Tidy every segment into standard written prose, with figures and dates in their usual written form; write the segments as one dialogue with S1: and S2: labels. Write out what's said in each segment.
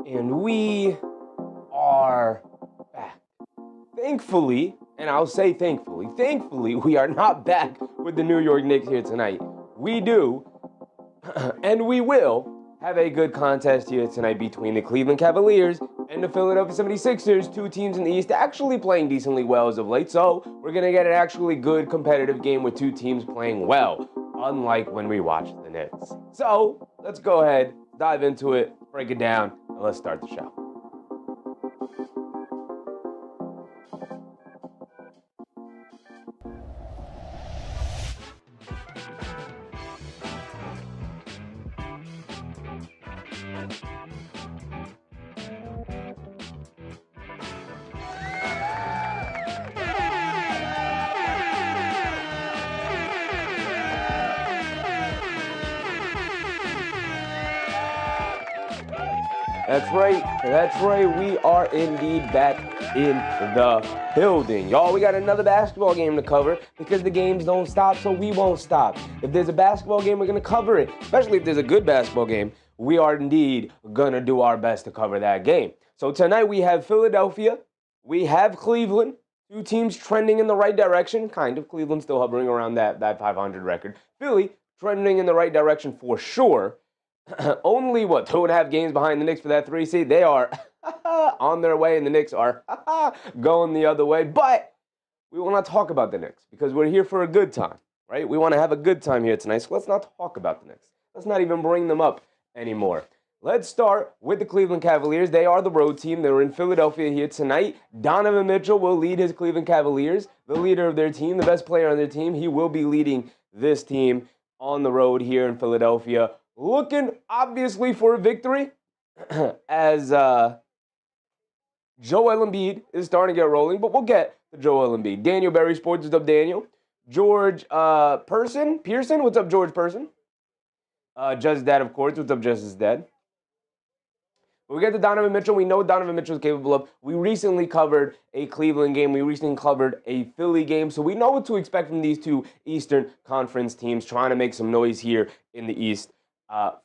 S1: And we are back. Thankfully, and I'll say thankfully, we are not back with the New York Knicks here tonight. We do, and we will, have a good contest here tonight between the Cleveland Cavaliers and the Philadelphia 76ers, two teams in the East actually playing decently well as of late. So we're going to get an actually good competitive game with two teams playing well, unlike when we watched the Knicks. So let's go ahead, dive into it, break it down, and let's start the show. That's right, we are indeed back in the building. Y'all, we got another basketball game to cover because the games don't stop, so we won't stop. If there's a basketball game, we're going to cover it. Especially if there's a good basketball game, we are indeed going to do our best to cover that game. So tonight we have Philadelphia, we have Cleveland, two teams trending in the right direction, kind of. Cleveland still hovering around that 500 record. Philly trending in the right direction for sure. Only, 2.5 games behind the Knicks for that 3 seed. They are on their way, and the Knicks are going the other way. But we will not talk about the Knicks because we're here for a good time, right? We want to have a good time here tonight, so let's not talk about the Knicks. Let's not even bring them up anymore. Let's start with the Cleveland Cavaliers. They are the road team. They're in Philadelphia here tonight. Donovan Mitchell will lead his Cleveland Cavaliers, the leader of their team, the best player on their team. He will be leading this team on the road here in Philadelphia. Looking, obviously, for a victory as Joel Embiid is starting to get rolling, but we'll get to Joel Embiid. Daniel Berry Sports, what's up, Daniel? George Pearson, what's up, George Pearson? Just Dad, of course, what's up, Justice Dad? But we get to Donovan Mitchell. We know what Donovan Mitchell is capable of. We recently covered a Cleveland game. We recently covered a Philly game, so we know what to expect from these two Eastern Conference teams trying to make some noise here in the East.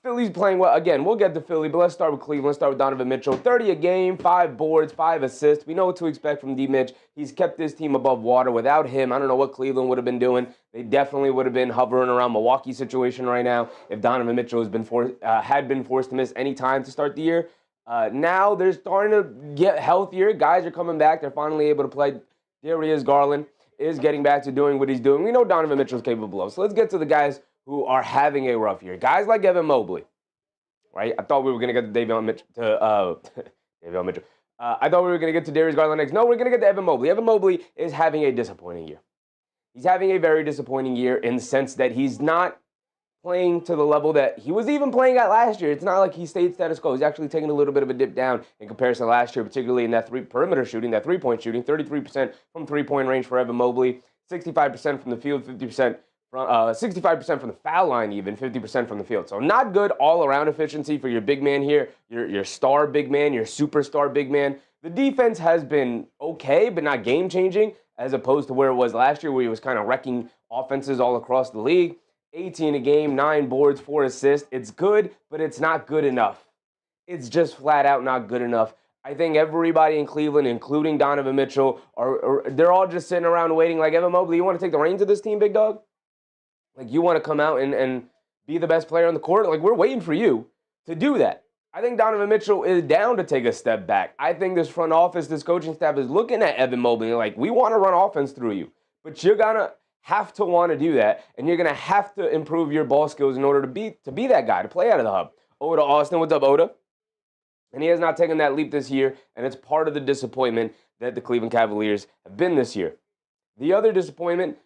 S1: Philly's playing well. Again, we'll get to Philly, but let's start with Cleveland. Let's start with Donovan Mitchell. 30 a game, 5 boards, 5 assists. We know what to expect from D-Mitch. He's kept this team above water. Without him, I don't know what Cleveland would have been doing. They definitely would have been hovering around Milwaukee's situation right now if Donovan Mitchell had been forced to miss any time to start the year. Now they're starting to get healthier. Guys are coming back. They're finally able to play. Darius Garland is getting back to doing what he's doing. We know Donovan Mitchell's capable of. So let's get to the guys who are having a rough year. Guys like Evan Mobley, right? I thought we were going to get to Davion Mitchell. I thought we were going to get to Darius Garland next. No, we're going to get to Evan Mobley. Evan Mobley is having a disappointing year. He's having a very disappointing year in the sense that he's not playing to the level that he was even playing at last year. It's not like he stayed status quo. He's actually taking a little bit of a dip down in comparison to last year, particularly in that perimeter shooting, that three-point shooting, 33% from three-point range for Evan Mobley, 65% from the field, 65% from the foul line, even 50% from the field. So not good all-around efficiency for your big man here, your star big man, your superstar big man. The defense has been okay, but not game-changing, as opposed to where it was last year, where he was kind of wrecking offenses all across the league. 18 a game, 9 boards, 4 assists. It's good, but it's not good enough. It's just flat out not good enough. I think everybody in Cleveland, including Donovan Mitchell, they're all just sitting around waiting like, Evan Mobley, you want to take the reins of this team, big dog? Like, you want to come out and be the best player on the court? Like, we're waiting for you to do that. I think Donovan Mitchell is down to take a step back. I think this front office, this coaching staff is looking at Evan Mobley and like, we want to run offense through you. But you're going to have to want to do that, and you're going to have to improve your ball skills in order to be that guy, to play out of the hub. Oda Austin, what's up, Oda? And he has not taken that leap this year, and it's part of the disappointment that the Cleveland Cavaliers have been this year. The other disappointment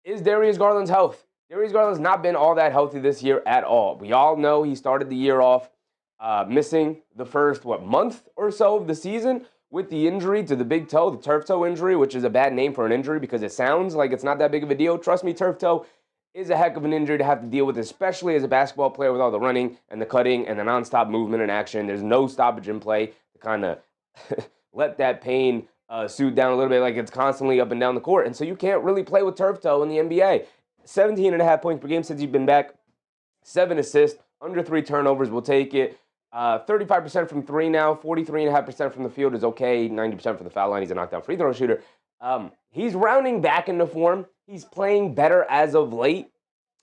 S1: is Darius Garland's health. Darius Garland's not been all that healthy this year at all. We all know he started the year off missing the first, month or so of the season with the injury to the big toe, the turf toe injury, which is a bad name for an injury because it sounds like it's not that big of a deal. Trust me, turf toe is a heck of an injury to have to deal with, especially as a basketball player with all the running and the cutting and the nonstop movement and action. There's no stoppage in play to kind of let that pain soothe down a little bit, like it's constantly up and down the court. And so you can't really play with turf toe in the NBA. 17.5 points per game since he's been back, 7 assists, under 3 turnovers. We'll take it. 35% from three now, 43.5% from the field is okay, 90% from the foul line. He's a knockdown free throw shooter. He's rounding back into form. He's playing better as of late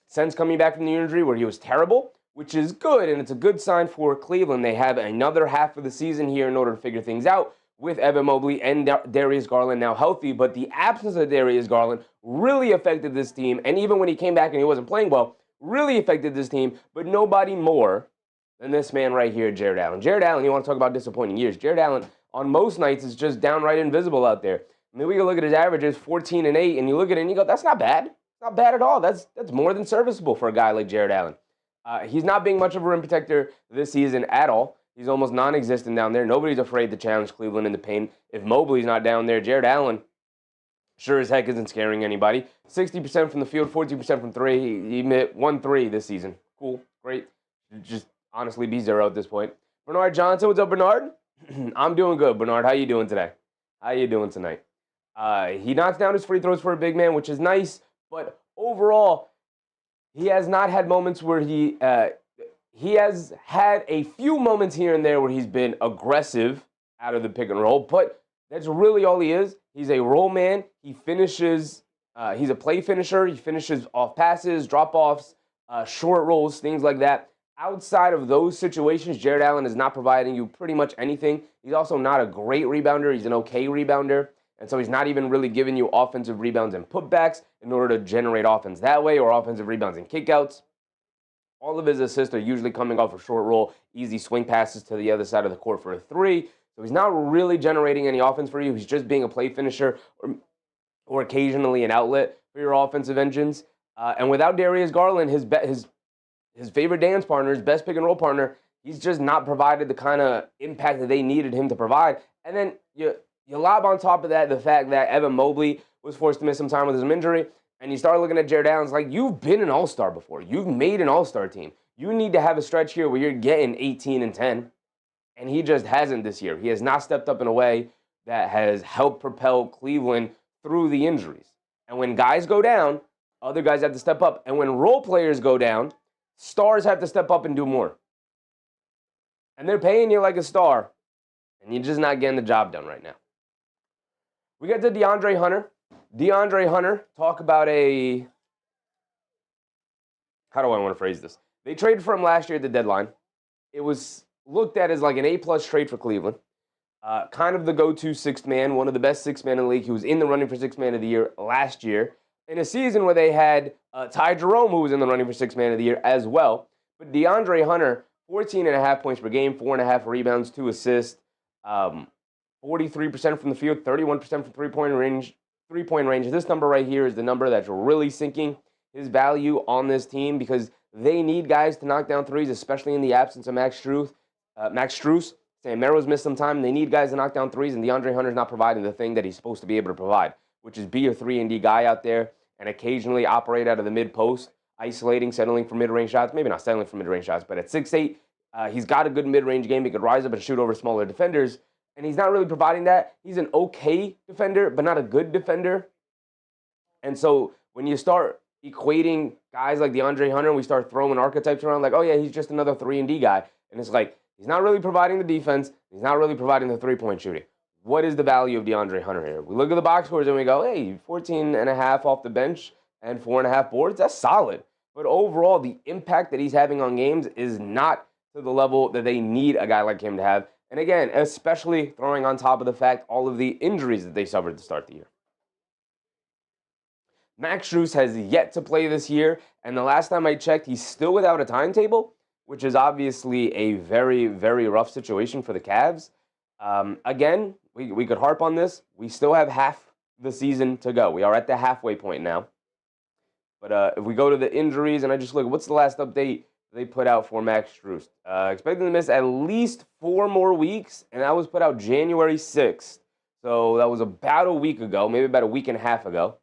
S1: since coming back from the injury where he was terrible, which is good, and it's a good sign for Cleveland. They have another half of the season here in order to figure things out with Evan Mobley and Darius Garland now healthy, but the absence of Darius Garland really affected this team, and even when he came back and he wasn't playing well, really affected this team, but nobody more than this man right here, Jarrett Allen. Jarrett Allen, you want to talk about disappointing years. Jarrett Allen, on most nights, is just downright invisible out there. I mean, we can look at his averages, 14 and 8, and you look at it and you go, that's not bad. Not bad at all. That's more than serviceable for a guy like Jarrett Allen. He's not being much of a rim protector this season at all. He's almost non-existent down there. Nobody's afraid to challenge Cleveland in the paint. If Mobley's not down there, Jarrett Allen sure as heck isn't scaring anybody. 60% from the field, 14% from three. He hit 1 3 this season. Cool, great. Just honestly be zero at this point. Bernard Johnson, what's up, Bernard? I'm doing good, Bernard. How you doing today? How you doing tonight? He knocks down his free throws for a big man, which is nice. But overall, he has not had moments where he has had a few moments here and there where he's been aggressive out of the pick and roll, but that's really all he is. He's a roll man. He finishes, he's a play finisher. He finishes off passes, drop-offs, short rolls, things like that. Outside of those situations, Jarrett Allen is not providing you pretty much anything. He's also not a great rebounder. He's an okay rebounder. And so he's not even really giving you offensive rebounds and putbacks in order to generate offense that way, or offensive rebounds and kickouts. All of his assists are usually coming off a short roll, easy swing passes to the other side of the court for a three. So he's not really generating any offense for you. He's just being a play finisher or occasionally an outlet for your offensive engines. And without Darius Garland, his favorite dance partner, his best pick and roll partner, he's just not provided the kind of impact that they needed him to provide. And then you lob on top of that the fact that Evan Mobley was forced to miss some time with his injury, and you start looking at Jarrett Allen, it's like, you've been an all-star before. You've made an all-star team. You need to have a stretch here where you're getting 18 and 10, and he just hasn't this year. He has not stepped up in a way that has helped propel Cleveland through the injuries. And when guys go down, other guys have to step up. And when role players go down, stars have to step up and do more. And they're paying you like a star, and you're just not getting the job done right now. We get to DeAndre Hunter. DeAndre Hunter, talk about a... How do I want to phrase this? They traded for him last year at the deadline. It was looked at as like an A-plus trade for Cleveland. Kind of the go-to sixth man, one of the best sixth men in the league. He was in the running for sixth man of the year last year, in a season where they had Ty Jerome, who was in the running for sixth man of the year as well. But DeAndre Hunter, 14.5 points per game, 4.5 rebounds, 2 assists, 43% from the field, 31% from three-point range. This number right here is the number that's really sinking his value on this team because they need guys to knock down threes, especially in the absence of Max Strus. Sam Merrill's missed some time. They need guys to knock down threes, and DeAndre Hunter's not providing the thing that he's supposed to be able to provide, which is be a 3-and-D guy out there and occasionally operate out of the mid-post, isolating, settling for mid-range shots. Maybe not settling for mid-range shots, but at 6'8", he's got a good mid-range game. He could rise up and shoot over smaller defenders, and he's not really providing that. He's an okay defender, but not a good defender. And so when you start equating guys like DeAndre Hunter, and we start throwing archetypes around like, oh, yeah, he's just another 3-and-D guy. And it's like, he's not really providing the defense. He's not really providing the three-point shooting. What is the value of DeAndre Hunter here? We look at the box scores and we go, hey, 14.5 off the bench and 4.5 boards. That's solid. But overall, the impact that he's having on games is not to the level that they need a guy like him to have. And again, especially throwing on top of the fact all of the injuries that they suffered to start the year. Max Strus has yet to play this year, and the last time I checked, he's still without a timetable, which is obviously a very, very rough situation for the Cavs. Again, we could harp on this. We still have half the season to go. We are at the halfway point now. But if we go to the injuries, and I just look, what's the last update they put out for Max Strus? Expecting to miss at least 4 more weeks, and that was put out January 6th. So that was about a week ago, maybe about a week and a half ago.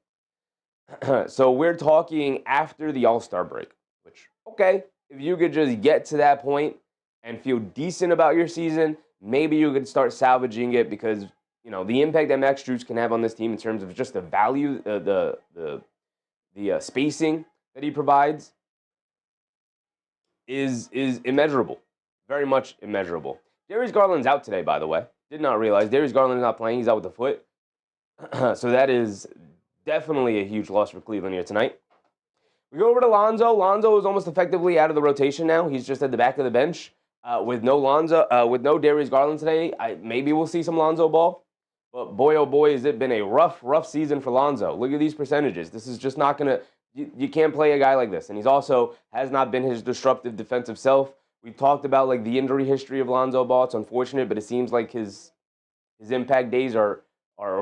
S1: So we're talking after the All-Star break, which, okay, if you could just get to that point and feel decent about your season, maybe you could start salvaging it because, you know, the impact that Max Strus can have on this team in terms of just the value, the spacing that he provides is immeasurable. very much immeasurable. Darius Garland's out today, by the way. Did not realize. Darius Garland is not playing. He's out with the foot. So that is definitely a huge loss for Cleveland here tonight. We go over to Lonzo. Lonzo is almost effectively out of the rotation now. He's just at the back of the bench with no Darius Garland today. Maybe we'll see some Lonzo ball. But boy, oh boy, has it been a rough season for Lonzo. Look at these percentages. This is just not going to... You can't play a guy like this. And he's also has not been his disruptive defensive self. We've talked about like the injury history of Lonzo Ball. It's unfortunate, but it seems like his impact days or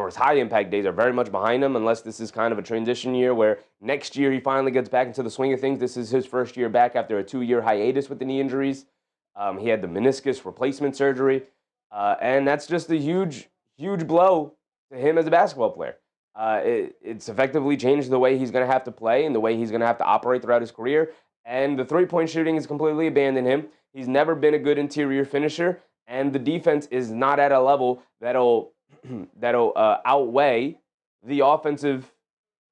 S1: his high impact days are very much behind him, unless this is kind of a transition year where next year he finally gets back into the swing of things. This is his first year back after a 2-year hiatus with the knee injuries. He had the meniscus replacement surgery, and that's just a huge blow to him as a basketball player. It's effectively changed the way he's going to have to play and the way he's going to have to operate throughout his career. And the three-point shooting has completely abandoned him. He's never been a good interior finisher, and the defense is not at a level that'll outweigh the offensive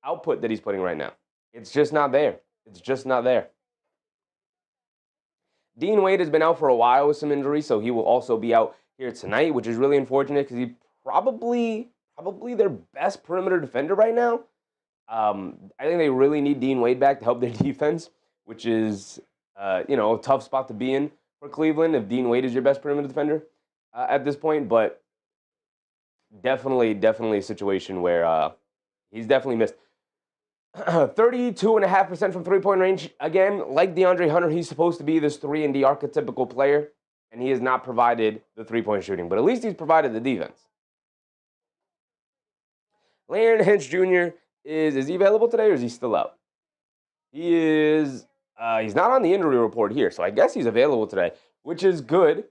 S1: output that he's putting right now. It's just not there. It's just not there. Dean Wade has been out for a while with some injuries, so he will also be out here tonight, which is really unfortunate because he's probably their best perimeter defender right now. I think they really need Dean Wade back to help their defense, which is a tough spot to be in for Cleveland if Dean Wade is your best perimeter defender at this point. But definitely a situation where he's definitely missed. 32.5% from three-point range. Again, like DeAndre Hunter, he's supposed to be this 3-and-D archetypical player, and he has not provided the three-point shooting. But at least he's provided the defense. Larry Nance Jr. is he available today, or is he still out? He is. He's not on the injury report here, so I guess he's available today, which is good.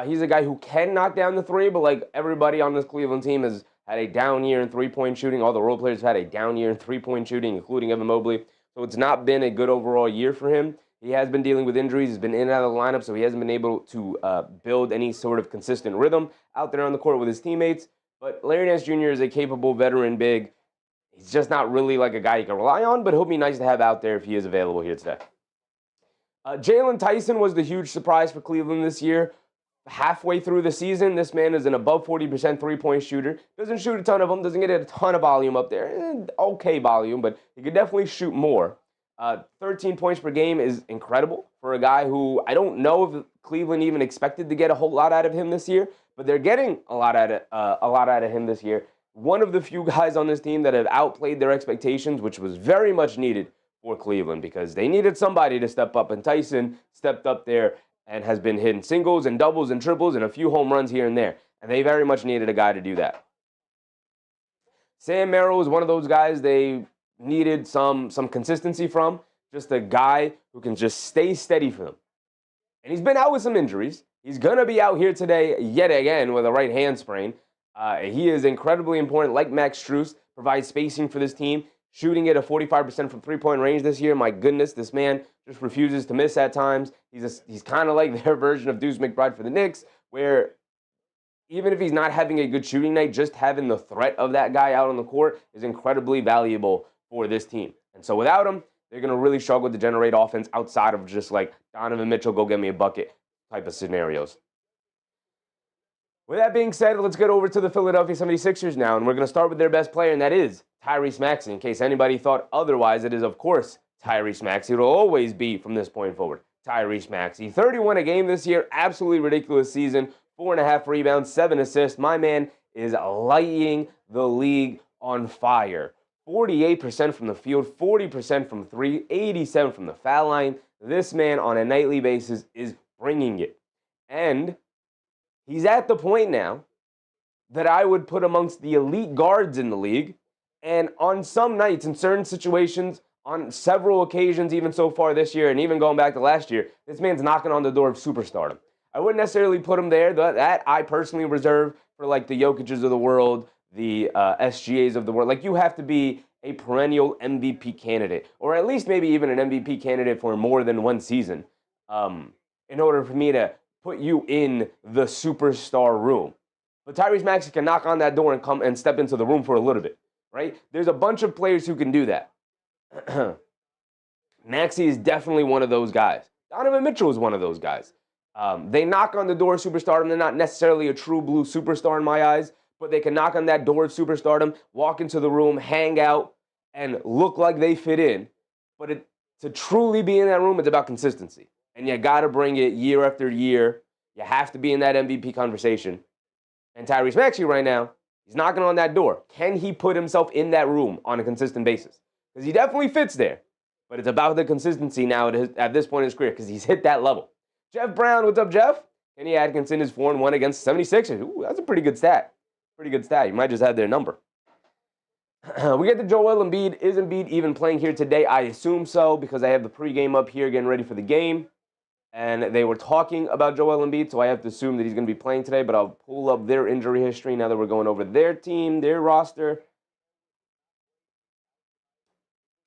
S1: He's a guy who can knock down the three, but like everybody on this Cleveland team has had a down year in three-point shooting. All the role players have had a down year in three-point shooting, including Evan Mobley. So it's not been a good overall year for him. He has been dealing with injuries. He's been in and out of the lineup, so he hasn't been able to build any sort of consistent rhythm out there on the court with his teammates. But Larry Nance Jr. is a capable veteran big. He's just not really like a guy you can rely on, but he'll be nice to have out there if he is available here today. Jalen Tyson was the huge surprise for Cleveland this year. Halfway through the season, this man is an above 40% three-point shooter. Doesn't shoot a ton of them, doesn't get a ton of volume up there. Okay volume, but he could definitely shoot more. 13 points per game is incredible for a guy who I don't know if Cleveland even expected to get a whole lot out of him this year, but they're getting a lot out of him this year. One of the few guys on this team that have outplayed their expectations, which was very much needed for Cleveland because they needed somebody to step up, and Tyson stepped up there and has been hitting singles and doubles and triples and a few home runs here and there, and they very much needed a guy to do that. Sam Merrill is one of those guys they needed some consistency from, just a guy who can just stay steady for them. And he's been out with some injuries. He's going to be out here today yet again with a right hand sprain. He is incredibly important, like Max Strus, provides spacing for this team, shooting at a 45% from three-point range this year. My goodness, this man just refuses to miss at times. He's kind of like their version of Deuce McBride for the Knicks, where even if he's not having a good shooting night, just having the threat of that guy out on the court is incredibly valuable for this team. And so without him, they're going to really struggle to generate offense outside of just like Donovan Mitchell, go get me a bucket type of scenarios. With that being said, let's get over to the Philadelphia 76ers now, and we're going to start with their best player, and that is Tyrese Maxey. In case anybody thought otherwise, it is, of course, Tyrese Maxey. It will always be, from this point forward, Tyrese Maxey. 31 a game this year, absolutely ridiculous season, 4.5 rebounds, 7 assists. My man is lighting the league on fire. 48% from the field, 40% from three, 87% from the foul line. This man, on a nightly basis, is bringing it. And he's at the point now that I would put amongst the elite guards in the league. And on some nights, in certain situations, on several occasions, even so far this year, and even going back to last year, this man's knocking on the door of superstardom. I wouldn't necessarily put him there. That I personally reserve for like the Jokic's of the world, the SGAs of the world. Like, you have to be a perennial MVP candidate, or at least maybe even an MVP candidate for more than one season, in order for me to put you in the superstar room. But Tyrese Maxey can knock on that door and come and step into the room for a little bit, right? There's a bunch of players who can do that. Maxey is definitely one of those guys. Donovan Mitchell is one of those guys. They knock on the door of superstardom. They're not necessarily a true blue superstar in my eyes, but they can knock on that door of superstardom, walk into the room, hang out, and look like they fit in. But to truly be in that room, it's about consistency. And you got to bring it year after year. You have to be in that MVP conversation. And Tyrese Maxey right now, he's knocking on that door. Can he put himself in that room on a consistent basis? Because he definitely fits there. But it's about the consistency now at this point in his career because he's hit that level. Jeff Brown, what's up, Jeff? Kenny Atkinson is 4-1 against 76ers. Ooh, that's a pretty good stat. Pretty good stat. You might just have their number. We get to Joel Embiid. Is Embiid even playing here today? I assume so because I have the pregame up here getting ready for the game. And they were talking about Joel Embiid, so I have to assume that he's going to be playing today. But I'll pull up their injury history now that we're going over their team, their roster.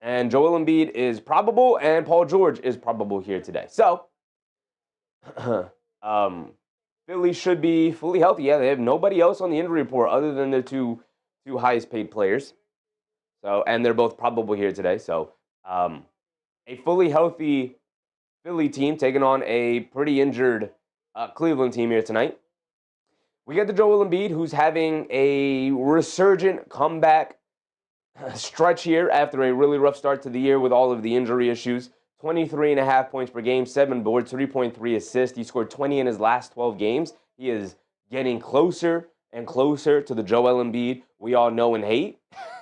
S1: And Joel Embiid is probable, and Paul George is probable here today. So, Philly should be fully healthy. Yeah, they have nobody else on the injury report other than their two highest paid players. So, and they're both probable here today. So, a fully healthy Philly team taking on a pretty injured Cleveland team here tonight. We get the Joel Embiid, who's having a resurgent comeback stretch here after a really rough start to the year with all of the injury issues. 23.5 points per game, 7 boards, 3.3 assists. He scored 20 in his last 12 games. He is getting closer and closer to the Joel Embiid we all know and hate.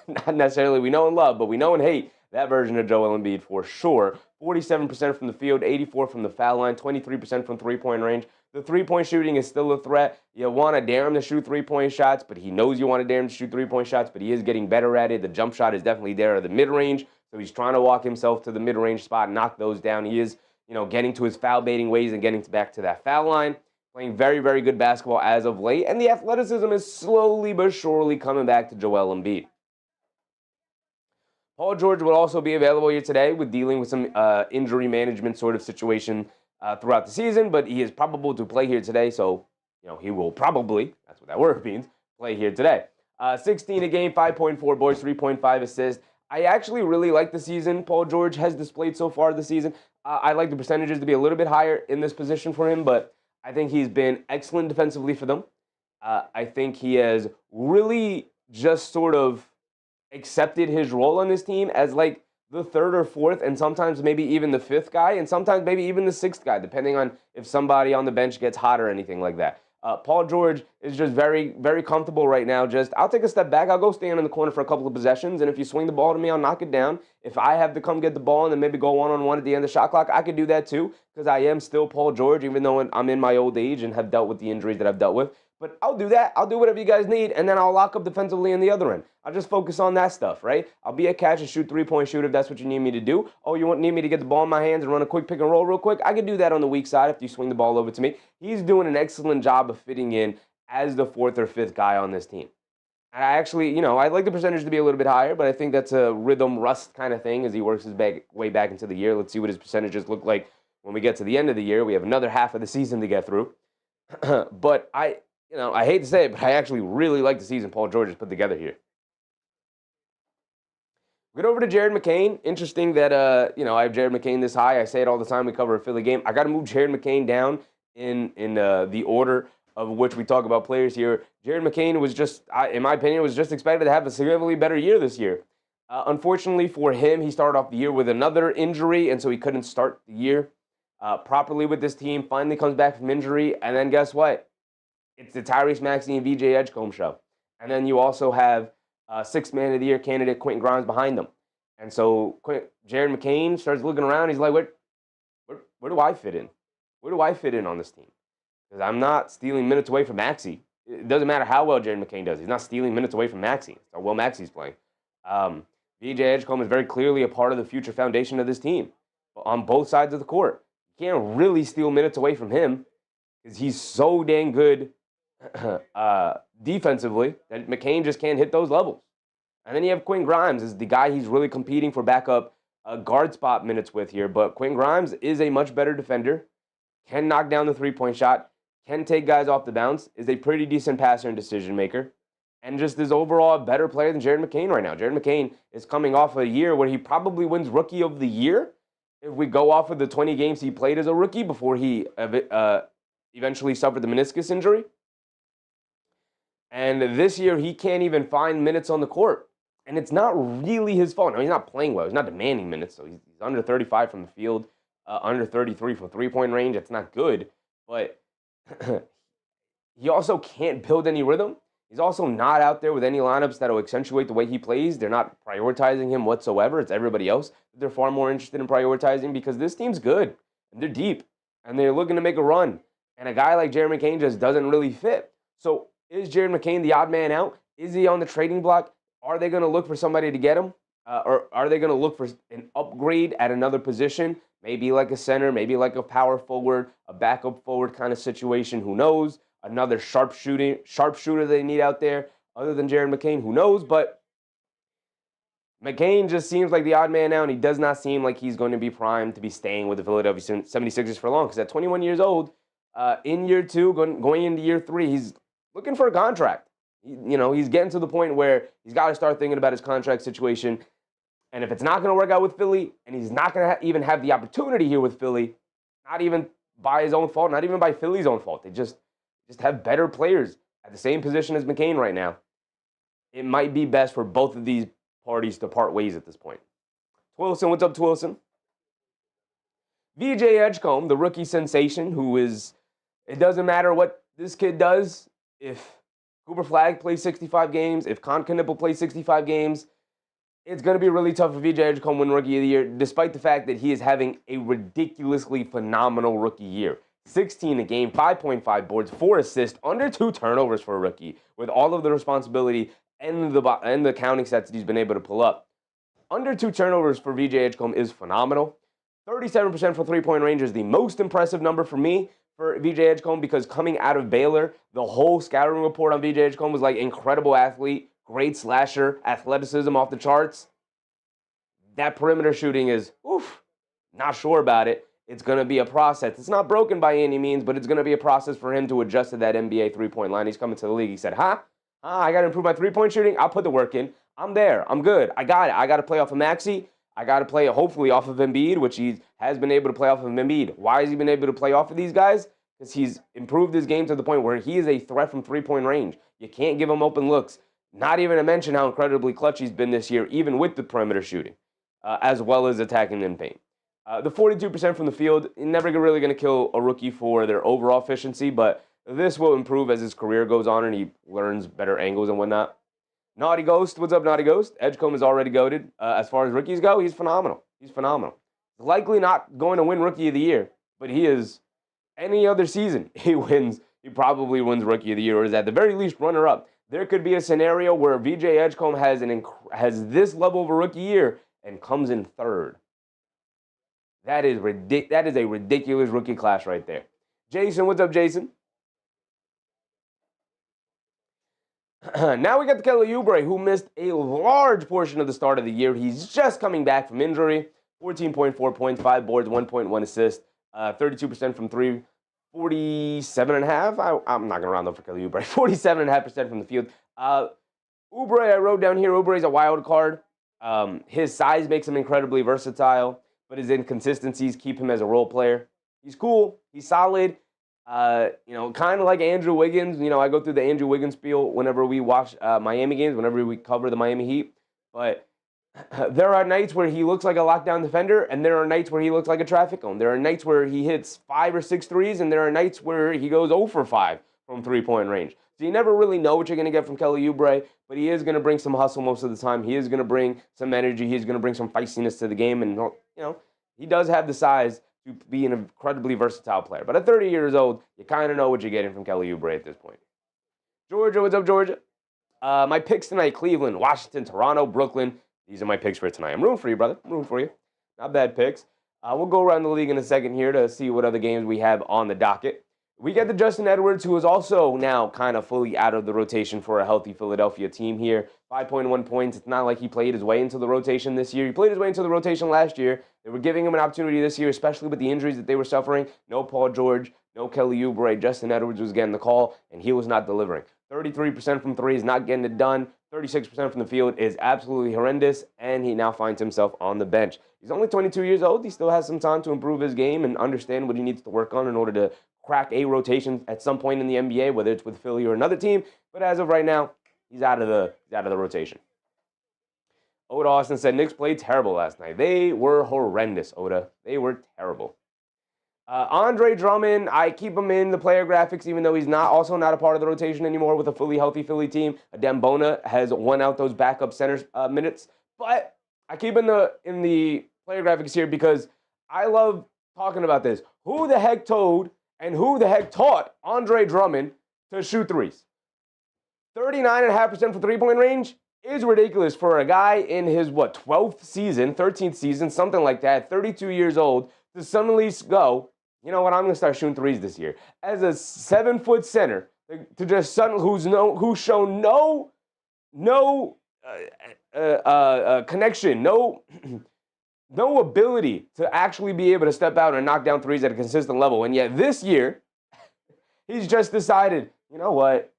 S1: Not necessarily we know and love, but we know and hate that version of Joel Embiid for sure. 47% from the field, 84% from the foul line, 23% from three-point range. The three-point shooting is still a threat. You want to dare him to shoot three-point shots, but he knows you want to dare him to shoot three-point shots, but he is getting better at it. The jump shot is definitely there at the mid-range, so he's trying to walk himself to the mid-range spot and knock those down. He is, getting to his foul-baiting ways and getting back to that foul line. Playing very, very good basketball as of late, and the athleticism is slowly but surely coming back to Joel Embiid. Paul George will also be available here today with dealing with some injury management sort of situation throughout the season, but he is probable to play here today, so he will probably, that's what that word means, play here today. 16 a game, 5.4 boards, 3.5 assists. I actually really like the season Paul George has displayed so far this season. I like the percentages to be a little bit higher in this position for him, but I think he's been excellent defensively for them. I think he has really just sort of accepted his role on this team as like the third or fourth and sometimes maybe even the fifth guy and sometimes maybe even the sixth guy, depending on if somebody on the bench gets hot or anything like that. Paul George is just very, very comfortable right now. I'll take a step back. I'll go stand in the corner for a couple of possessions, and if you swing the ball to me, I'll knock it down. If I have to come get the ball and then maybe go one-on-one at the end of the shot clock, I could do that too because I am still Paul George, even though I'm in my old age and have dealt with the injuries that I've dealt with. But I'll do that. I'll do whatever you guys need, and then I'll lock up defensively in the other end. I'll just focus on that stuff, right? I'll be a catch and shoot three-point shoot if that's what you need me to do. Oh, need me to get the ball in my hands and run a quick pick and roll real quick? I can do that on the weak side if you swing the ball over to me. He's doing an excellent job of fitting in as the fourth or fifth guy on this team. And I actually, I'd like the percentage to be a little bit higher, but I think that's a rhythm rust kind of thing as he works his way back into the year. Let's see what his percentages look like when we get to the end of the year. We have another half of the season to get through. But I hate to say it, but I actually really like the season Paul George has put together here. Get over to Jared McCain. Interesting that, I have Jared McCain this high. I say it all the time. We cover a Philly game. I got to move Jared McCain down in the order of which we talk about players here. Jared McCain was just, in my opinion, was just expected to have a significantly better year this year. Unfortunately for him, he started off the year with another injury, and so he couldn't start the year properly with this team. Finally comes back from injury, and then guess what? It's the Tyrese Maxey and VJ Edgecombe show. And then you also have Sixth Man of the Year candidate Quentin Grimes behind them. And so Jared McCain starts looking around. He's like, where do I fit in? Where do I fit in on this team? Because I'm not stealing minutes away from Maxey. It doesn't matter how well Jared McCain does. He's not stealing minutes away from Maxey. That's how well Maxey's playing. VJ Edgecombe is very clearly a part of the future foundation of this team on both sides of the court. You can't really steal minutes away from him because he's so dang good defensively that McCain just can't hit those levels. And then you have Quentin Grimes is the guy he's really competing for backup guard spot minutes with here. But Quentin Grimes is a much better defender, can knock down the three-point shot, can take guys off the bounce, is a pretty decent passer and decision maker, and just is overall a better player than Jared McCain right now. Jared McCain is coming off a year where he probably wins Rookie of the Year if we go off of the 20 games he played as a rookie before he eventually suffered the meniscus injury. And this year, he can't even find minutes on the court. And it's not really his fault. No, he's not playing well. He's not demanding minutes. So he's under 35 from the field, under 33 from three-point range. It's not good. But he also can't build any rhythm. He's also not out there with any lineups that will accentuate the way he plays. They're not prioritizing him whatsoever. It's everybody else that they're far more interested in prioritizing because this team's good. And they're deep. And they're looking to make a run. And a guy like Jarrett McCain just doesn't really fit. So is Jarrett McCain the odd man out? Is he on the trading block? Are they going to look for somebody to get him? Or are they going to look for an upgrade at another position? Maybe like a center, maybe like a power forward, a backup forward kind of situation. Who knows? Another sharpshooter they need out there other than Jarrett McCain. Who knows? But McCain just seems like the odd man out, and he does not seem like he's going to be primed to be staying with the Philadelphia 76ers for long because at 21 years old, in year two, going into year three, he's looking for a contract. He's getting to the point where he's got to start thinking about his contract situation. And if it's not going to work out with Philly, and he's not going to even have the opportunity here with Philly, not even by his own fault, not even by Philly's own fault, they just have better players at the same position as McCain right now. It might be best for both of these parties to part ways at this point. Twilson, what's up, Twilson? VJ Edgecombe, the rookie sensation, it doesn't matter what this kid does. If Cooper Flagg plays 65 games, if Con Knipple plays 65 games, it's going to be really tough for VJ Edgecombe to win Rookie of the Year, despite the fact that he is having a ridiculously phenomenal rookie year. 16 a game, 5.5 boards, 4 assists, under 2 turnovers for a rookie, with all of the responsibility and the counting stats that he's been able to pull up. Under 2 turnovers for VJ Edgecombe is phenomenal. 37% from three-point range is the most impressive number for me for VJ Edgecombe because coming out of Baylor, the whole scouting report on VJ Edgecombe was like incredible athlete, great slasher, athleticism off the charts. That perimeter shooting is, not sure about it. It's going to be a process. It's not broken by any means, but it's going to be a process for him to adjust to that NBA three-point line. He's coming to the league. He said, I got to improve my three-point shooting. I'll put the work in. I'm there. I'm good. I got it. I got to play off of Maxey. I got to play hopefully off of Embiid, which he has been able to play off of Embiid. Why has he been able to play off of these guys? Because he's improved his game to the point where he is a threat from three-point range. You can't give him open looks. Not even to mention how incredibly clutch he's been this year, even with the perimeter shooting, as well as attacking in paint. The 42% from the field, never really going to kill a rookie for their overall efficiency, but this will improve as his career goes on and he learns better angles and whatnot. Naughty Ghost, what's up, Naughty Ghost? Edgecombe is already goated. As far as rookies go, he's phenomenal. He's likely not going to win Rookie of the Year, but he is any other season. He probably wins Rookie of the Year, or is at the very least runner-up. There could be a scenario where VJ Edgecombe has this level of a rookie year and comes in third. That is a ridiculous rookie class right there. Jason, what's up, Jason? Now we got the Kelly Oubre, who missed a large portion of the start of the year. He's just coming back from injury. 14.4 points, 5 boards, 1.1 assists, 32% from 3, 47.5. I'm not going to round up for Kelly Oubre. 47.5% from the field. Oubre, I wrote down here, Oubre is a wild card. His size makes him incredibly versatile, but his inconsistencies keep him as a role player. He's cool. He's solid. Kind of like Andrew Wiggins. I go through the Andrew Wiggins spiel whenever we watch Miami games, whenever we cover the Miami Heat. But there are nights where he looks like a lockdown defender, and there are nights where he looks like a traffic cone. There are nights where he hits 5 or 6 threes, and there are nights where he goes 0 for 5 from three-point range. So you never really know what you're going to get from Kelly Oubre, but he is going to bring some hustle most of the time. He is going to bring some energy. He's going to bring some feistiness to the game, and he does have the size to be an incredibly versatile player. But at 30 years old, you kind of know what you're getting from Kelly Oubre at this point. Georgia, what's up, Georgia? My picks tonight: Cleveland, Washington, Toronto, Brooklyn. These are my picks for tonight. I'm rooting for you, brother. I'm rooting for you. Not bad picks. We'll go around the league in a second here to see what other games we have on the docket. We get to Justin Edwards, who is also now kind of fully out of the rotation for a healthy Philadelphia team here. 5.1 points. It's not like he played his way into the rotation this year. He played his way into the rotation last year. They were giving him an opportunity this year, especially with the injuries that they were suffering. No Paul George, no Kelly Oubre. Justin Edwards was getting the call, and he was not delivering. 33% from 3 is not getting it done. 36% from the field is absolutely horrendous, and he now finds himself on the bench. He's only 22 years old. He still has some time to improve his game and understand what he needs to work on in order to crack a rotation at some point in the NBA, whether it's with Philly or another team. But as of right now, he's out of the rotation. Oda Austin said, Knicks played terrible last night. They were horrendous, Oda. They were terrible. Andre Drummond, I keep him in the player graphics, even though he's also not a part of the rotation anymore with a fully healthy Philly team. Dembona has won out those backup center minutes. But I keep in the player graphics here because I love talking about this. Who the heck told and who the heck taught Andre Drummond to shoot threes? 39.5% for three-point range is ridiculous for a guy in his, 12th season, 13th season, something like that, 32 years old, to suddenly go, you know what, I'm going to start shooting threes this year. As a 7-foot center, to just suddenly, who's shown no connection, no ability to actually be able to step out and knock down threes at a consistent level. And yet this year, he's just decided, you know what,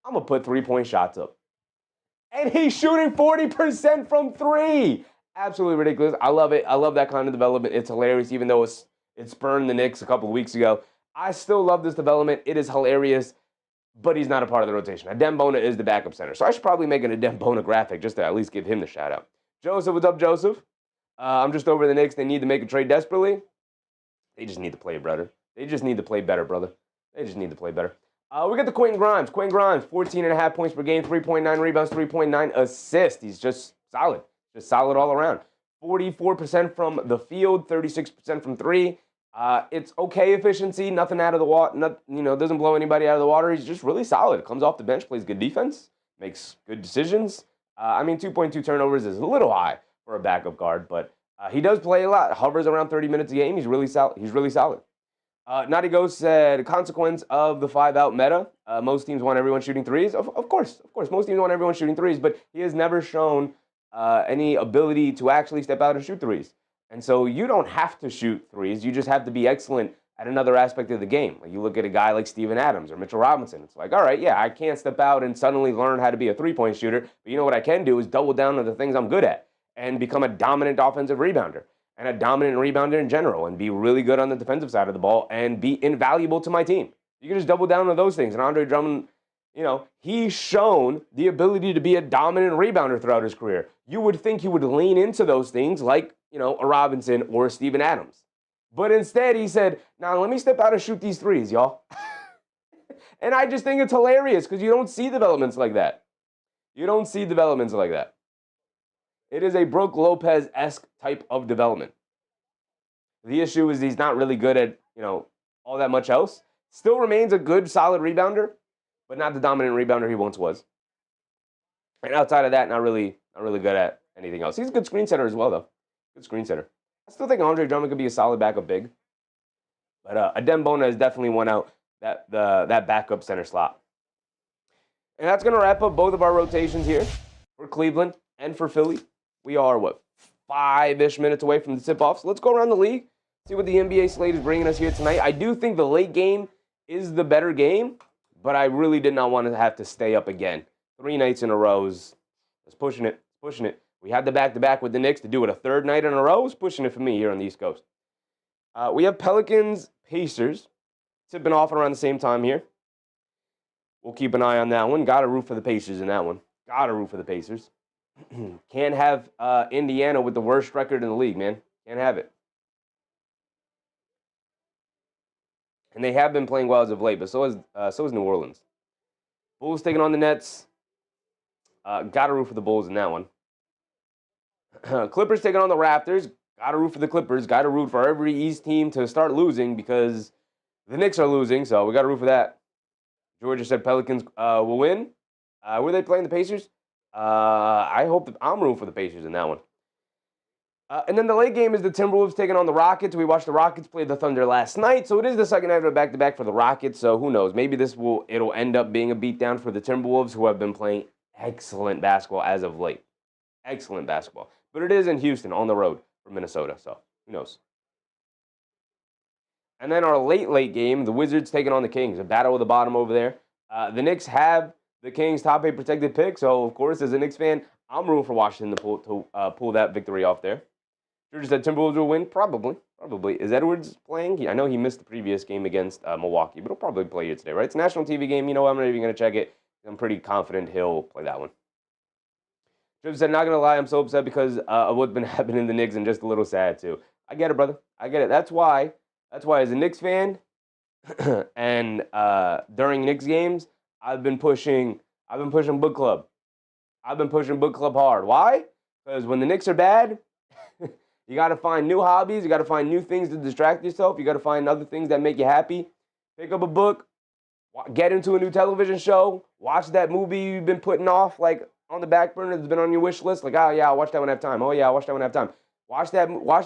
S1: I'm going to put three-point shots up. And he's shooting 40% from three. Absolutely ridiculous. I love it. I love that kind of development. It's hilarious, even though it spurned the Knicks a couple of weeks ago. I still love this development. It is hilarious, but he's not a part of the rotation. Dembona is the backup center. So I should probably make a Dembona graphic just to at least give him the shout out. Joseph, what's up, Joseph? I'm just over the Knicks. They need to make a trade desperately. They just need to play, brother. They just need to play better, brother. They just need to play better. We got the Quentin Grimes. Quentin Grimes, 14.5 points per game, 3.9 rebounds, 3.9 assists. He's just solid. Just solid all around. 44% from the field, 36% from three. It's okay efficiency, nothing out of the water, doesn't blow anybody out of the water. He's just really solid. Comes off the bench, plays good defense, makes good decisions. 2.2 turnovers is a little high for a backup guard, but he does play a lot. Hovers around 30 minutes a game. He's really solid. Naughty Ghost said, consequence of the 5-out meta. Most teams want everyone shooting threes. Of course. Most teams want everyone shooting threes, but he has never shown any ability to actually step out and shoot threes. And so you don't have to shoot threes. You just have to be excellent at another aspect of the game. Like you look at a guy like Steven Adams or Mitchell Robinson. It's like, all right, yeah, I can't step out and suddenly learn how to be a three-point shooter. But you know what I can do is double down on the things I'm good at and become a dominant offensive rebounder and a dominant rebounder in general and be really good on the defensive side of the ball and be invaluable to my team. You can just double down on those things. And Andre Drummond, he's shown the ability to be a dominant rebounder throughout his career. You would think he would lean into those things like, a Robinson or Steven Adams. But instead, he said, now let me step out and shoot these threes, y'all. And I just think it's hilarious because you don't see developments like that. You don't see developments like that. It is a Brook Lopez-esque type of development. The issue is he's not really good at, all that much else. Still remains a good, solid rebounder, but not the dominant rebounder he once was. And outside of that, not really good at anything else. He's a good screen setter as well, though. Good screen setter. I still think Andre Drummond could be a solid backup big. But Dembona has definitely won out that backup center slot. And that's going to wrap up both of our rotations here for Cleveland and for Philly. We are, 5-ish minutes away from the tip-off. So let's go around the league, see what the NBA slate is bringing us here tonight. I do think the late game is the better game, but I really did not want to have to stay up again. 3 nights in a row is pushing it. We had the back-to-back with the Knicks. To do it a third night in a row is pushing it for me here on the East Coast. We have Pelicans, Pacers, tipping off around the same time here. We'll keep an eye on that one. Got to root for the Pacers in that one. Can't have Indiana with the worst record in the league, man. Can't have it. And they have been playing well as of late, but so is New Orleans. Bulls taking on the Nets. Got to root for the Bulls in that one. Clippers taking on the Raptors. Got to root for the Clippers. Got to root for every East team to start losing because the Knicks are losing, so we got to root for that. Georgia said Pelicans will win. Were they playing the Pacers? I hope that I'm rooting for the Pacers in that one. And then the late game is the Timberwolves taking on the Rockets. We watched the Rockets play the Thunder last night, so it is the second night of a back-to-back for the Rockets, so who knows? Maybe it'll end up being a beatdown for the Timberwolves, who have been playing excellent basketball as of late. Excellent basketball. But it is in Houston on the road for Minnesota, so who knows? And then our late game, the Wizards taking on the Kings. A battle of the bottom over there. The Knicks have the Kings' top 8 protected pick, so of course, as a Knicks fan, I'm rooting for Washington to pull that victory off there. George said Timberwolves will win. Probably. Is Edwards playing? I know he missed the previous game against Milwaukee, but he'll probably play here today, right? It's a national TV game. You know what? I'm not even going to check it. I'm pretty confident he'll play that one. George said, not going to lie, I'm so upset because of what's been happening in the Knicks and just a little sad, too. I get it, brother. I get it. That's why, as a Knicks fan, and during Knicks games, I've been pushing book club. I've been pushing book club hard. Why? Because when the Knicks are bad, you got to find new hobbies. You got to find new things to distract yourself. You got to find other things that make you happy. Pick up a book, get into a new television show, watch that movie you've been putting off, like on the back burner that's been on your wish list. Like, oh yeah, I'll watch that when I have time. Oh yeah, I'll watch that when I have time. Watch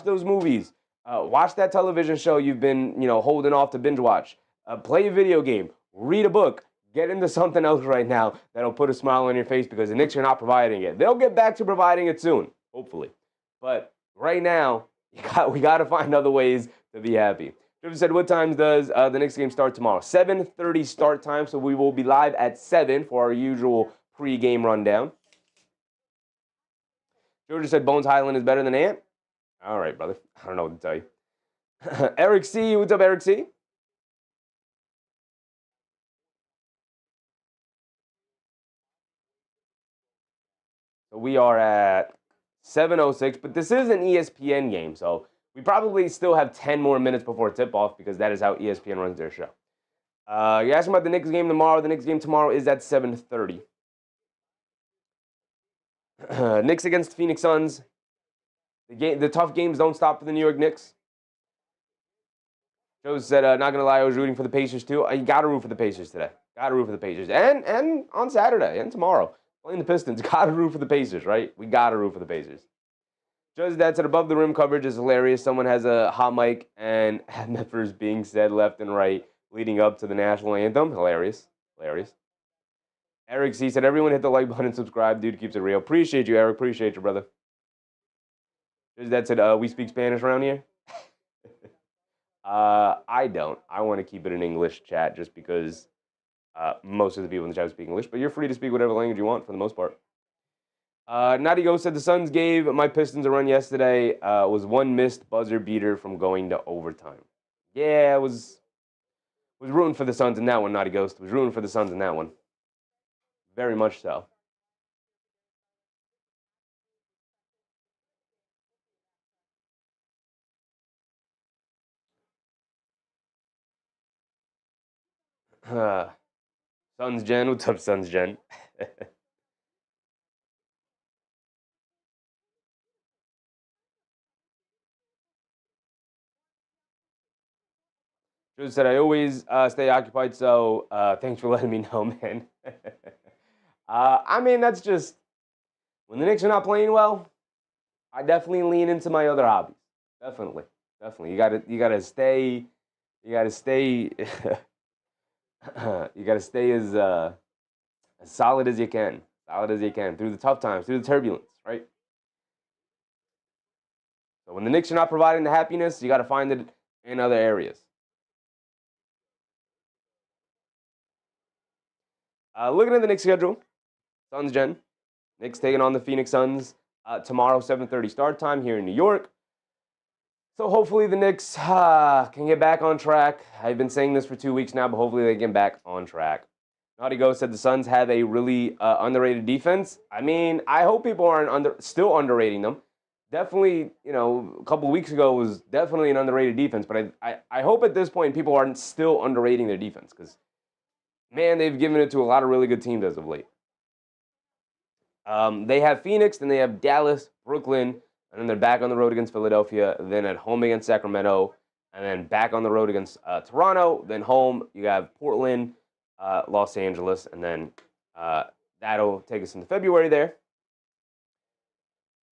S1: those movies. Watch that television show you've been, holding off to binge watch. Play a video game. Read a book. Get into something else right now that'll put a smile on your face because the Knicks are not providing it. They'll get back to providing it soon, hopefully. But right now, we got to find other ways to be happy. Trevor said, what time does the Knicks game start tomorrow? 7:30 start time, so we will be live at 7 for our usual pre-game rundown. Georgia said Bones Highland is better than Ant. All right, brother. I don't know what to tell you. Eric C. What's up, Eric C.? So we are at 7:06, but this is an ESPN game, so we probably still have 10 more minutes before tip-off because that is how ESPN runs their show. You're asking about the Knicks game tomorrow. The Knicks game tomorrow is at 7:30. Knicks against Phoenix Suns. The tough games don't stop for the New York Knicks. Joe said, not going to lie, I was rooting for the Pacers too. You got to root for the Pacers today. Got to root for the Pacers. And on Saturday and tomorrow. Playing the Pistons. Got to root for the Pacers, right? We got to root for the Pacers. Joe's dad said, above the rim coverage is hilarious. Someone has a hot mic and MFers being said left and right leading up to the national anthem. Hilarious. Eric C. said, everyone hit the like button and subscribe. Dude keeps it real. Appreciate you, Eric. Appreciate you, brother. Joe's dad said, we speak Spanish around here. I don't. I want to keep it in English chat just because most of the people in the chat speak English, but you're free to speak whatever language you want for the most part. Naughty Ghost said the Suns gave my Pistons a run yesterday. Was one missed buzzer beater from going to overtime. Yeah, I was rooting for the Suns in that one, Naughty Ghost. Was rooting for the Suns in that one. Very much so. Suns Gen, what's up, Suns Gen? Joe said, I always stay occupied, so thanks for letting me know, man. I mean, that's just, when the Knicks are not playing well, I definitely lean into my other hobbies. Definitely. You gotta stay, you gotta stay as solid as you can. Through the tough times, through the turbulence, right? So when the Knicks are not providing the happiness, you got to find it in other areas. Looking at the Knicks schedule, Suns Gen. Knicks taking on the Phoenix Suns tomorrow, 7:30 start time here in New York. So hopefully the Knicks can get back on track. I've been saying this for 2 weeks now, but hopefully they get back on track. Naughty Ghost said the Suns have a really underrated defense. I mean, I hope people aren't still underrating them. Definitely, a couple of weeks ago was definitely an underrated defense, but I hope at this point people aren't still underrating their defense because, man, they've given it to a lot of really good teams as of late. They have Phoenix, then they have Dallas, Brooklyn, and then they're back on the road against Philadelphia, then at home against Sacramento, and then back on the road against Toronto, then home. You have Portland, Los Angeles, and then that'll take us into February there.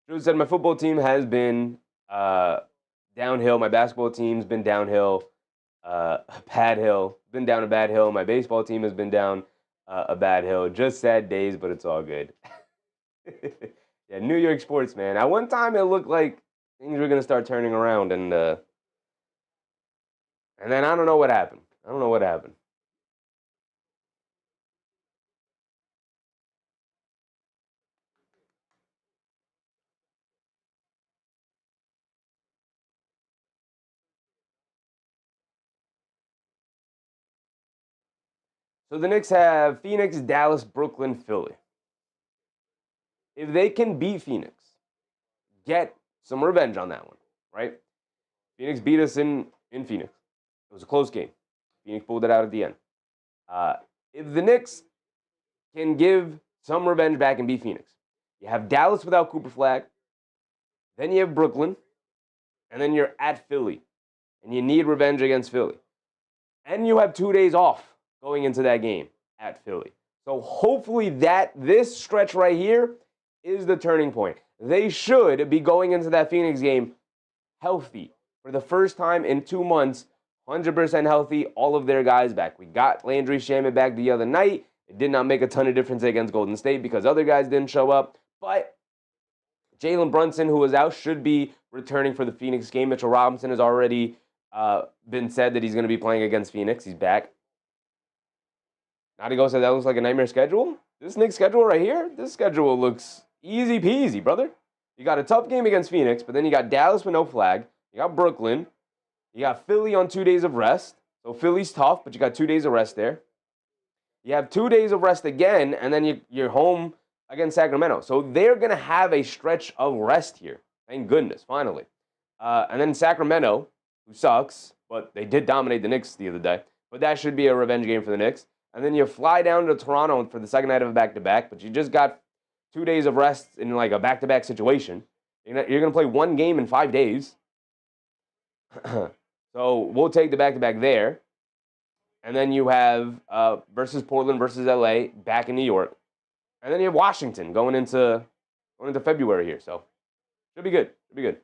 S1: Drew said, my football team has been downhill. My basketball team's been downhill, bad hill. Been down a bad hill. My baseball team has been down a bad hill. Just sad days, but it's all good. Yeah, New York sports, man. At one time, it looked like things were going to start turning around, and then I don't know what happened. So the Knicks have Phoenix, Dallas, Brooklyn, Philly. If they can beat Phoenix, get some revenge on that one, right? Phoenix beat us in Phoenix. It was a close game. Phoenix pulled it out at the end. If the Knicks can give some revenge back and beat Phoenix, you have Dallas without Cooper Flag, then you have Brooklyn, and then you're at Philly, and you need revenge against Philly. And you have 2 days off going into that game at Philly. So hopefully this stretch right here is the turning point. They should be going into that Phoenix game healthy for the first time in 2 months, 100% healthy, all of their guys back. We got Landry Shamet back the other night. It did not make a ton of difference against Golden State because other guys didn't show up. But Jalen Brunson, who was out, should be returning for the Phoenix game. Mitchell Robinson has already been said that he's going to be playing against Phoenix. He's back. Nadigo said that looks like a nightmare schedule. This Knicks schedule right here, this schedule looks easy peasy, brother. You got a tough game against Phoenix, but then you got Dallas with no flag. You got Brooklyn. You got Philly on 2 days of rest. So Philly's tough, but you got 2 days of rest there. You have 2 days of rest again, and then you're home against Sacramento. So they're going to have a stretch of rest here. Thank goodness, finally. And then Sacramento, who sucks, but they did dominate the Knicks the other day. But that should be a revenge game for the Knicks. And then you fly down to Toronto for the second night of a back-to-back, but you just got 2 days of rest in like a back-to-back situation. You're going to play one game in 5 days. So we'll take the back-to-back there. And then you have versus Portland versus LA back in New York. And then you have Washington going into February here. So should be good. Should be good.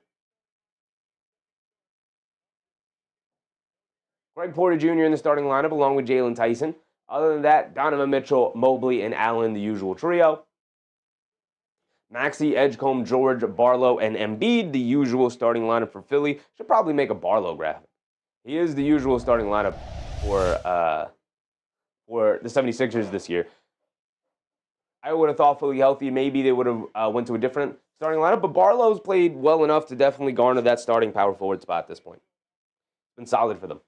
S1: Greg Porter Jr. in the starting lineup along with Jalen Tyson. Other than that, Donovan Mitchell, Mobley, and Allen, the usual trio. Maxey, Edgecombe, George, Barlow, and Embiid, the usual starting lineup for Philly. Should probably make a Barlow graphic. He is the usual starting lineup for the 76ers this year. I would have thought Philly healthy. Maybe they would have went to a different starting lineup, but Barlow's played well enough to definitely garner that starting power forward spot at this point. It's been solid for them.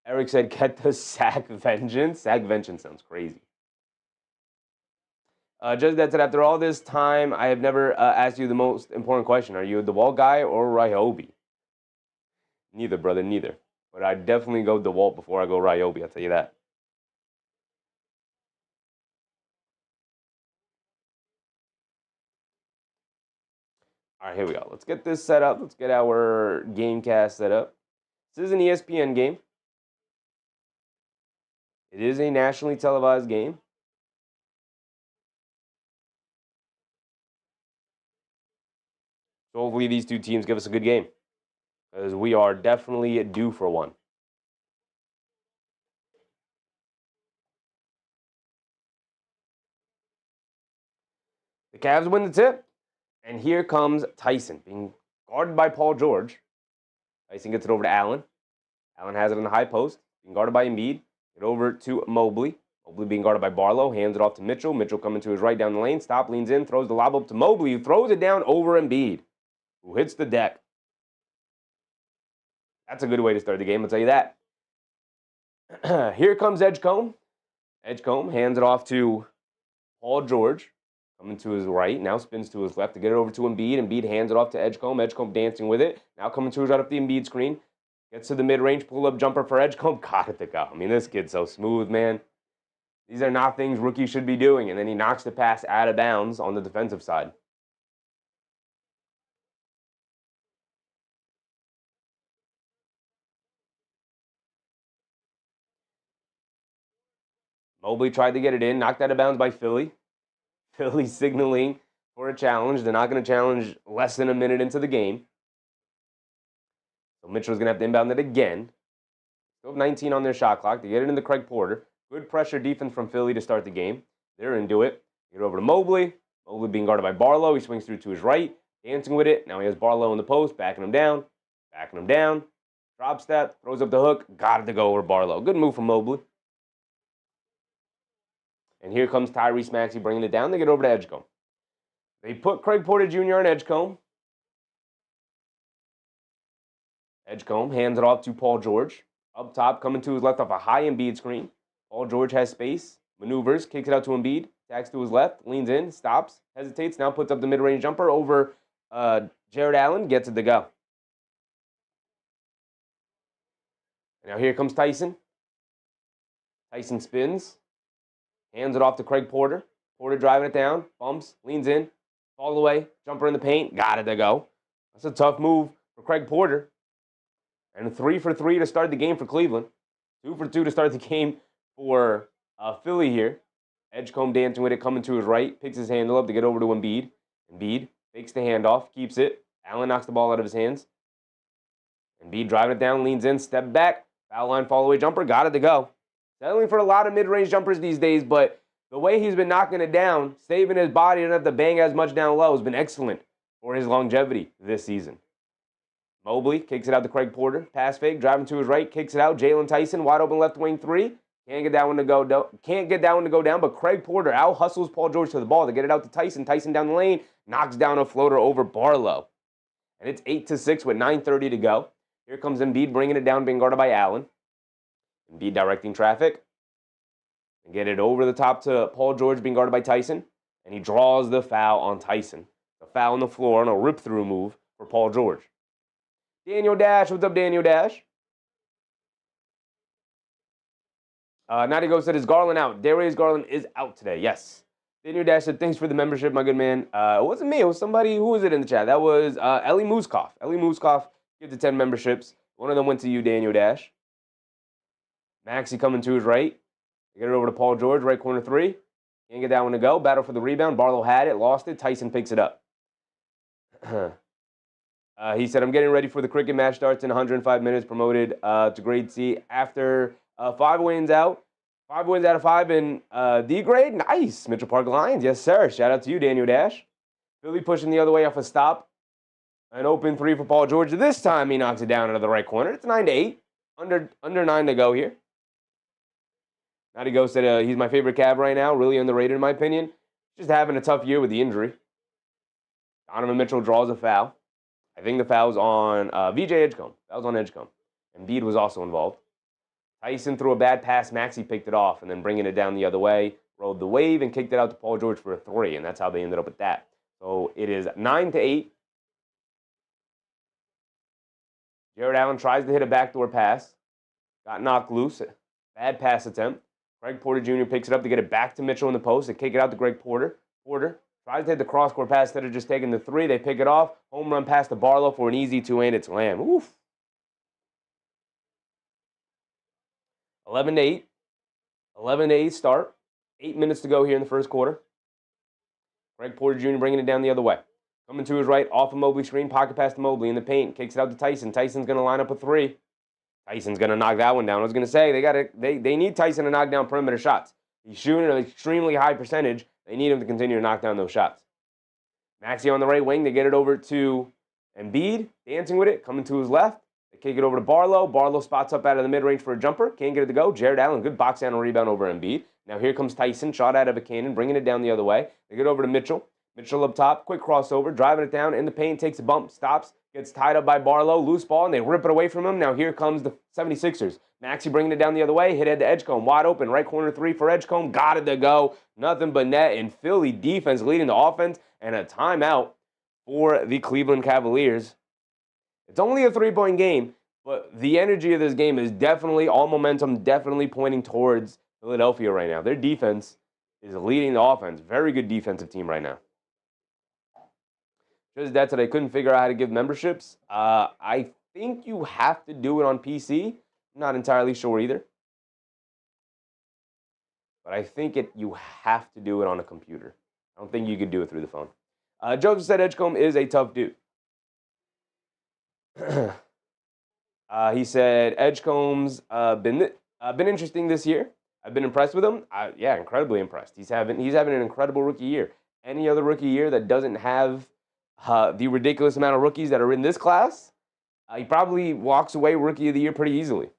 S1: Eric said, get the sack vengeance. Sack vengeance sounds crazy. Just that said, after all this time, I have never asked you the most important question. Are you a DeWalt guy or Ryobi? Neither, brother, neither. But I definitely go DeWalt before I go Ryobi, I'll tell you that. All right, here we go. Let's get this set up. Let's get our Gamecast set up. This is an ESPN game. It is a nationally televised game. So hopefully these two teams give us a good game, because we are definitely due for one. The Cavs win the tip, and here comes Tyson being guarded by Paul George. Tyson gets it over to Allen. Allen has it in the high post, being guarded by Embiid. Get over to Mobley. Mobley being guarded by Barlow. Hands it off to Mitchell. Mitchell coming to his right down the lane. Stop, leans in, throws the lob up to Mobley, who throws it down over Embiid, who hits the deck. That's a good way to start the game, I'll tell you that. Here comes Edgecombe. Edgecombe hands it off to Paul George, coming to his right. Now spins to his left to get it over to Embiid. Embiid hands it off to Edgecombe. Edgecombe dancing with it. Now coming to his right up the Embiid screen. Gets to the mid-range, pull-up jumper for Edgecombe. Got it to go. I mean, this kid's so smooth, man. These are not things rookies should be doing. And then he knocks the pass out of bounds on the defensive side. Mobley tried to get it in, knocked out of bounds by Philly. Philly signaling for a challenge. They're not going to challenge less than a minute into the game. So Mitchell's going to have to inbound it again. Still have 19 on their shot clock. They get it into Craig Porter. Good pressure defense from Philly to start the game. They're into it. Get it over to Mobley. Mobley being guarded by Barlow. He swings through to his right, dancing with it. Now he has Barlow in the post, backing him down. Drop step, throws up the hook. Got it to go over Barlow. Good move from Mobley. And here comes Tyrese Maxey bringing it down. They get over to Edgecombe. They put Craig Porter Jr. on Edgecombe. Edgecombe hands it off to Paul George. Up top, coming to his left off a high Embiid screen. Paul George has space, maneuvers, kicks it out to Embiid, attacks to his left, leans in, stops, hesitates, now puts up the mid-range jumper over Jarrett Allen, gets it to go. And now here comes Tyson. Tyson spins, hands it off to Craig Porter. Porter driving it down, bumps, leans in, all the way, jumper in the paint, got it to go. That's a tough move for Craig Porter. And 3 for 3 to start the game for Cleveland. 2 for 2 to start the game for Philly here. Edgecombe dancing with it, coming to his right, picks his handle up to get over to Embiid. Embiid fakes the handoff, keeps it. Allen knocks the ball out of his hands. Embiid driving it down, leans in, step back, foul line, fall away jumper, got it to go. Settling for a lot of mid-range jumpers these days, but the way he's been knocking it down, saving his body, doesn't have to bang as much down low, has been excellent for his longevity this season. Mobley kicks it out to Craig Porter. Pass fake, driving to his right, kicks it out. Jalen Tyson, wide open left wing three. Can't get that one to go down, but Craig Porter out hustles Paul George to the ball to get it out to Tyson. Tyson down the lane, knocks down a floater over Barlow. And it's 8-6 with 9:30 to go. Here comes Embiid bringing it down, being guarded by Allen. Embiid directing traffic. And get it over the top to Paul George, being guarded by Tyson. And he draws the foul on Tyson. The foul on the floor on a rip-through move for Paul George. Daniel Dash, what's up, Daniel Dash? Natty Go said, is Garland out? Darius Garland is out today, yes. Daniel Dash said, thanks for the membership, my good man. It wasn't me, it was somebody, who was it in the chat? That was Ellie Mooskoff. Ellie Mooskoff gives the 10 memberships. One of them went to you, Daniel Dash. Maxey coming to his right. Get it over to Paul George, right corner three. Can't get that one to go. Battle for the rebound. Barlow had it, lost it. Tyson picks it up. He said, I'm getting ready for the cricket match starts in 105 minutes, promoted to grade C after 5 wins out. 5 wins out of 5 in D grade. Nice. Mitchell Park Lions. Yes, sir. Shout out to you, Daniel Dash. Philly pushing the other way off a stop. An open three for Paul George. This time he knocks it down into the right corner. It's 9-8. Under 9 to go here. Natty Go said he's my favorite Cav right now. Really underrated in my opinion. Just having a tough year with the injury. Donovan Mitchell draws a foul. I think the foul was on VJ Edgecombe. That was on Edgecombe. Embiid was also involved. Tyson threw a bad pass. Maxey picked it off and then bringing it down the other way. Rode the wave and kicked it out to Paul George for a 3. And that's how they ended up with that. So it is 9-8. Jarrett Allen tries to hit a backdoor pass. Got knocked loose. Bad pass attempt. Craig Porter Jr. picks it up to get it back to Mitchell in the post. They kick it out to Greg Porter. Porter tries to hit the cross-court pass instead of just taking the 3. They pick it off. Home run pass to Barlow for an easy 2-and it's Lamb. Oof. 11-8. 11-8 start. 8 minutes to go here in the first quarter. Greg Porter Jr. bringing it down the other way. Coming to his right, off a Mobley screen, pocket pass to Mobley in the paint. Kicks it out to Tyson. Tyson's going to line up a 3. Tyson's going to knock that one down. I was going to say, they need Tyson to knock down perimeter shots. He's shooting at an extremely high percentage. They need him to continue to knock down those shots. Maxey on the right wing. They get it over to Embiid, dancing with it, coming to his left. They kick it over to Barlow. Barlow spots up out of the mid-range for a jumper. Can't get it to go. Jarrett Allen, good box down and rebound over Embiid. Now here comes Tyson, shot out of a cannon, bringing it down the other way. They get over to Mitchell. Mitchell up top, quick crossover, driving it down in the paint, takes a bump, stops, gets tied up by Barlow, loose ball, and they rip it away from him. Now here comes the 76ers. Maxey bringing it down the other way, hit head to Edgecombe, wide open, right corner 3 for Edgecombe, got it to go. Nothing but net, and Philly defense leading the offense, and a timeout for the Cleveland Cavaliers. It's only a 3-point game, but the energy of this game is definitely, all momentum definitely pointing towards Philadelphia right now. Their defense is leading the offense. Very good defensive team right now. Just that they couldn't figure out how to give memberships. I think you have to do it on PC. I'm not entirely sure either. But I think you have to do it on a computer. I don't think you could do it through the phone. Joseph said Edgecombe is a tough dude. He said Edgecombe's been interesting this year. I've been impressed with him. Yeah, incredibly impressed. He's having an incredible rookie year. Any other rookie year that doesn't have the ridiculous amount of rookies that are in this class, he probably walks away Rookie of the Year pretty easily.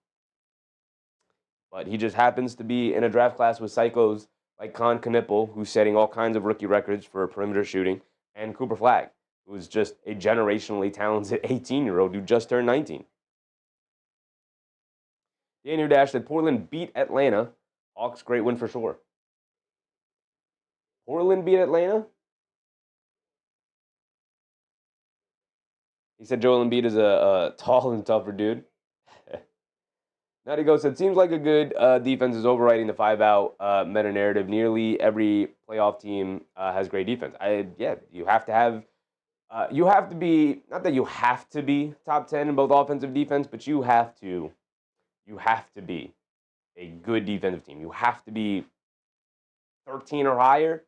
S1: But he just happens to be in a draft class with psychos like Con Knipple, who's setting all kinds of rookie records for perimeter shooting, and Cooper Flagg, who's just a generationally talented 18-year-old who just turned 19. Daniel Dash said Portland beat Atlanta. Hawks, great win for sure. Portland beat Atlanta? He said Joel Embiid is a tall and tougher dude. Natigo said, seems like a good defense is overriding the 5-out meta narrative. Nearly every playoff team has great defense. You have to have, you have to be, not that you have to be top 10 in both offensive defense, but you have to be a good defensive team. You have to be 13 or higher,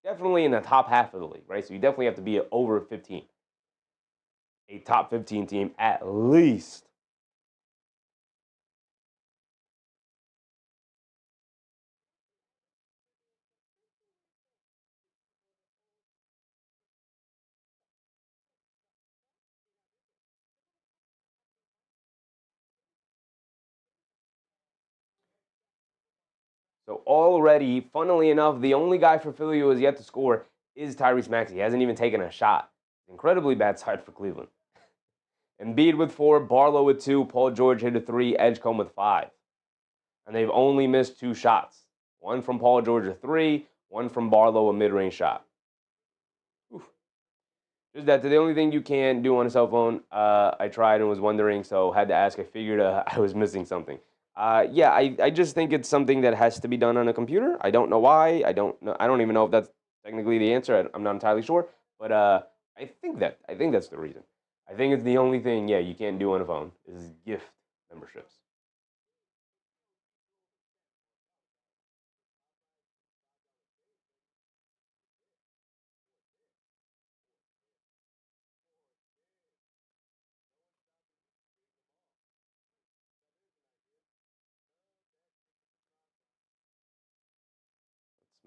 S1: definitely in the top half of the league, right? So you definitely have to be over 15. A top 15 team at least. So already, funnily enough, the only guy for Philly who has yet to score is Tyrese Maxey. He hasn't even taken a shot. Incredibly bad side for Cleveland. Embiid with 4, Barlow with 2, Paul George hit a 3, Edgecombe with 5. And they've only missed 2 shots. One from Paul George, a 3, one from Barlow, a mid-range shot. Oof. Just that, the only thing you can do on a cell phone, I tried and was wondering, so had to ask. I figured I was missing something. I just think it's something that has to be done on a computer. I don't know why. I don't even know if that's technically the answer. I'm not entirely sure, but I think that's the reason. I think it's the only thing, you can't do on a phone is gift memberships.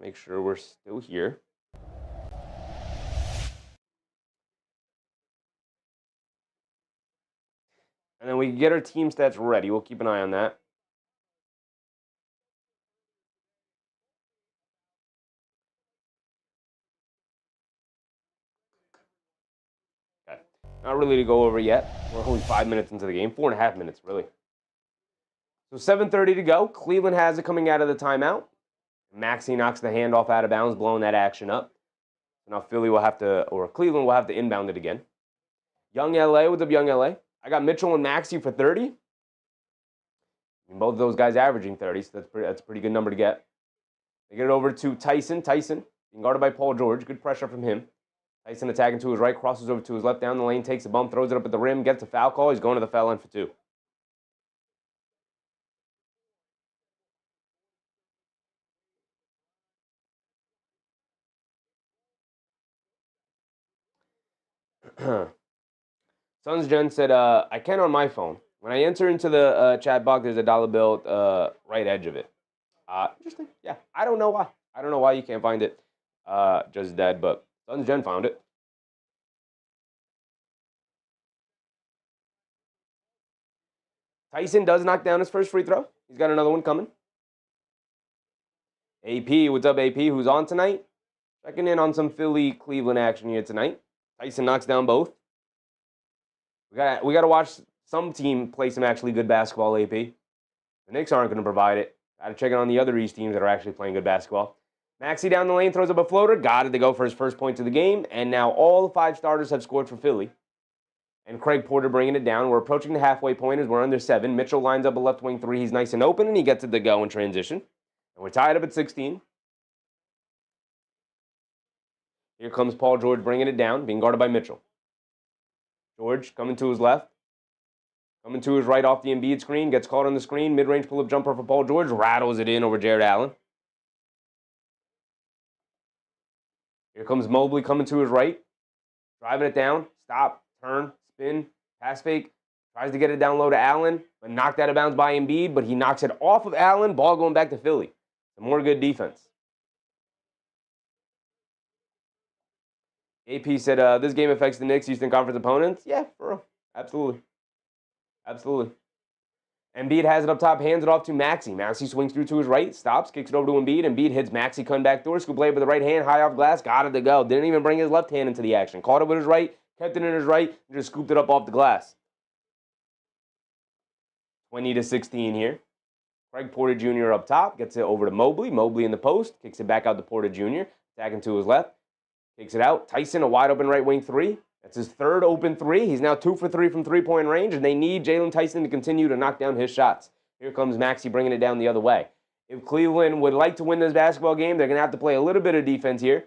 S1: Let's make sure we're still here. And then we can get our team stats ready. We'll keep an eye on that. Okay. Not really to go over yet. We're only 5 minutes into the game. 4.5 minutes, really. So 7:30 to go. Cleveland has it coming out of the timeout. Maxey knocks the handoff out of bounds, blowing that action up. Now Philly will have to, or Cleveland will have to inbound it again. Young LA, what's up, Young LA? I got Mitchell and Maxey for 30. I mean, both of those guys averaging 30, so that's a pretty good number to get. They get it over to Tyson. Tyson being guarded by Paul George. Good pressure from him. Tyson attacking to his right, crosses over to his left, down the lane, takes a bump, throws it up at the rim, gets a foul call. He's going to the foul line for 2. Sons Jen said, I can on my phone. When I enter into the chat box, there's a dollar bill right edge of it. Interesting. Yeah, I don't know why. I don't know why you can't find it just dead, but Sons Jen found it. Tyson does knock down his first free throw. He's got another one coming. AP, what's up, AP? Who's on tonight? Checking in on some Philly-Cleveland action here tonight. Tyson knocks down both. We got to watch some team play some actually good basketball, AP. The Knicks aren't going to provide it. Got to check in on the other East teams that are actually playing good basketball. Maxey down the lane, throws up a floater. Got it to go for his first points of the game. And now all 5 starters have scored for Philly. And Craig Porter bringing it down. We're approaching the halfway point as we're under 7. Mitchell lines up a left wing 3. He's nice and open, and he gets it to go in transition. And we're tied up at 16. Here comes Paul George bringing it down, being guarded by Mitchell. George coming to his left. Coming to his right off the Embiid screen. Gets caught on the screen. Mid-range pull-up jumper for Paul George. Rattles it in over Jarrett Allen. Here comes Mobley coming to his right. Driving it down. Stop. Turn. Spin. Pass fake. Tries to get it down low to Allen. But knocked out of bounds by Embiid. But he knocks it off of Allen. Ball going back to Philly. Some more good defense. AP said, this game affects the Knicks' Eastern Conference opponents. Yeah, for real. Absolutely. Absolutely. Embiid has it up top, hands it off to Maxey. Maxey swings through to his right, stops, kicks it over to Embiid. Embiid hits Maxey, come back door, scoop blade with the right hand, high off glass, got it to go. Didn't even bring his left hand into the action. Caught it with his right, kept it in his right, and just scooped it up off the glass. 20-16 here. Craig Porter Jr. up top, gets it over to Mobley. Mobley in the post, kicks it back out to Porter Jr., attacking to his left, kicks it out. Tyson, a wide open right wing three. That's his third open three. He's now 2 for 3 from three-point range, and they need Jalen Tyson to continue to knock down his shots. Here comes Maxey bringing it down the other way. If Cleveland would like to win this basketball game, they're going to have to play a little bit of defense here.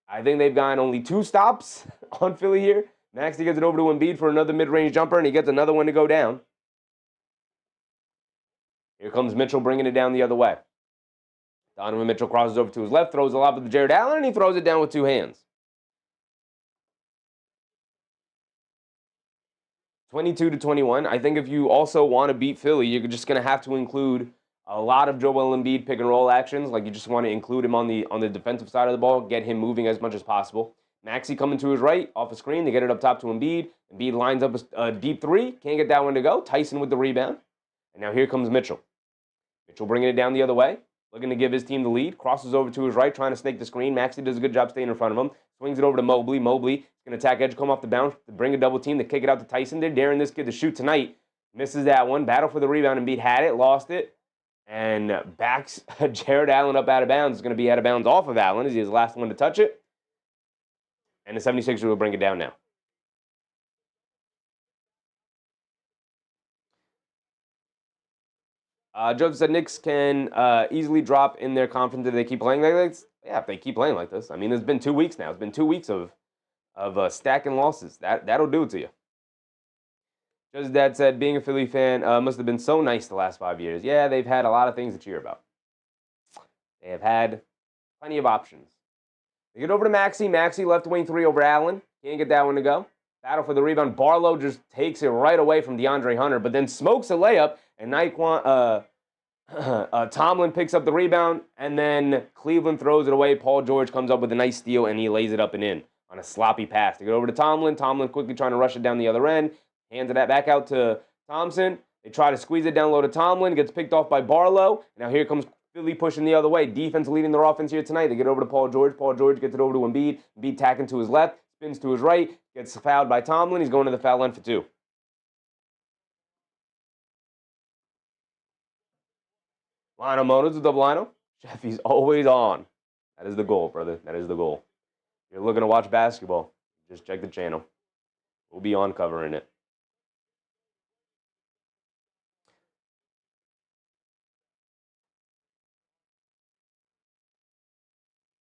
S1: I think they've gotten only 2 stops on Philly here. Maxey gets it over to Embiid for another mid-range jumper, and he gets another one to go down. Here comes Mitchell bringing it down the other way. Donovan Mitchell crosses over to his left, throws a lob to Jarrett Allen, and he throws it down with 2 hands. 22-21. I think if you also want to beat Philly, you're just going to have to include a lot of Joel Embiid pick and roll actions. Like, you just want to include him on the defensive side of the ball, get him moving as much as possible. Maxey coming to his right, off a screen, they get it up top to Embiid. Embiid lines up a deep three, can't get that one to go. Tyson with the rebound. And now here comes Mitchell. Mitchell bringing it down the other way, looking to give his team the lead. Crosses over to his right, trying to snake the screen. Maxey does a good job staying in front of him. Swings it over to Mobley. Mobley is going to attack Edgecombe off the bounce to bring a double team, to kick it out to Tyson. They're daring this kid to shoot tonight. Misses that one. Battle for the rebound. Embiid had it, lost it, and backs Jarrett Allen up out of bounds. It's going to be out of bounds off of Allen as he's the last one to touch it. And the 76ers will bring it down now. Joseph said Knicks can easily drop in their conference if they keep playing like this. Yeah, if they keep playing like this. I mean, it's been 2 weeks now. It's been 2 weeks of stacking losses. That'll do it to you. Joseph's dad said being a Philly fan must have been so nice the last 5 years. Yeah, they've had a lot of things to cheer about. They have had plenty of options. They get over to Maxey. Maxey left wing three over Allen. Can't get that one to go. Battle for the rebound. Barlow just takes it right away from DeAndre Hunter, but then smokes a layup, and Tomlin picks up the rebound, and then Cleveland throws it away. Paul George comes up with a nice steal, and he lays it up and in on a sloppy pass. They get over to Tomlin. Tomlin quickly trying to rush it down the other end. Hands it back out to Thompson. They try to squeeze it down low to Tomlin. Gets picked off by Barlow. Now here comes Philly pushing the other way. Defense leading their offense here tonight. They get over to Paul George. Paul George gets it over to Embiid. Embiid tacking to his left. Spins to his right. Gets fouled by Tomlin. He's going to the foul line for 2. Lionel Motors with double Lionel. Sheffy's always on. That is the goal, brother. That is the goal. If you're looking to watch basketball, just check the channel. We'll be on covering it.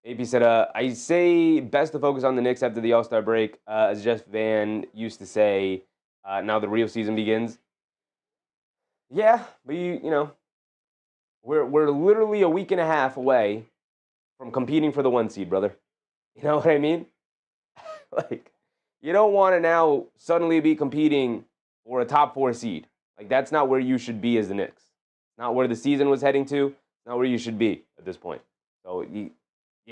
S1: AP said, I say best to focus on the Knicks after the All-Star break, as Jeff Van used to say, now the real season begins. Yeah, but we're literally a week and a half away from competing for the 1 seed, brother. You know what I mean? Like, you don't want to now suddenly be competing for a top 4 seed. Like, that's not where you should be as the Knicks. Not where the season was heading to. Not where you should be at this point. So you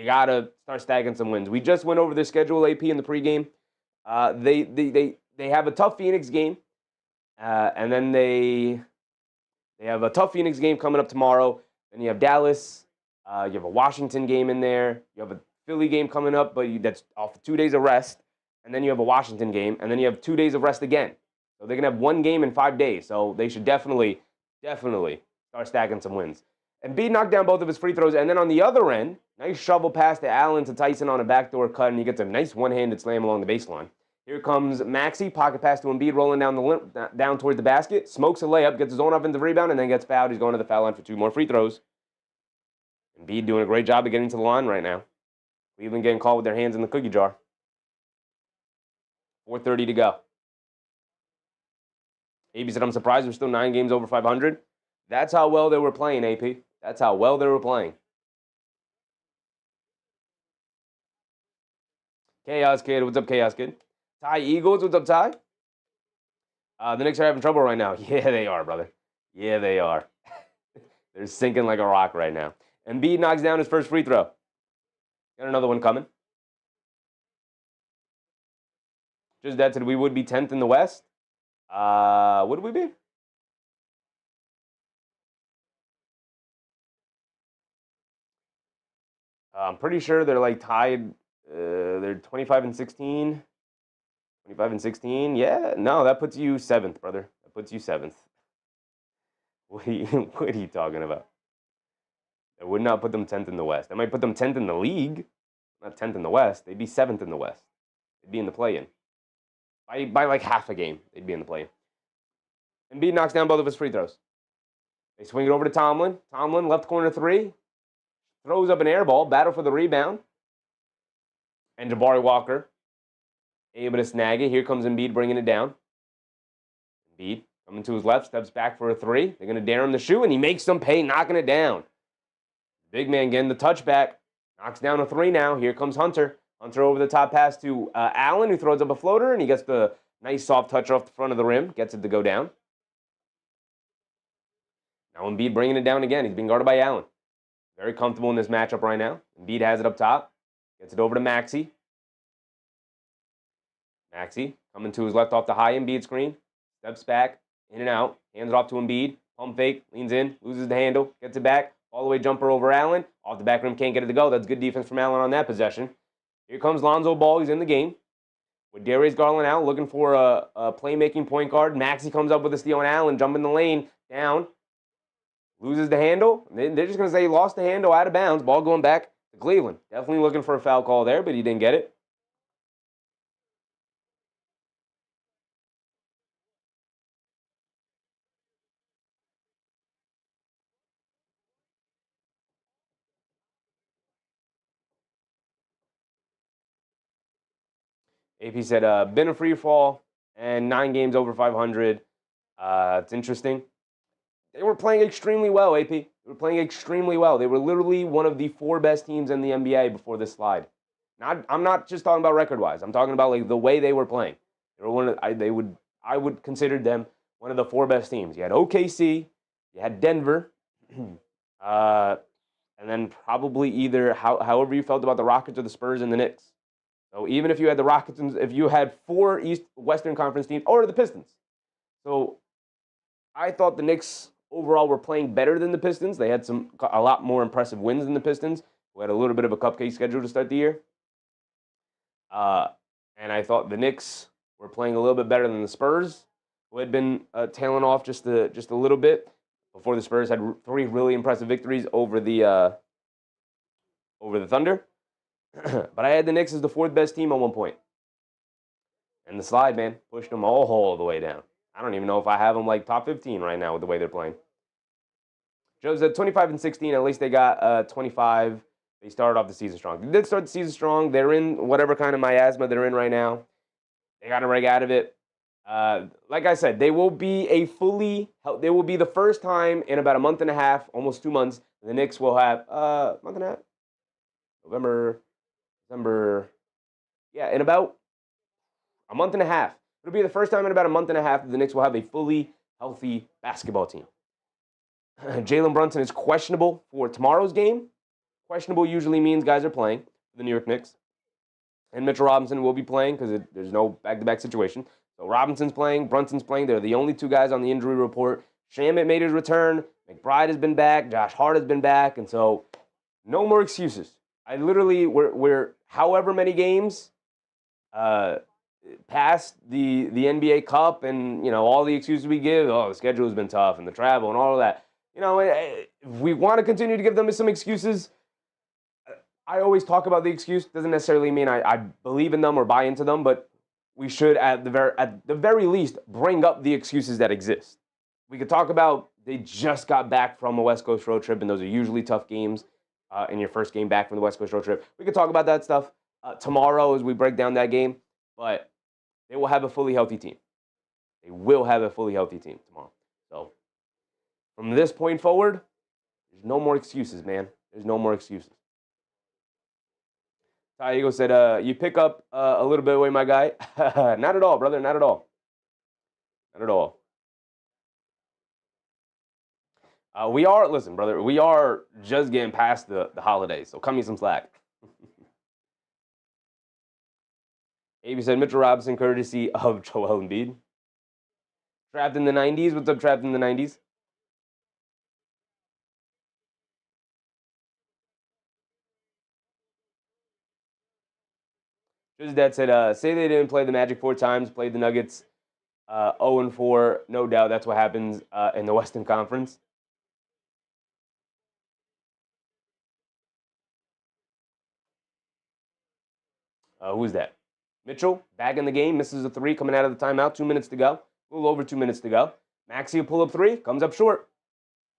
S1: got to start stacking some wins. We just went over their schedule, AP, in the pregame. They have a tough Phoenix game. And then they have a tough Phoenix game coming up tomorrow. Then you have Dallas. You have a Washington game in there. You have a Philly game coming up, but that's off 2 days of rest. And then you have a Washington game. And then you have 2 days of rest again. So they're going to have 1 game in 5 days. So they should definitely start stacking some wins. Embiid knocked down both of his free throws. And then on the other end, nice shovel pass to Allen to Tyson on a backdoor cut. And he gets a nice one-handed slam along the baseline. Here comes Maxey, pocket pass to Embiid, rolling down towards the basket. Smokes a layup, gets his own offensive rebound, and then gets fouled. He's going to the foul line for 2 more free throws. Embiid doing a great job of getting to the line right now. Cleveland getting caught with their hands in the cookie jar. 4:30 to go. AB said, I'm surprised we're still 9 games over 500. That's how well they were playing, AP. That's how well they were playing. Chaos Kid. What's up, Chaos Kid? Ty Eagles. What's up, Ty? The Knicks are having trouble right now. Yeah, they are, brother. Yeah, they are. They're sinking like a rock right now. Embiid knocks down his first free throw. Got another one coming. Just that said we would be 10th in the West. Would we be? I'm pretty sure they're like tied. They're 25 and 16. 25 and 16. Yeah, no, that puts you 7th, brother. That puts you 7th. What are you talking about? That would not put them 10th in the West. That might put them 10th in the league, not 10th in the West. They'd be 7th in the West. They'd be in the play-in. By like half a game, they'd be in the play-in. Embiid knocks down both of his free throws. They swing it over to Tomlin. Tomlin, left corner three. Throws up an air ball. Battle for the rebound. And Jabari Walker able to snag it. Here comes Embiid bringing it down. Embiid coming to his left. Steps back for a three. They're going to dare him to shoot, and he makes them pay, knocking it down. Big man getting the touchback. Knocks down a three now. Here comes Hunter. Hunter over the top pass to Allen, who throws up a floater, and he gets the nice soft touch off the front of the rim. Gets it to go down. Now Embiid bringing it down again. He's being guarded by Allen. Very comfortable in this matchup right now. Embiid has it up top. Gets it over to Maxey. Maxey coming to his left off the high Embiid screen. Steps back, in and out. Hands it off to Embiid. Pump fake, leans in, loses the handle, gets it back. All the way jumper over Allen. Off the back rim, can't get it to go. That's good defense from Allen on that possession. Here comes Lonzo Ball. He's in the game. With Darius Garland out, looking for a playmaking point guard. Maxey comes up with a steal on Allen, jumping the lane, down. Loses the handle. They're just going to say he lost the handle out of bounds. Ball going back to Cleveland. Definitely looking for a foul call there, but he didn't get it. AP said, been a free fall and 9 games over 500. It's interesting. They were playing extremely well, AP. They were playing extremely well. They were literally one of the 4 best teams in the NBA before this slide. I'm not just talking about record-wise. I'm talking about like the way they were playing. They were one of, I would consider them one of the 4 best teams. You had OKC, you had Denver, and then probably either however you felt about the Rockets or the Spurs and the Knicks. So even if you had the Rockets, if you had 4 Western Conference teams, or the Pistons. So I thought the Knicks overall were playing better than the Pistons. They had a lot more impressive wins than the Pistons, who had a little bit of a cupcake schedule to start the year. And I thought the Knicks were playing a little bit better than the Spurs, who had been tailing off just a little bit before the Spurs had 3 really impressive victories over the Thunder. But I had the Knicks as the 4th best team at one point. And the slide, man, pushed them all the way down. I don't even know if I have them like top 15 right now with the way they're playing. Joe said 25 and 16. At least they got 25. They started off the season strong. They did start the season strong. They're in whatever kind of miasma they're in right now. They got to break out of it. Like I said, they will be the first time in about a month and a half, almost 2 months, the Knicks will have month and a half, November, December. Yeah, in about a month and a half. It'll be the first time in about a month and a half that the Knicks will have a fully healthy basketball team. Jalen Brunson is questionable for tomorrow's game. Questionable usually means guys are playing for the New York Knicks. And Mitchell Robinson will be playing because there's no back-to-back situation. So Robinson's playing, Brunson's playing. They're the only 2 guys on the injury report. Shamet made his return. McBride has been back. Josh Hart has been back. And so no more excuses. I literally, we're however many games past the NBA Cup and, you know, all the excuses we give. Oh, the schedule has been tough and the travel and all of that. You know, if we want to continue to give them some excuses, I always talk about the excuse. Doesn't necessarily mean I believe in them or buy into them, but we should, at the very least, bring up the excuses that exist. We could talk about they just got back from a West Coast road trip, and those are usually tough games in your first game back from the West Coast road trip. We could talk about that stuff tomorrow as we break down that game, but they will have a fully healthy team. They will have a fully healthy team tomorrow. So from this point forward, there's no more excuses, man. There's no more excuses. Diego said, you pick up a little bit away, my guy. Not at all, brother. Not at all. Not at all. Listen, brother, we are just getting past the holidays, so cut me some slack. AB said, Mitchell Robinson, courtesy of Joel Embiid. Trapped in the 90s. What's up, Trapped in the 90s? Just Dad said, say they didn't play the Magic 4 times, played the Nuggets 0-4, no doubt. That's what happens in the Western Conference. Who's that? Mitchell, back in the game, misses a three coming out of the timeout. 2 minutes to go. A little over 2 minutes to go. Maxey, a pull-up three, comes up short.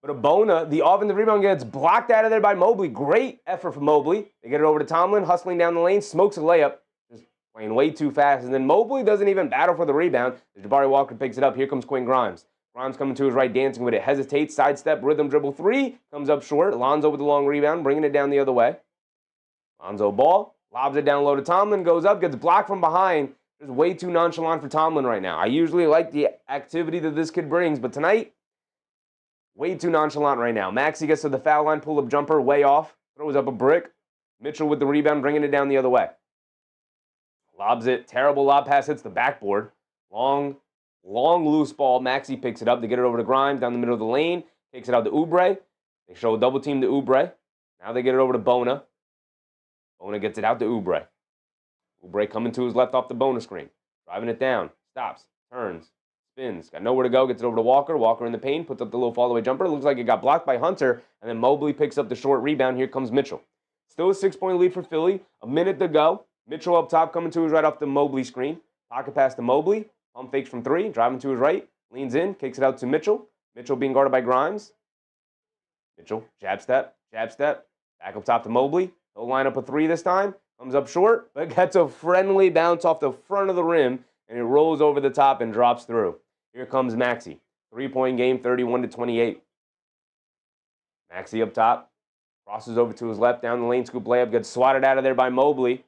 S1: But Abona, the offensive rebound, gets blocked out of there by Mobley. Great effort from Mobley. They get it over to Tomlin, hustling down the lane, smokes a layup. Just playing way too fast. And then Mobley doesn't even battle for the rebound. Jabari Walker picks it up. Here comes Quinn Grimes. Grimes coming to his right, dancing with it. Hesitates, sidestep, rhythm dribble three. Comes up short. Lonzo with the long rebound, bringing it down the other way. Lonzo ball. Lobs it down low to Tomlin. Goes up, gets blocked from behind. Just way too nonchalant for Tomlin right now. I usually like the activity that this kid brings, but tonight, way too nonchalant right now. Maxey gets to the foul line, pull-up jumper, way off. Throws up a brick. Mitchell with the rebound, bringing it down the other way. Lobs it. Terrible lob pass, hits the backboard. Long loose ball. Maxey picks it up to get it over to Grimes down the middle of the lane. Takes it out to Oubre. They show a double team to Oubre. Now they get it over to Bona. Bona gets it out to Oubre. Oubre coming to his left off the Bona screen. Driving it down. Stops. Turns. Spins. Got nowhere to go. Gets it over to Walker. Walker in the paint. Puts up the little fall-away jumper. Looks like it got blocked by Hunter. And then Mobley picks up the short rebound. Here comes Mitchell. Still a 6-point lead for Philly. A minute to go. Mitchell up top coming to his right off the Mobley screen. Pocket pass to Mobley. Pump fakes from three. Driving to his right. Leans in. Kicks it out to Mitchell. Mitchell being guarded by Grimes. Mitchell. Jab step. Jab step. Back up top to Mobley. He'll line up a three this time. Comes up short, but gets a friendly bounce off the front of the rim, and it rolls over the top and drops through. Here comes Maxey. 3-point game, 31-28. Maxey up top. Crosses over to his left, down the lane, scoop layup, gets swatted out of there by Mobley.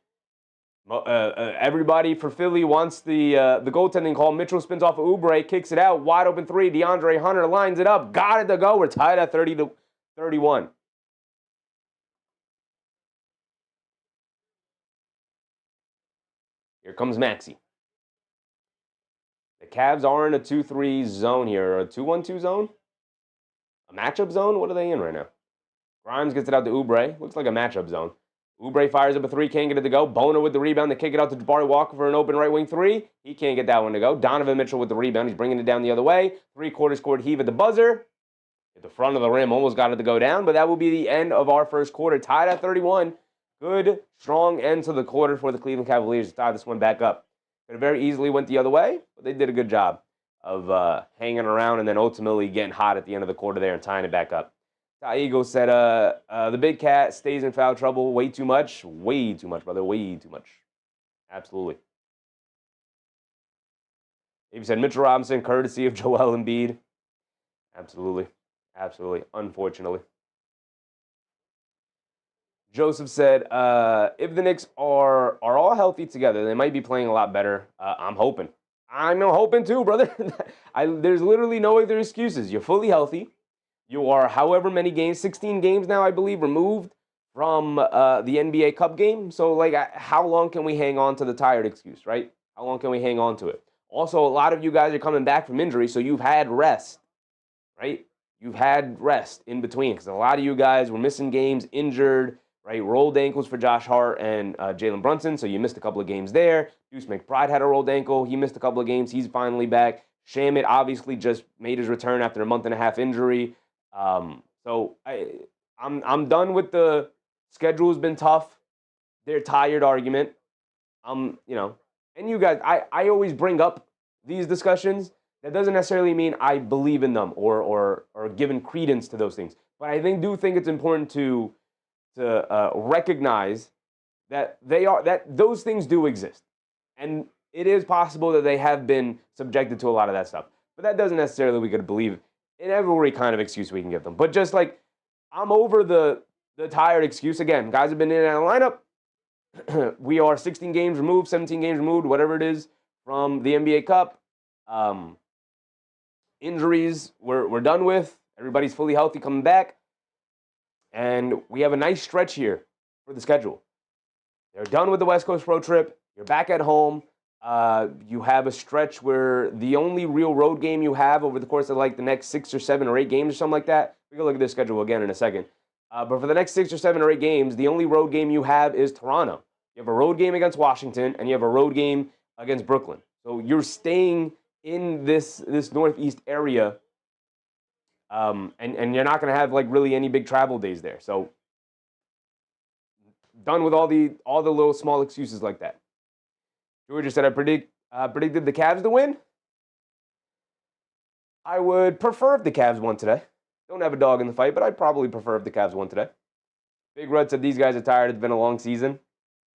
S1: Everybody for Philly wants the goaltending call. Mitchell spins off of Oubre, kicks it out, wide open three. DeAndre Hunter lines it up, got it to go. We're tied at 30-31. Here comes Maxey. The Cavs are in a 2-3 zone here, or a 2-1-2 zone? A matchup zone? What are they in right now? Grimes gets it out to Oubre. Looks like a matchup zone. Oubre fires up a three, can't get it to go. Bona with the rebound to kick it out to Jabari Walker for an open right wing three. He can't get that one to go. Donovan Mitchell with the rebound. He's bringing it down the other way. Three-quarters court heave at the buzzer. At the front of the rim, almost got it to go down, but that will be the end of our first quarter. Tied at 31. Good, strong end to the quarter for the Cleveland Cavaliers to tie this one back up. Could have very easily went the other way, but they did a good job of hanging around and then ultimately getting hot at the end of the quarter there and tying it back up. Taigo said the big cat stays in foul trouble way too much, brother, way too much. Absolutely. He said Mitchell Robinson, courtesy of Joel Embiid. Absolutely. Unfortunately. Joseph said, if the Knicks are all healthy together, they might be playing a lot better. I'm hoping. I'm hoping too, brother. There's literally no other excuses. You're fully healthy. You are however many games, 16 games now, I believe, removed from the NBA Cup game. So, like, how long can we hang on to the tired excuse, right? How long can we hang on to it? Also, a lot of you guys are coming back from injury, so you've had rest, right? You've had rest in between because a lot of you guys were missing games, injured, right? Rolled ankles for Josh Hart and Jalen Brunson, so you missed a couple of games there. Deuce McBride had a rolled ankle. He missed a couple of games. He's finally back. Shamit obviously just made his return after a month-and-a-half injury. So I'm done with the schedule's been tough. They're tired argument. And you guys, I always bring up these discussions. That doesn't necessarily mean I believe in them or giving credence to those things. But I do think it's important to recognize that those things do exist. And it is possible that they have been subjected to a lot of that stuff. But that doesn't necessarily we could believe in every kind of excuse we can give them. But just like, I'm over the tired excuse. Again, guys have been in and out of the lineup. We are 16 games removed, 17 games removed, whatever it is, from the NBA Cup. Injuries we're done with. Everybody's fully healthy coming back. And we have a nice stretch here for the schedule. They're done with the West Coast road trip. You're back at home. You have a stretch where the only real road game you have over the course of like the next 6 or 7 or 8 games or something like that. We can look at this schedule again in a second. But for the next 6 or 7 or 8 games, the only road game you have is Toronto. You have a road game against Washington, and you have a road game against Brooklyn. So you're staying in this Northeast area, and you're not going to have like really any big travel days there. So done with all the little small excuses like that. Georgia said, I predicted the Cavs to win. I would prefer if the Cavs won today. Don't have a dog in the fight, but I'd probably prefer if the Cavs won today. Big Red said these guys are tired. It's been a long season.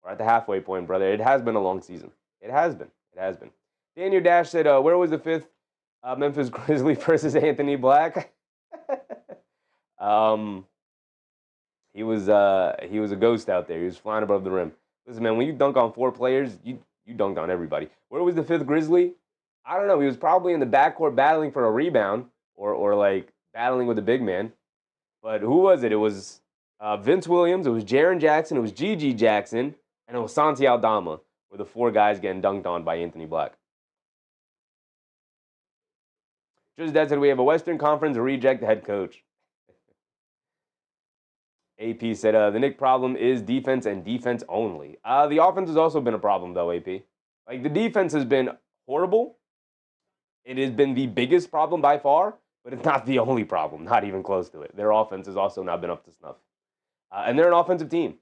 S1: We're at the halfway point, brother. It has been a long season. It has been. Daniel Dash said, where was the fifth Memphis Grizzly versus Anthony Black? He was a ghost out there. He was flying above the rim. Listen, man, when you dunk on 4 players, you dunked on everybody. Where was the fifth Grizzly? I don't know. He was probably in the backcourt battling for a rebound or like battling with a big man. But who was it? It was Vince Williams. It was Jaren Jackson. It was Gigi Jackson. And it was Santi Aldama were the 4 guys getting dunked on by Anthony Black. Just that said, we have a Western Conference reject head coach. AP said, the Knicks problem is defense and defense only. The offense has also been a problem, though, AP. Like, the defense has been horrible. It has been the biggest problem by far, but it's not the only problem, not even close to it. Their offense has also not been up to snuff. And they're an offensive team.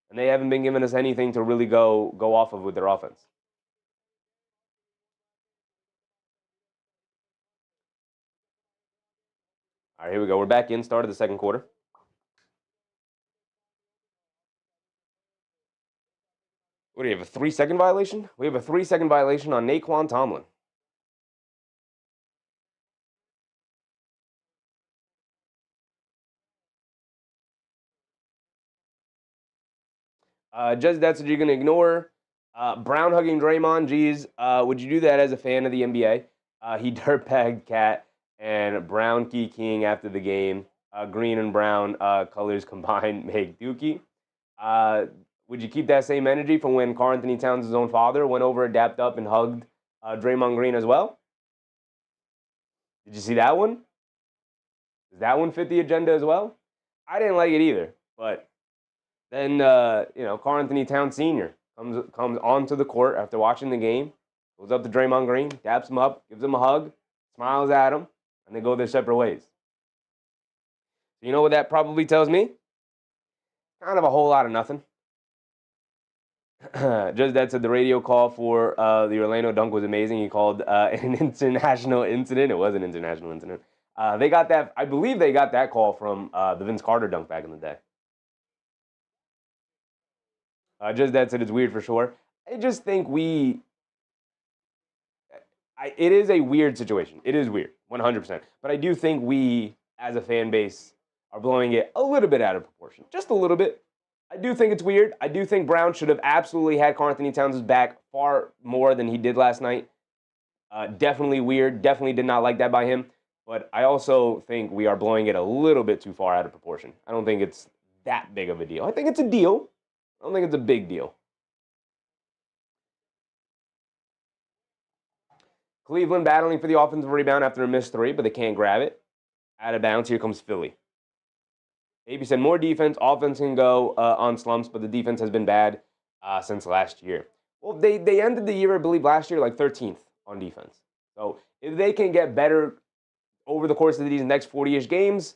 S1: And they haven't been giving us anything to really go off of with their offense. All right, here we go. We're back in. Start of the second quarter. What do you have, a 3-second violation? We have a 3-second violation on Naquan Tomlin. Just that's what you're going to ignore. Brown hugging Draymond. Geez, would you do that as a fan of the NBA? He dirtbagged Cat and Brown keying after the game. Green and brown colors combined make Dookie. Would you keep that same energy from when Karl Anthony Towns' own father went over, dapped up, and hugged Draymond Green as well? Did you see that one? Does that one fit the agenda as well? I didn't like it either, but then Karl Anthony Towns Sr. comes onto the court after watching the game, goes up to Draymond Green, daps him up, gives him a hug, smiles at him, and they go their separate ways. So you know what that probably tells me? Kind of a whole lot of nothing. Just that said the radio call for the Orlando dunk was amazing. He called an international incident. It was an international incident. They got that. I believe they got that call from the Vince Carter dunk back in the day. Just that said it's weird for sure. I just think it is a weird situation. It is weird, 100%. But I do think we, as a fan base, are blowing it a little bit out of proportion. Just a little bit. I do think it's weird. I do think Brown should have absolutely had Karl Anthony Towns' back far more than he did last night. Definitely weird. Definitely did not like that by him. But I also think we are blowing it a little bit too far out of proportion. I don't think it's that big of a deal. I think it's a deal. I don't think it's a big deal. Cleveland battling for the offensive rebound after a missed 3, but they can't grab it. Out of bounds. Here comes Philly. AB said more defense. Offense can go on slumps, but the defense has been bad since last year. Well, they ended the year, I believe, last year like 13th on defense. So if they can get better over the course of these next 40-ish games,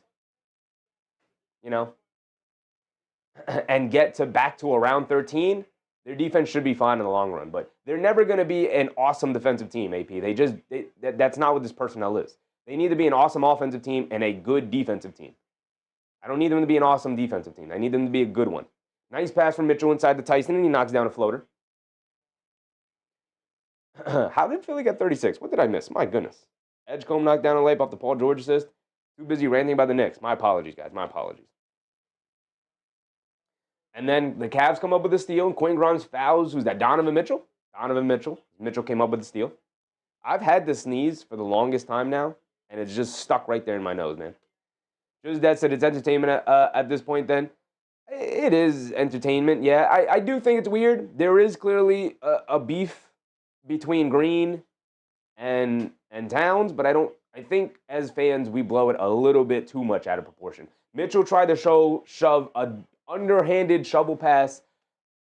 S1: and get back to around 13, their defense should be fine in the long run. But they're never going to be an awesome defensive team, AP. That's not what this personnel is. They need to be an awesome offensive team and a good defensive team. I don't need them to be an awesome defensive team. I need them to be a good one. Nice pass from Mitchell inside to Tyson, and he knocks down a floater. How did Philly get 36? What did I miss? My goodness. Edgecombe knocked down a layup off the Paul George assist. Too busy ranting about the Knicks. My apologies, guys. My apologies. And then the Cavs come up with a steal, and Quinn Grimes fouls. Who's that? Donovan Mitchell? Donovan Mitchell. Mitchell came up with the steal. I've had the sneeze for the longest time now, and it's just stuck right there in my nose, man. Just that said, it's entertainment at this point then. It is entertainment, yeah. I do think it's weird. There is clearly a beef between Green and Towns, but I think as fans we blow it a little bit too much out of proportion. Mitchell tried to shove a underhanded shovel pass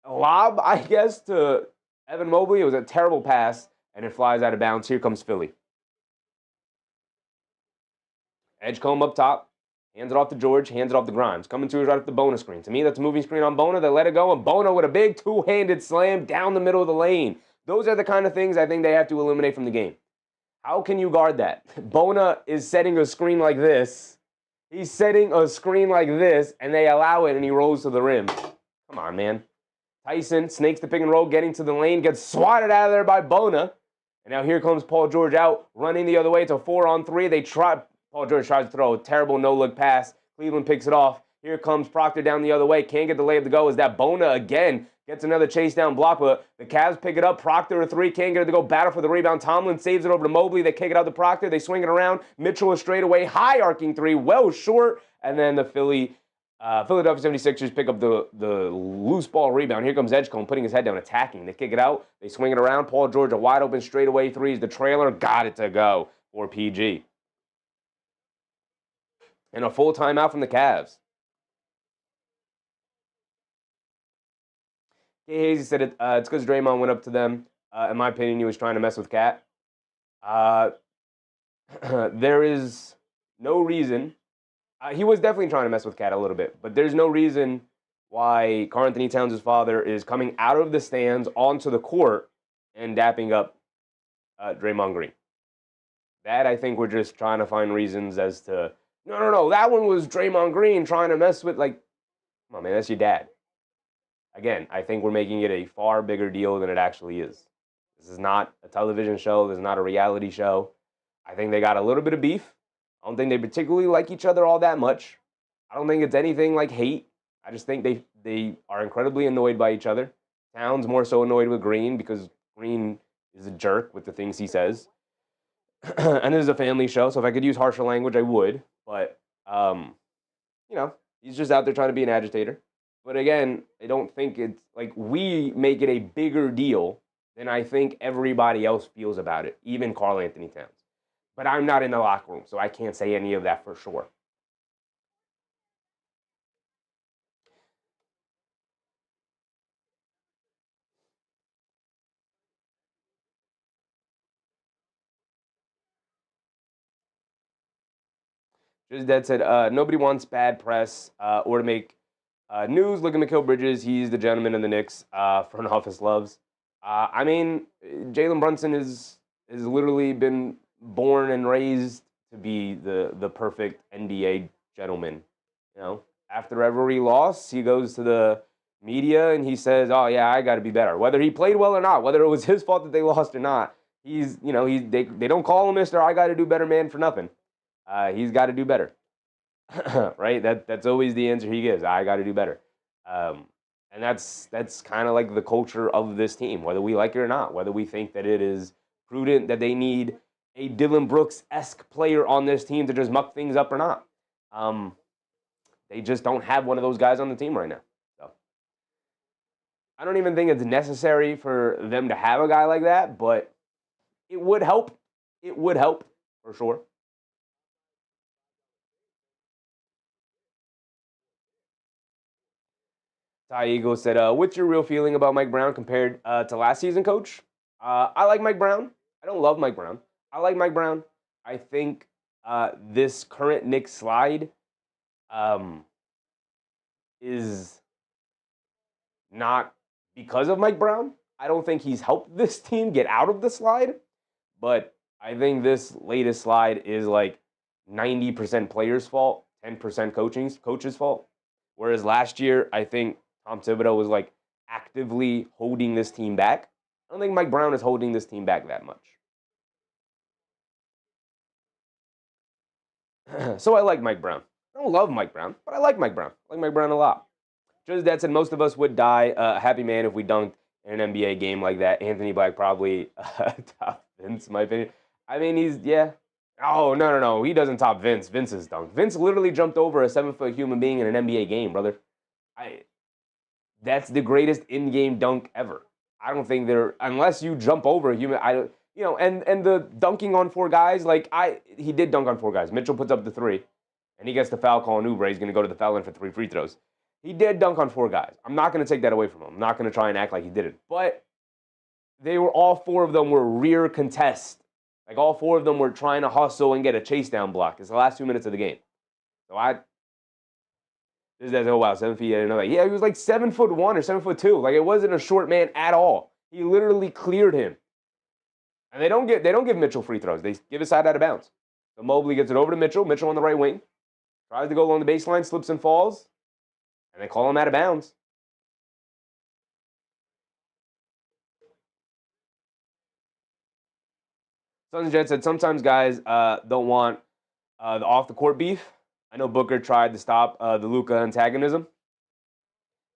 S1: lob, I guess, to Evan Mobley. It was a terrible pass, and it flies out of bounds. Here comes Philly. Edgecombe up top, hands it off to George, hands it off to Grimes. Coming to us right off the Bona screen. To me, that's a moving screen on Bona. They let it go, and Bona with a big two-handed slam down the middle of the lane. Those are the kind of things I think they have to eliminate from the game. How can you guard that? Bona is setting a screen like this. He's setting a screen like this, and they allow it, and he rolls to the rim. Come on, man. Tyson snakes the pick and roll, getting to the lane, gets swatted out of there by Bona. And now here comes Paul George out, running the other way. It's a 4-on-3. Paul George tries to throw a terrible no-look pass. Cleveland picks it off. Here comes Proctor down the other way. Can't get the layup to go. Is that Bona again? Gets another chase down block, but the Cavs pick it up. Proctor a three, can't get it to go. Battle for the rebound. Tomlin saves it over to Mobley. They kick it out to Proctor. They swing it around. Mitchell a straightaway, high arcing three, well short. And then the Philadelphia 76ers pick up the loose ball rebound. Here comes Edgecombe putting his head down, attacking. They kick it out. They swing it around. Paul George a wide open straightaway threes. The trailer got it to go for PG. And a full timeout from the Cavs. Kay Hazy said it's because Draymond went up to them. In my opinion, he was trying to mess with Cat. There is no reason. He was definitely trying to mess with Cat a little bit, but there's no reason why Karl-Anthony Towns' father is coming out of the stands onto the court and dapping up Draymond Green. That, I think, we're just trying to find reasons as to, no, that one was Draymond Green trying to mess with, come on, man, that's your dad. Again, I think we're making it a far bigger deal than it actually is. This is not a television show. This is not a reality show. I think they got a little bit of beef. I don't think they particularly like each other all that much. I don't think it's anything like hate. I just think they are incredibly annoyed by each other. Towns more so annoyed with Green because Green is a jerk with the things he says. And this is a family show, so if I could use harsher language, I would. But, he's just out there trying to be an agitator. But again, I don't think it's like we make it a bigger deal than I think everybody else feels about it, even Karl-Anthony Towns. But I'm not in the locker room, so I can't say any of that for sure. Just Dead said, nobody wants bad press or to make news. Look at Mikal Bridges. He's the gentleman in the Knicks front office loves. Jalen Brunson has literally been born and raised to be the perfect NBA gentleman. After every loss, he goes to the media and he says, "Oh yeah, I got to be better." Whether he played well or not, whether it was his fault that they lost or not, they don't call him Mr. I got to do better man for nothing. He's got to do better, right? That's always the answer he gives. I got to do better, and that's kind of like the culture of this team, whether we like it or not, whether we think that it is prudent that they need a Dylan Brooks-esque player on this team to just muck things up or not. They just don't have one of those guys on the team right now. So I don't even think it's necessary for them to have a guy like that, but it would help. It would help for sure. Ty Eagle said, what's your real feeling about Mike Brown compared to last season, Coach? I like Mike Brown. I don't love Mike Brown. I like Mike Brown. I think this current Knicks slide is not because of Mike Brown. I don't think he's helped this team get out of the slide, but I think this latest slide is like 90% players' fault, 10% coach's fault. Whereas last year, I think Tom Thibodeau was like actively holding this team back. I don't think Mike Brown is holding this team back that much. So I like Mike Brown. I don't love Mike Brown, but I like Mike Brown. I like Mike Brown a lot. Just Dad said most of us would die a happy man if we dunked in an NBA game like that. Anthony Black probably top Vince, in my opinion. I mean, yeah. Oh, no. He doesn't top Vince. Vince is dunked. Vince literally jumped over a 7-foot human being in an NBA game, brother. That's the greatest in-game dunk ever. I don't think unless you jump over a human, and the dunking on four guys, he did dunk on four guys. Mitchell puts up the three, and he gets the foul call on Oubre. He's going to go to the foul line for 3 free throws. He did dunk on four guys. I'm not going to take that away from him. I'm not going to try and act like he didn't. But all four of them were rear contest. Like all four of them were trying to hustle and get a chase down block. It's the last 2 minutes of the game. So this is, oh wow, 7 feet. I didn't know that. Yeah, he was like 7'1" or 7'2". Like it wasn't a short man at all. He literally cleared him. And they don't give Mitchell free throws. They give a side out of bounds. So Mobley gets it over to Mitchell. Mitchell on the right wing. Tries to go along the baseline, slips and falls. And they call him out of bounds. Suns Jet said sometimes guys don't want the off-the-court beef. I know Booker tried to stop the Luka antagonism.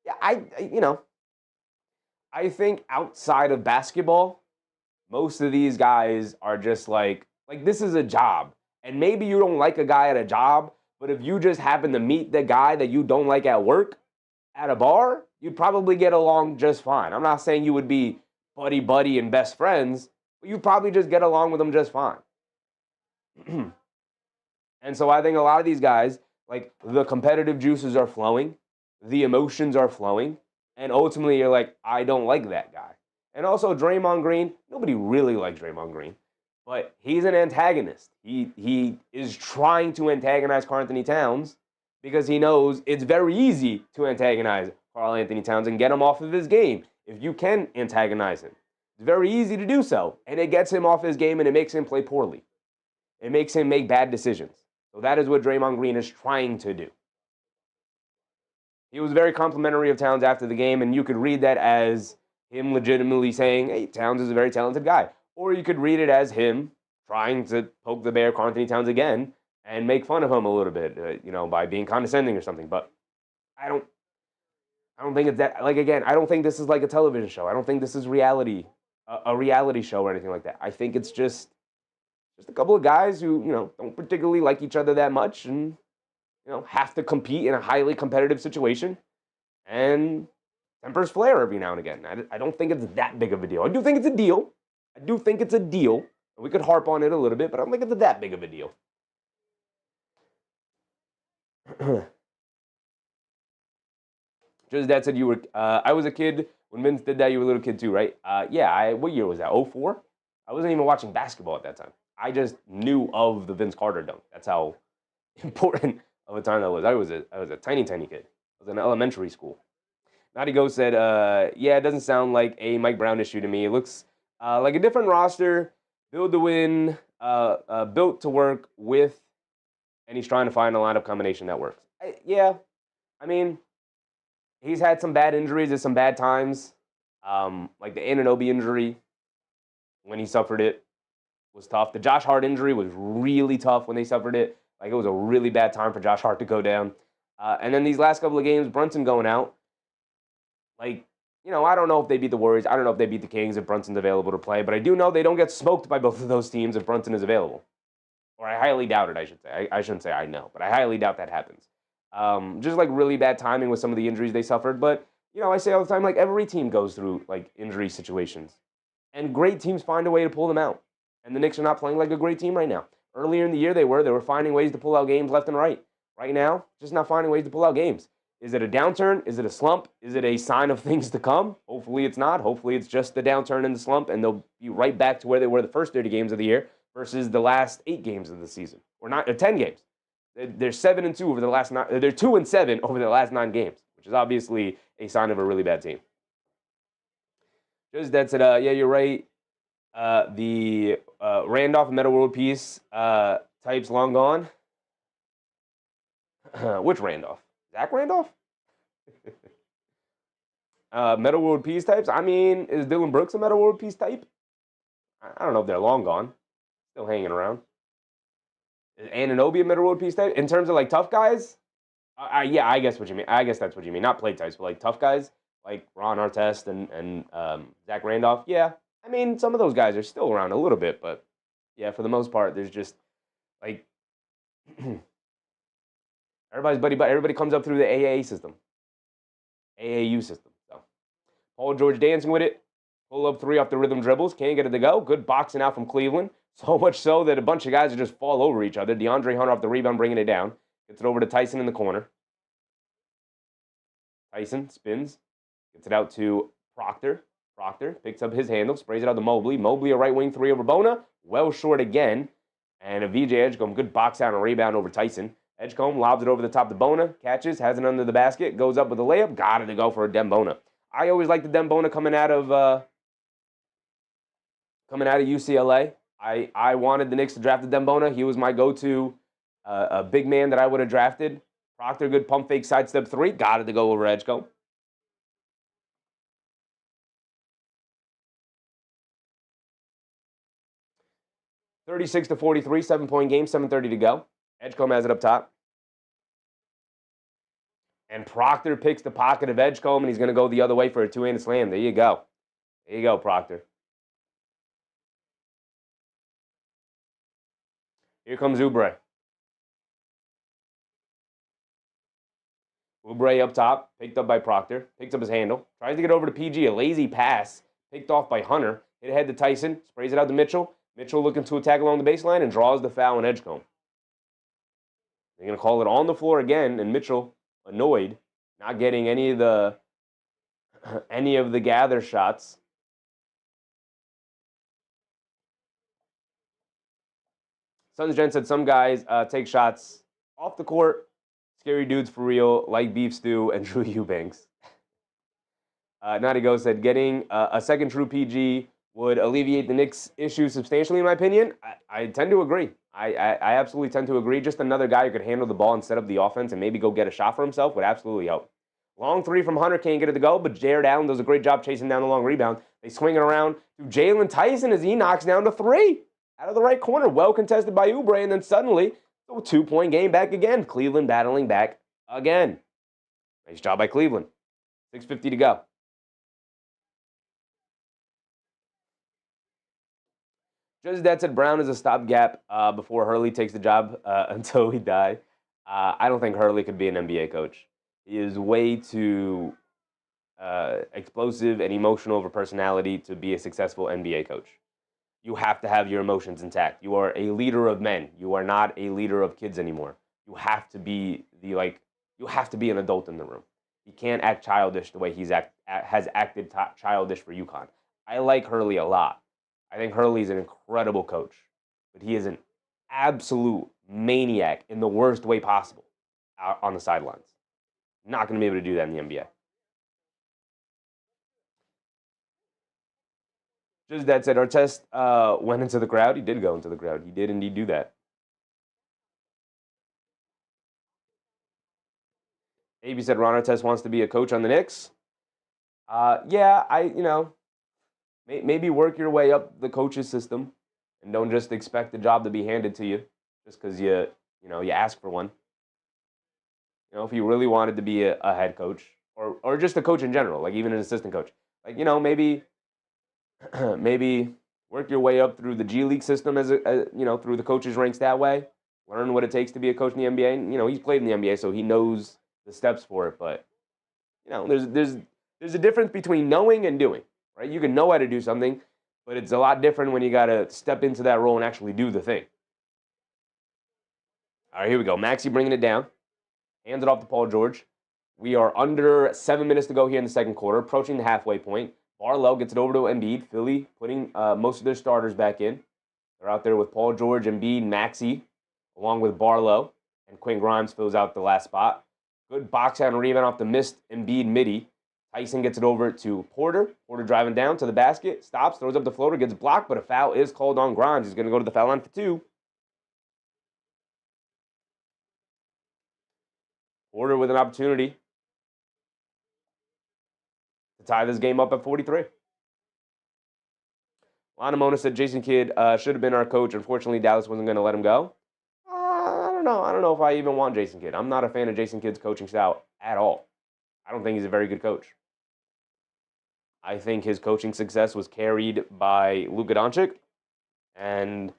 S1: Yeah, I think outside of basketball, most of these guys are just like this is a job. And maybe you don't like a guy at a job, but if you just happen to meet the guy that you don't like at work, at a bar, you'd probably get along just fine. I'm not saying you would be buddy and best friends, but you probably just get along with them just fine. And so I think a lot of these guys, like the competitive juices are flowing, the emotions are flowing, and ultimately you're like, I don't like that guy. And also Draymond Green, nobody really likes Draymond Green, but he's an antagonist. He is trying to antagonize Karl-Anthony Towns because he knows it's very easy to antagonize Karl-Anthony Towns and get him off of his game if you can antagonize him. It's very easy to do so, and it gets him off his game and it makes him play poorly. It makes him make bad decisions. So that is what Draymond Green is trying to do. He was very complimentary of Towns after the game, and you could read that as him legitimately saying, hey, Towns is a very talented guy. Or you could read it as him trying to poke the bear Karl-Anthony Towns again and make fun of him a little bit, by being condescending or something. But I don't think it's that. Like, again, I don't think this is like a television show. I don't think this is a reality show or anything like that. I think it's just a couple of guys who, don't particularly like each other that much and, have to compete in a highly competitive situation and tempers flare every now and again. I don't think it's that big of a deal. I do think it's a deal. We could harp on it a little bit, but I don't think it's that big of a deal. Just Dad said you were, I was a kid when Vince did that. You were a little kid too, right? What year was that? 04? I wasn't even watching basketball at that time. I just knew of the Vince Carter dunk. That's how important of a time that was. I was a tiny kid. I was in elementary school. Naughty Ghost said, it doesn't sound like a Mike Brown issue to me. It looks like a different roster, build to win, built to work with, and he's trying to find a lineup combination that works. He's had some bad injuries at some bad times. Like the Anunoby injury, when he suffered it, was tough. The Josh Hart injury was really tough when they suffered it. Like, it was a really bad time for Josh Hart to go down. And then these last couple of games, Brunson going out. I don't know if they beat the Warriors. I don't know if they beat the Kings if Brunson's available to play. But I do know they don't get smoked by both of those teams if Brunson is available. Or I highly doubt it, I should say. I shouldn't say I know, but I highly doubt that happens. Just really bad timing with some of the injuries they suffered. But, I say all the time, every team goes through, injury situations. And great teams find a way to pull them out. And the Knicks are not playing like a great team right now. Earlier in the year, they were finding ways to pull out games left and right. Right now, just not finding ways to pull out games. Is it a downturn? Is it a slump? Is it a sign of things to come? Hopefully it's not. Hopefully it's just the downturn and the slump, and they'll be right back to where they were the first 30 games of the year versus the last 8 games of the season. Or 10 games. They're 7-2 over the last 9. They're 2-7 over the last 9 games, which is obviously a sign of a really bad team. Just that said, you're right. The Randolph Meta World Peace types long gone. Which Randolph? Zach Randolph? Meta World Peace types? Is Dylan Brooks a Meta World Peace type? I don't know if they're long gone. Still hanging around. Is Anunoby a Meta World Peace type? In terms of tough guys? I guess what you mean. I guess that's what you mean. Not play types, but tough guys like Ron Artest and Zach Randolph. Yeah. Some of those guys are still around a little bit, but yeah, for the most part, there's just everybody's buddy, but everybody comes up through the AAU system. So Paul George dancing with it, pull up 3 off the rhythm dribbles, can't get it to go. Good boxing out from Cleveland, so much so that a bunch of guys would just fall over each other. DeAndre Hunter off the rebound, bringing it down, gets it over to Tyson in the corner. Tyson spins, gets it out to Proctor. Proctor picks up his handle, sprays it out to Mobley. Mobley, a right wing three over Bona. Well short again. And a VJ Edgecombe, good box out and rebound over Tyson. Edgecombe lobs it over the top to Bona, catches, has it under the basket, goes up with a layup, got it to go for a Dembona. I always like the Dembona coming out of UCLA. I wanted the Knicks to draft the Dembona. He was my go-to a big man that I would have drafted. Proctor, good pump fake sidestep three, got it to go over Edgecombe. $36-43, 7-point game, 7:30 to go. Edgecombe has it up top. And Proctor picks the pocket of Edgecombe, and he's going to go the other way for a two-handed slam. There you go. There you go, Proctor. Here comes Oubre. Oubre up top, picked up by Proctor. Picks up his handle. Tries to get over to PG. A lazy pass. Picked off by Hunter. Hit ahead to Tyson. Sprays it out to Mitchell. Mitchell looking to attack along the baseline and draws the foul on Edgecombe. They're going to call it on the floor again, and Mitchell, annoyed, not getting any of the gather shots. Suns Gen said some guys take shots off the court. Scary dudes for real, like Beef Stew and Drew Eubanks. Naughty Ghost said getting a second true PG would alleviate the Knicks' issue substantially, in my opinion. I tend to agree. I absolutely tend to agree. Just another guy who could handle the ball and set up the offense and maybe go get a shot for himself would absolutely help. Long three from Hunter, can't get it to go, but Jarrett Allen does a great job chasing down the long rebound. They swing it around to Jalen Tyson as he knocks down to three. Out of the right corner, well contested by Oubre, and then suddenly, a 2-point game back again. Cleveland battling back again. Nice job by Cleveland. 6:50 to go. Just that said, Brown is a stopgap before Hurley takes the job until he die. I don't think Hurley could be an NBA coach. He is way too explosive and emotional of a personality to be a successful NBA coach. You have to have your emotions intact. You are a leader of men. You are not a leader of kids anymore. You have to be you have to be an adult in the room. He can't act childish the way has acted childish for UConn. I like Hurley a lot. I think Hurley's an incredible coach, but he is an absolute maniac in the worst way possible out on the sidelines. Not going to be able to do that in the NBA. Just that said, Artest went into the crowd. He did go into the crowd. He did indeed do that. AB said Ron Artest wants to be a coach on the Knicks. Yeah, maybe work your way up the coach's system and don't just expect the job to be handed to you just because you ask for one. If you really wanted to be a head coach or just a coach in general, like even an assistant coach, maybe work your way up through the G League system through the coaches ranks that way. Learn what it takes to be a coach in the NBA. And, he's played in the NBA, so he knows the steps for it. But there's a difference between knowing and doing. Right? You can know how to do something, but it's a lot different when you got to step into that role and actually do the thing. All right, here we go. Maxey bringing it down. Hands it off to Paul George. We are under 7 minutes to go here in the second quarter, approaching the halfway point. Barlow gets it over to Embiid. Philly putting most of their starters back in. They're out there with Paul George, Embiid, Maxey, along with Barlow. And Quinn Grimes fills out the last spot. Good box out and rebound off the missed Embiid midi. Tyson gets it over to Porter. Porter driving down to the basket. Stops, throws up the floater, gets blocked, but a foul is called on Grimes. He's going to go to the foul line for two. Porter with an opportunity to tie this game up at 43. Lana Mona said Jason Kidd should have been our coach. Unfortunately, Dallas wasn't going to let him go. I don't know. I don't know if I even want Jason Kidd. I'm not a fan of Jason Kidd's coaching style at all. I don't think he's a very good coach. I think his coaching success was carried by Luka Doncic, and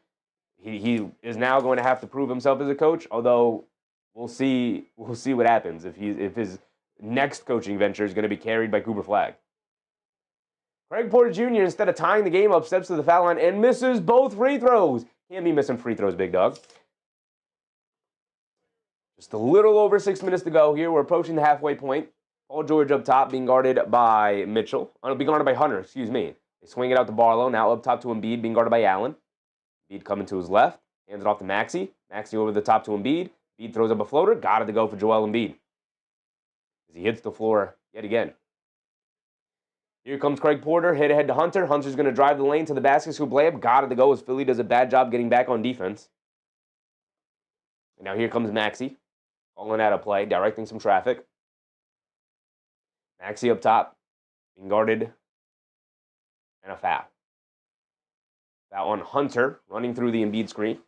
S1: he is now going to have to prove himself as a coach. Although we'll see what happens if his next coaching venture is going to be carried by Cooper Flagg. Craig Porter Jr., instead of tying the game up, steps to the foul line and misses both free throws. Can't be missing free throws, big dog. Just a little over 6 minutes to go here. We're approaching the halfway point. Paul George up top being guarded by Mitchell. Being guarded by Hunter, excuse me. They swing it out to Barlow. Now up top to Embiid, being guarded by Allen. Embiid coming to his left. Hands it off to Maxey. Maxey over the top to Embiid. Embiid throws up a floater. Got it to go for Joel Embiid. As he hits the floor yet again. Here comes Craig Porter. Head ahead to Hunter. Hunter's going to drive the lane to the basket. Scoop layup. Got it to go as Philly does a bad job getting back on defense. And now here comes Maxey. Calling out a play. Directing some traffic. Maxey up top. Being guarded. And a foul. Foul on Hunter. Running through the Embiid screen.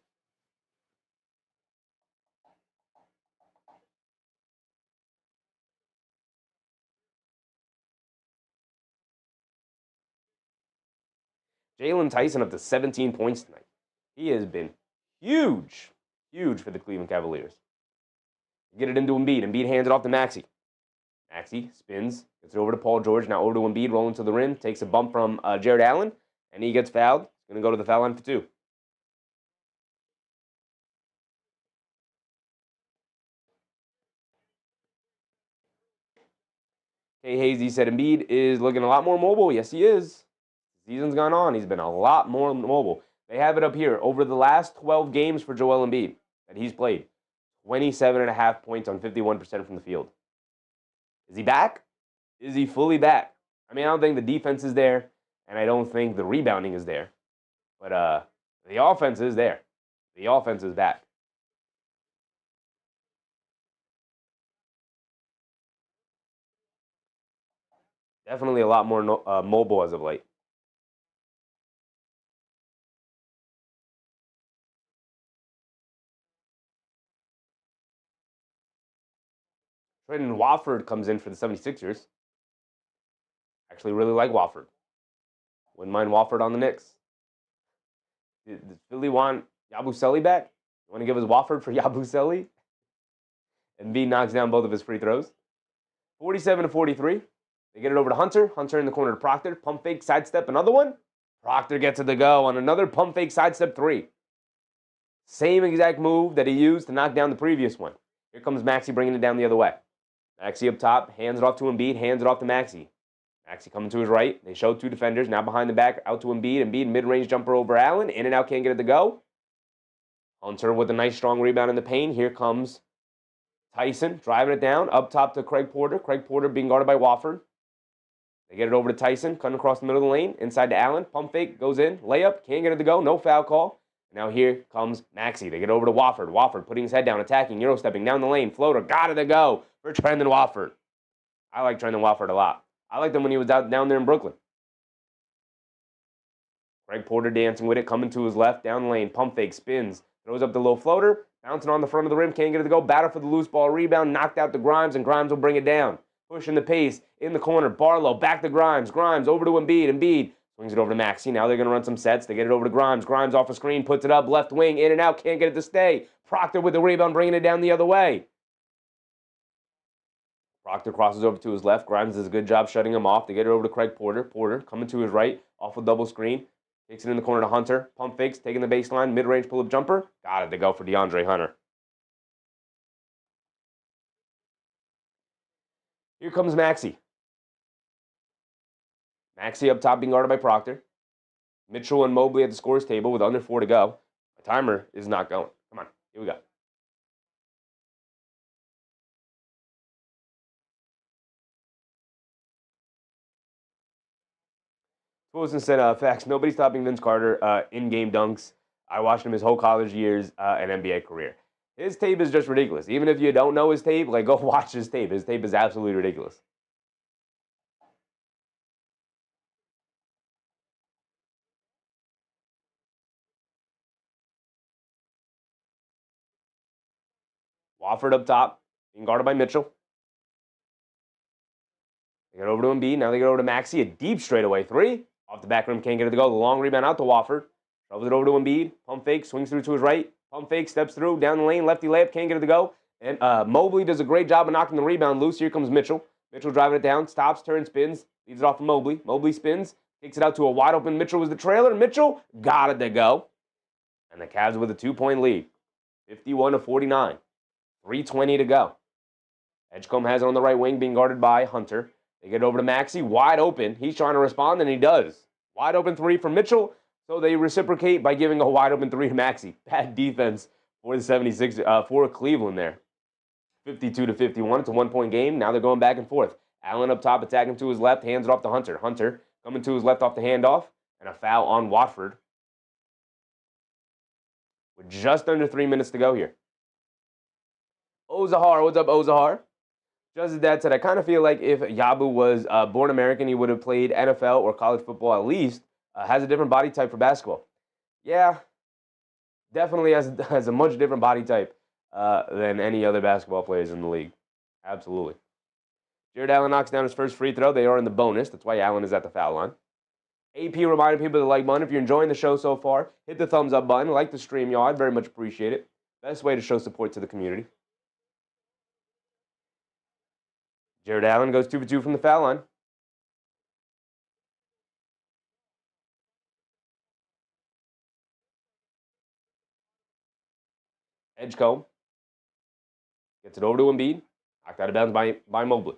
S1: Jalen Tyson up to 17 points tonight. He has been huge for the Cleveland Cavaliers. Get it into Embiid. Embiid hands it off to Maxey. Maxey spins, gets it over to Paul George. Now over to Embiid, rolling to the rim. Takes a bump from Jarrett Allen, and he gets fouled. He's going to go to the foul line for 2. Kay Hazy said Embiid is looking a lot more mobile. Yes, he is. Season's gone on. He's been a lot more mobile. They have it up here. Over the last 12 games for Joel Embiid that he's played, 27.5 points on 51% from the field. Is he back? Is he fully back? I mean, I don't think the defense is there, and I don't think the rebounding is there. But the offense is there. The offense is back. Definitely a lot more mobile as of late. Trendon Watford comes in for the 76ers. Actually really like Watford. Wouldn't mind Watford on the Knicks. Does Philly want Yabusele back? You want to give us Watford for Yabusele? Embiid knocks down both of his free throws. 47-43. They get it over to Hunter. Hunter in the corner to Proctor. Pump fake, sidestep, another one. Proctor gets it to go on another pump fake, sidestep 3. Same exact move that he used to knock down the previous one. Here comes Maxey bringing it down the other way. Maxey up top, hands it off to Embiid, hands it off to Maxey. Maxey coming to his right. They show 2 defenders. Now behind the back, out to Embiid. Embiid, mid-range jumper over Allen. In and out, can't get it to go. Hunter with a nice, strong rebound in the paint. Here comes Tyson, driving it down. Up top to Craig Porter. Craig Porter being guarded by Watford. They get it over to Tyson, cutting across the middle of the lane. Inside to Allen. Pump fake, goes in. Layup, can't get it to go. No foul call. Now here comes Maxey. They get over to Watford. Watford putting his head down, attacking, Euro-stepping down the lane. Floater, got it to go for Trendon Watford. I like Trendon Watford a lot. I liked him when he was down there in Brooklyn. Craig Porter dancing with it, coming to his left, down the lane. Pump fake, spins, throws up the low floater, bouncing on the front of the rim, can't get it to go. Battle for the loose ball rebound, knocked out to Grimes, and Grimes will bring it down. Pushing the pace, in the corner, Barlow, back to Grimes. Grimes over to Embiid. Embiid swings it over to Maxey. Now they're going to run some sets. They get it over to Grimes. Grimes off a screen, puts it up, left wing, in and out, can't get it to stay. Proctor with the rebound, bringing it down the other way. Proctor crosses over to his left. Grimes does a good job shutting him off. They get it over to Craig Porter. Porter coming to his right, off a double screen. Takes it in the corner to Hunter. Pump fakes, taking the baseline, mid-range pull-up jumper. Got it to go for DeAndre Hunter. Here comes Maxey. Maxey up top being guarded by Proctor. Mitchell and Mobley at the scorer's table with under 4 to go. The timer is not going. Come on, here we go. Wilson said, facts, nobody's stopping Vince Carter in-game dunks. I watched him his whole college years and NBA career. His tape is just ridiculous. Even if you don't know his tape, like, go watch his tape. His tape is absolutely ridiculous. Wofford up top, being guarded by Mitchell. They get over to Embiid. Now they get over to Maxey. A deep straightaway 3. Off the back rim, can't get it to go. The long rebound out to Wofford. Shovels it over to Embiid. Pump fake, swings through to his right. Pump fake, steps through, down the lane, lefty layup, can't get it to go. And Mobley does a great job of knocking the rebound loose. Here comes Mitchell. Mitchell driving it down, stops, turns, spins, leaves it off to Mobley. Mobley spins, takes it out to a wide open Mitchell was the trailer. Mitchell got it to go. And the Cavs with a 2-point lead. 51-49. 3:20 to go. Edgecombe has it on the right wing, being guarded by Hunter. They get over to Maxey, wide open. He's trying to respond, and he does. Wide open three from Mitchell, so they reciprocate by giving a wide open three to Maxey. Bad defense for the 76ers, for Cleveland there. 52-51. It's a one-point game. Now they're going back and forth. Allen up top, attacking to his left, hands it off to Hunter. Hunter coming to his left off the handoff, and a foul on Watford. With just under 3 minutes to go here. Ozahar, what's up, Ozahar? Just as Dad said, I kind of feel like if Yabu was born American, he would have played NFL or college football at least. Has a different body type for basketball. Yeah, definitely has a much different body type than any other basketball players in the league. Absolutely. Jarrett Allen knocks down his first free throw. They are in the bonus. That's why Allen is at the foul line. AP reminding people to like button. If you're enjoying the show so far, hit the thumbs up button. Like the stream, y'all. I'd very much appreciate it. Best way to show support to the community. Jarrett Allen goes 2 for 2 from the foul line. Edgecombe gets it over to Embiid. Knocked out of bounds by Mobley.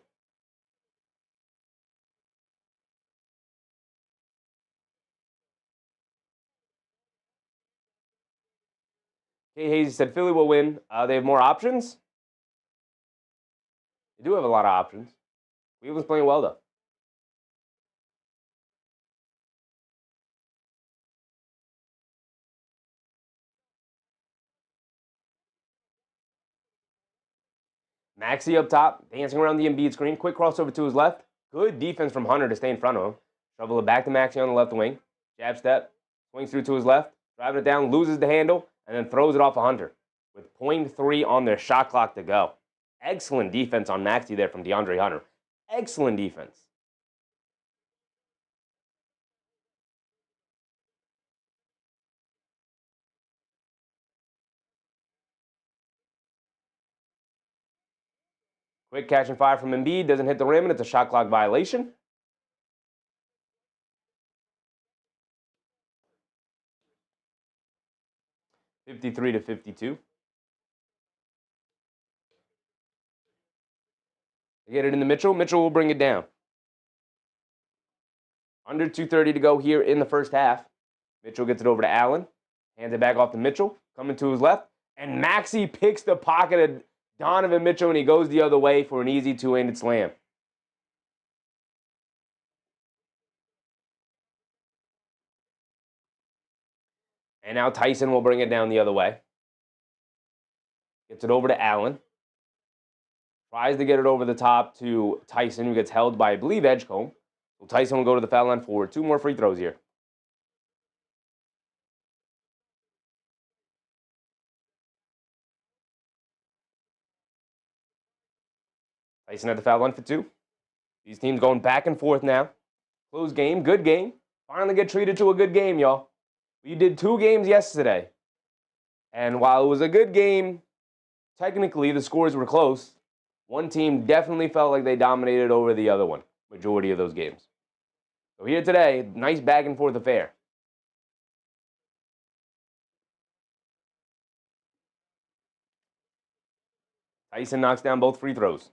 S1: Kay Hayes said Philly will win. They have more options. They do have a lot of options. Cleveland's playing well, though. Maxey up top, dancing around the Embiid screen. Quick crossover to his left. Good defense from Hunter to stay in front of him. Shovel it back to Maxey on the left wing. Jab step. Swings through to his left. Driving it down. Loses the handle. And then throws it off of Hunter. With 0.3 on their shot clock to go. Excellent defense on Maxey there from DeAndre Hunter. Excellent defense. Quick catch and fire from Embiid. Doesn't hit the rim, and it's a shot clock violation. (53-52). They get it into Mitchell. Mitchell will bring it down. Under 2:30 to go here in the first half. Mitchell gets it over to Allen. Hands it back off to Mitchell. Coming to his left. And Maxey picks the pocket of Donovan Mitchell, and he goes the other way for an easy two-handed slam. And now Tyson will bring it down the other way. Gets it over to Allen. Tries to get it over the top to Tyson, who gets held by, I believe, Edgecombe. So Tyson will go to the foul line for 2 more free throws here. Tyson at the foul line for 2. These teams going back and forth now. Close game, good game. Finally get treated to a good game, y'all. We did 2 games yesterday. And while it was a good game, technically the scores were close. One team definitely felt like they dominated over the other one, majority of those games. So here today, nice back and forth affair. Tyson knocks down both free throws.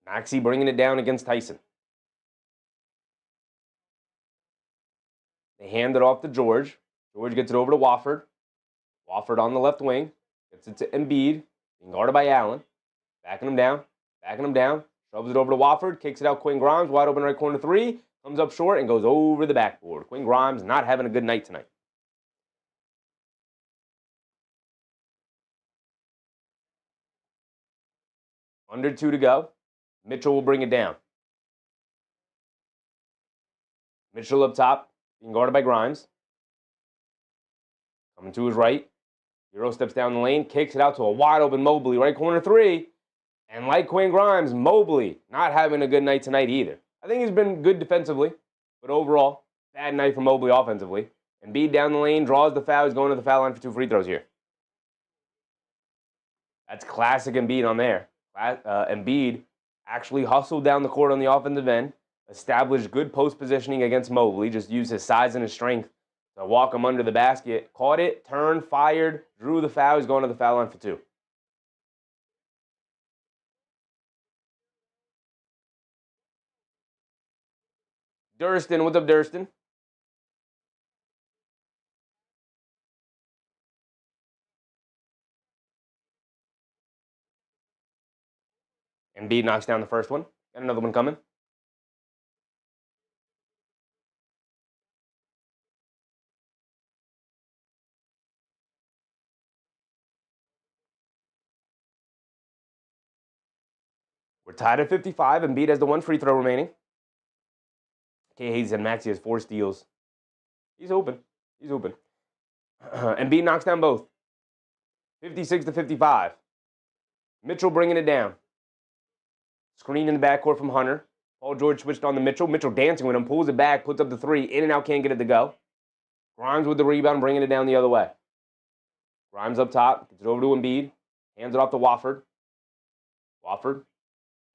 S1: Maxey bringing it down against Tyson. They hand it off to George. George gets it over to Wofford. Wofford on the left wing. Gets it to Embiid. Being guarded by Allen. Backing him down. Shoves it over to Wofford. Kicks it out. Quinn Grimes. Wide open right corner 3. Comes up short and goes over the backboard. Quinn Grimes not having a good night tonight. Under 2 to go. Mitchell will bring it down. Mitchell up top. Being guarded by Grimes. Coming to his right. Euro steps down the lane. Kicks it out to a wide open Mobley. Right corner 3. And like Quinn Grimes, Mobley not having a good night tonight either. I think he's been good defensively. But overall, bad night for Mobley offensively. Embiid down the lane. Draws the foul. He's going to the foul line for 2 free throws here. That's classic Embiid on there. Embiid actually hustled down the court on the offensive end. Established good post positioning against Mobley. Just used his size and his strength So walk him under the basket. Caught it, turned, fired, drew the foul. He's going to the foul line for 2. Durston, what's up, Durston? Embiid knocks down the first one. Got another one coming. We're tied at 55. Embiid has the 1 free throw remaining. K. Hayes and Maxey has 4 steals. He's open. He's open. Embiid knocks down both. 56 to 55. Mitchell bringing it down. Screen in the backcourt from Hunter. Paul George switched on to Mitchell. Mitchell dancing with him. Pulls it back. Puts up the 3. In and out. Can't get it to go. Grimes with the rebound. Bringing it down the other way. Grimes up top. Gets it over to Embiid. Hands it off to Wofford. Wofford.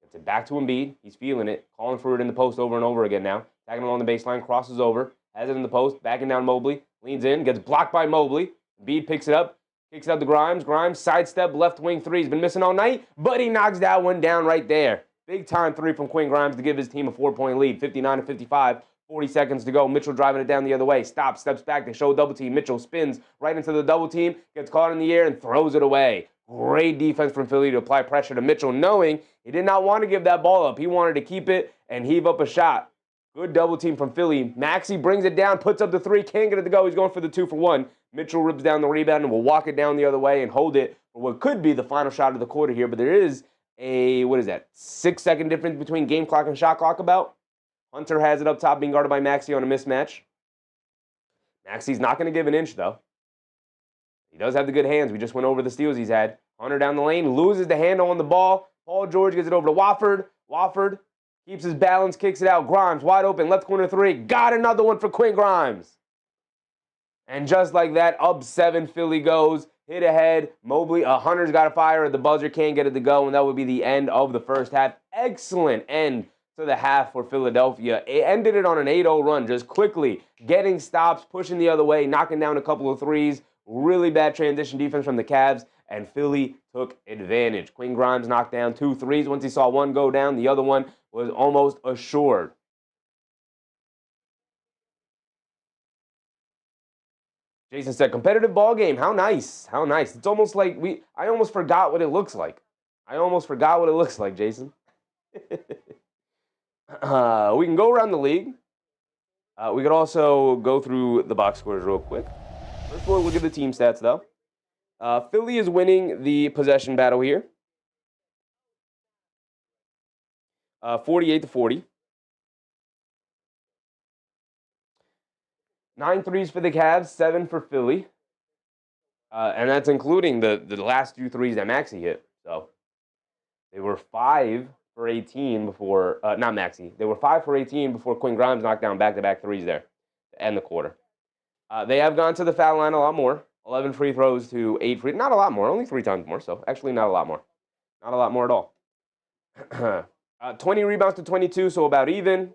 S1: Gets it back to Embiid. He's feeling it. Calling for it in the post over and over again now. Tagging along the baseline. Crosses over. Has it in the post. Backing down Mobley. Leans in. Gets blocked by Mobley. Embiid picks it up. Kicks it out to Grimes. Grimes sidestep. Left wing 3. He's been missing all night. But he knocks that one down right there. Big time 3 from Quinn Grimes to give his team a 4-point lead. 59 to 55. 40 seconds to go. Mitchell driving it down the other way. Stops. Steps back. They show double team. Mitchell spins right into the double team. Gets caught in the air and throws it away. Great defense from Philly to apply pressure to Mitchell, knowing he did not want to give that ball up. He wanted to keep it and heave up a shot. Good double team from Philly. Maxey brings it down, puts up the 3, can't get it to go. He's going for the 2 for 1. Mitchell rips down the rebound and will walk it down the other way and hold it for what could be the final shot of the quarter here. But there is a, 6-second difference between game clock and shot clock about. Hunter has it up top, being guarded by Maxey on a mismatch. Maxey's not going to give an inch, though. He does have the good hands. We just went over the steals he's had. Hunter down the lane, loses the handle on the ball. Paul George gets it over to Wofford. Wofford keeps his balance, kicks it out. Grimes, wide open, left corner 3. Got another one for Quinn Grimes. And just like that, up 7, Philly goes. Hit ahead. Mobley, Hunter's got a fire at the buzzer, can't get it to go, and that would be the end of the first half. Excellent end to the half for Philadelphia. It ended it on an 8-0 run, just quickly getting stops, pushing the other way, knocking down a couple of 3s. Really bad transition defense from the Cavs, and Philly took advantage. Quinn Grimes knocked down 2 3s. Once he saw one go down, the other one was almost assured. Jason said, competitive ball game. How nice. How nice. It's almost like I almost forgot what it looks like. I almost forgot what it looks like, Jason. We can go around the league. We could also go through the box scores real quick. First of all, look at the team stats, though. Philly is winning the possession battle here. 48 to 40. 9 threes for the Cavs, 7 for Philly. And that's including the last 2 threes that Maxey hit. So they were 5 for 18 before, not Maxey. They were 5 for 18 before Quinn Grimes knocked down back-to-back 3s there to end the quarter. They have gone to the foul line a lot more. 11 free throws to 8 free. Not a lot more, only 3 times more. So actually not a lot more. Not a lot more at all. 20 rebounds to 22, so about even.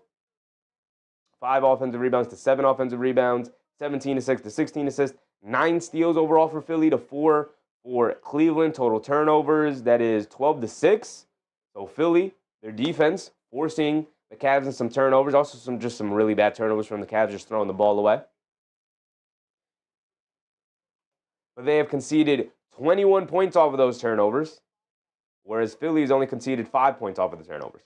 S1: 5 offensive rebounds to 7 offensive rebounds. 17 assists to 16 assists. 9 steals overall for Philly to 4 for Cleveland. Total turnovers, that is 12 to 6. So Philly, their defense, forcing the Cavs in some turnovers. Also some really bad turnovers from the Cavs, just throwing the ball away. But they have conceded 21 points off of those turnovers, whereas Philly's only conceded 5 points off of the turnovers.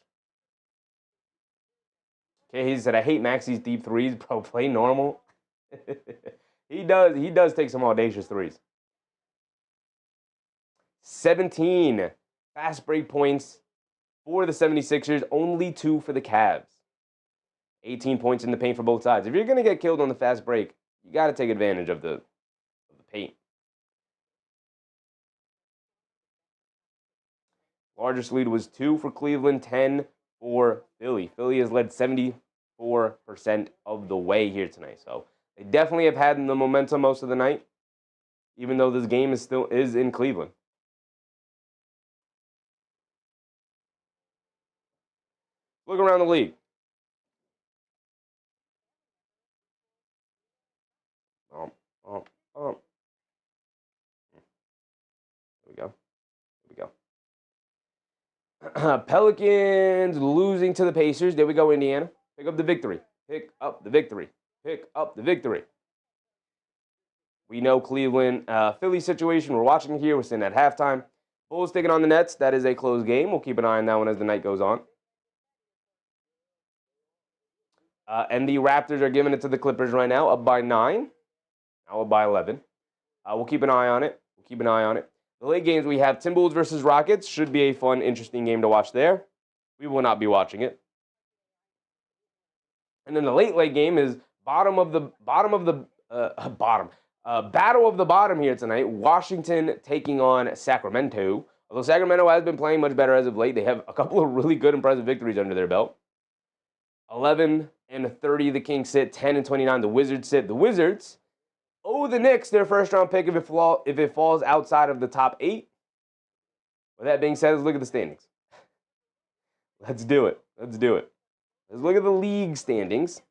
S1: Okay, he said, I hate Maxey's deep 3s, bro. Play normal. He does take some audacious 3s. 17 fast break points for the 76ers, only 2 for the Cavs. 18 points in the paint for both sides. If you're going to get killed on the fast break, you got to take advantage of the paint. Largest lead was 2 for Cleveland, 10 for Philly. Philly has led 74% of the way here tonight. So they definitely have had the momentum most of the night, even though this game is in Cleveland. Look around the league. Pelicans losing to the Pacers. There we go, Indiana. Pick up the victory. Pick up the victory. Pick up the victory. We know Cleveland, Philly situation. We're watching it here. We're sitting at halftime. Bulls taking on the Nets. That is a close game. We'll keep an eye on that one as the night goes on. And the Raptors are giving it to the Clippers right now, up by 9. Now up by 11. We'll keep an eye on it. The late games we have Timberwolves versus Rockets. Should be a fun, interesting game to watch there. We will not be watching it. And then the late game is battle of the bottom here tonight. Washington taking on Sacramento. Although Sacramento has been playing much better as of late, they have a couple of really good, impressive victories under their belt. 11-30, the Kings sit. 10-29, the Wizards sit. The Wizards owe the Knicks their first-round pick if it falls outside of the top 8. With that being said, let's look at the standings. Let's do it. Let's look at the league standings.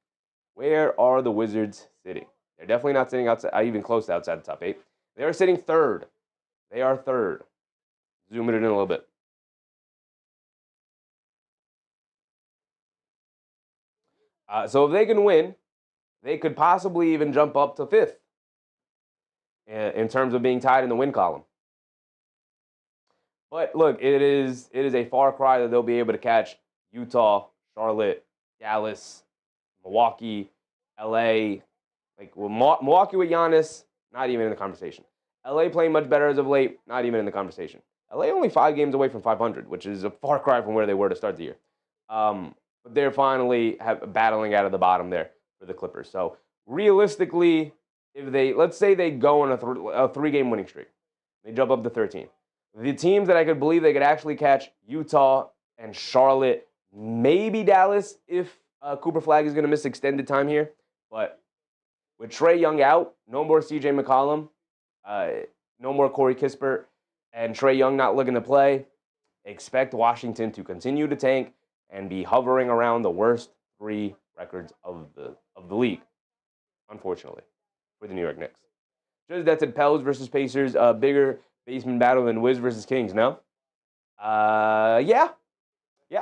S1: Where are the Wizards sitting? They're definitely not sitting outside, even close to outside the top 8. They are sitting third. They are third. Zoom it in a little bit. So if they can win, they could possibly even jump up to 5th in terms of being tied in the win column. But look, it is a far cry that they'll be able to catch Utah, Charlotte, Dallas, Milwaukee, LA. Like Milwaukee with Giannis, not even in the conversation. LA playing much better as of late, not even in the conversation. LA only 5 games away from 500, which is a far cry from where they were to start the year. But they're finally battling out of the bottom there for the Clippers. So realistically, if let's say they go on a 3-game winning streak, they jump up to 13. The teams that I could believe they could actually catch, Utah and Charlotte, maybe Dallas if Cooper Flag is going to miss extended time here. But with Trae Young out, no more C.J. McCollum, no more Corey Kispert, and Trae Young not looking to play, expect Washington to continue to tank and be hovering around the worst 3 records of the league, unfortunately, for the New York Knicks. Just that's it, Pels versus Pacers, a bigger basement battle than Wiz versus Kings, no? Yeah.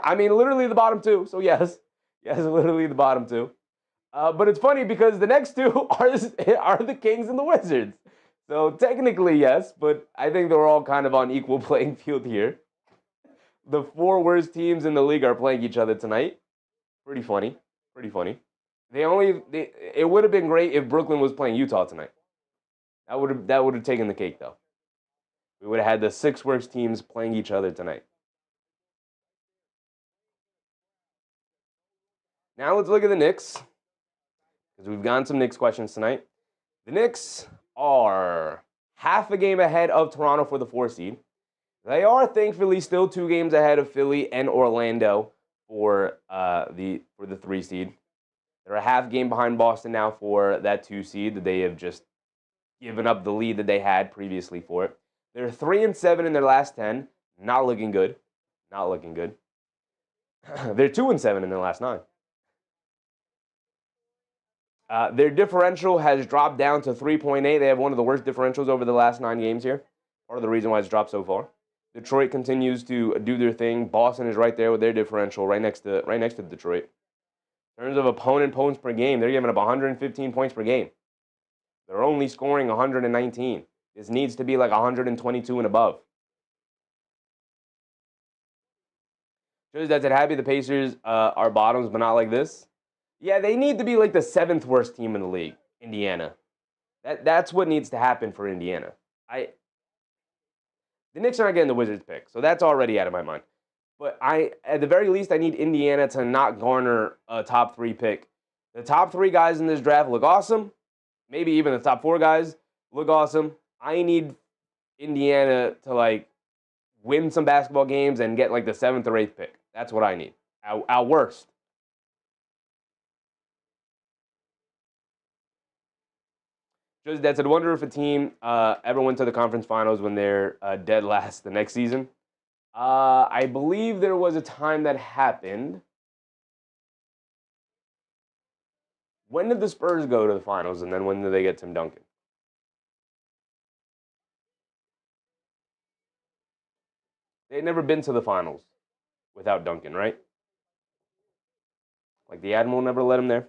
S1: I mean, literally the bottom 2, so yes, literally the bottom 2. But it's funny because the next 2 are the Kings and the Wizards. So technically, yes, but I think they're all kind of on equal playing field here. The 4 worst teams in the league are playing each other tonight. Pretty funny. It would have been great if Brooklyn was playing Utah tonight. That would have taken the cake, though. We would have had the 6 worst teams playing each other tonight. Now let's look at the Knicks, because we've gotten some Knicks questions tonight. The Knicks are half a game ahead of Toronto for the 4 seed. They are thankfully still 2 games ahead of Philly and Orlando for the 3 seed. They're a half game behind Boston now for that 2 seed that they have just given up the lead that they had previously for it. They're 3-7 in their last 10. Not looking good. They're 2-7 in their last 9. Their differential has dropped down to 3.8. They have one of the worst differentials over the last 9 games here. Part of the reason why it's dropped so far. Detroit continues to do their thing. Boston is right there with their differential, right next to Detroit. In terms of opponent points per game, they're giving up 115 points per game. They're only scoring 119. This needs to be like 122 and above. Shows that happy the Pacers are bottoms, but not like this. Yeah, they need to be like the 7th worst team in the league, Indiana. That's what needs to happen for Indiana. The Knicks aren't getting the Wizards pick, so that's already out of my mind. But at the very least, I need Indiana to not garner a top 3 pick. The top 3 guys in this draft look awesome. Maybe even the top 4 guys look awesome. I need Indiana to win some basketball games and get the 7th or 8th pick. That's what I need. Our worst. Just that's it. I wonder if a team ever went to the conference finals when they're dead last the next season. I believe there was a time that happened. When did the Spurs go to the finals, and then when did they get Tim Duncan? They'd never been to the finals without Duncan, right? Like the Admiral never let him there.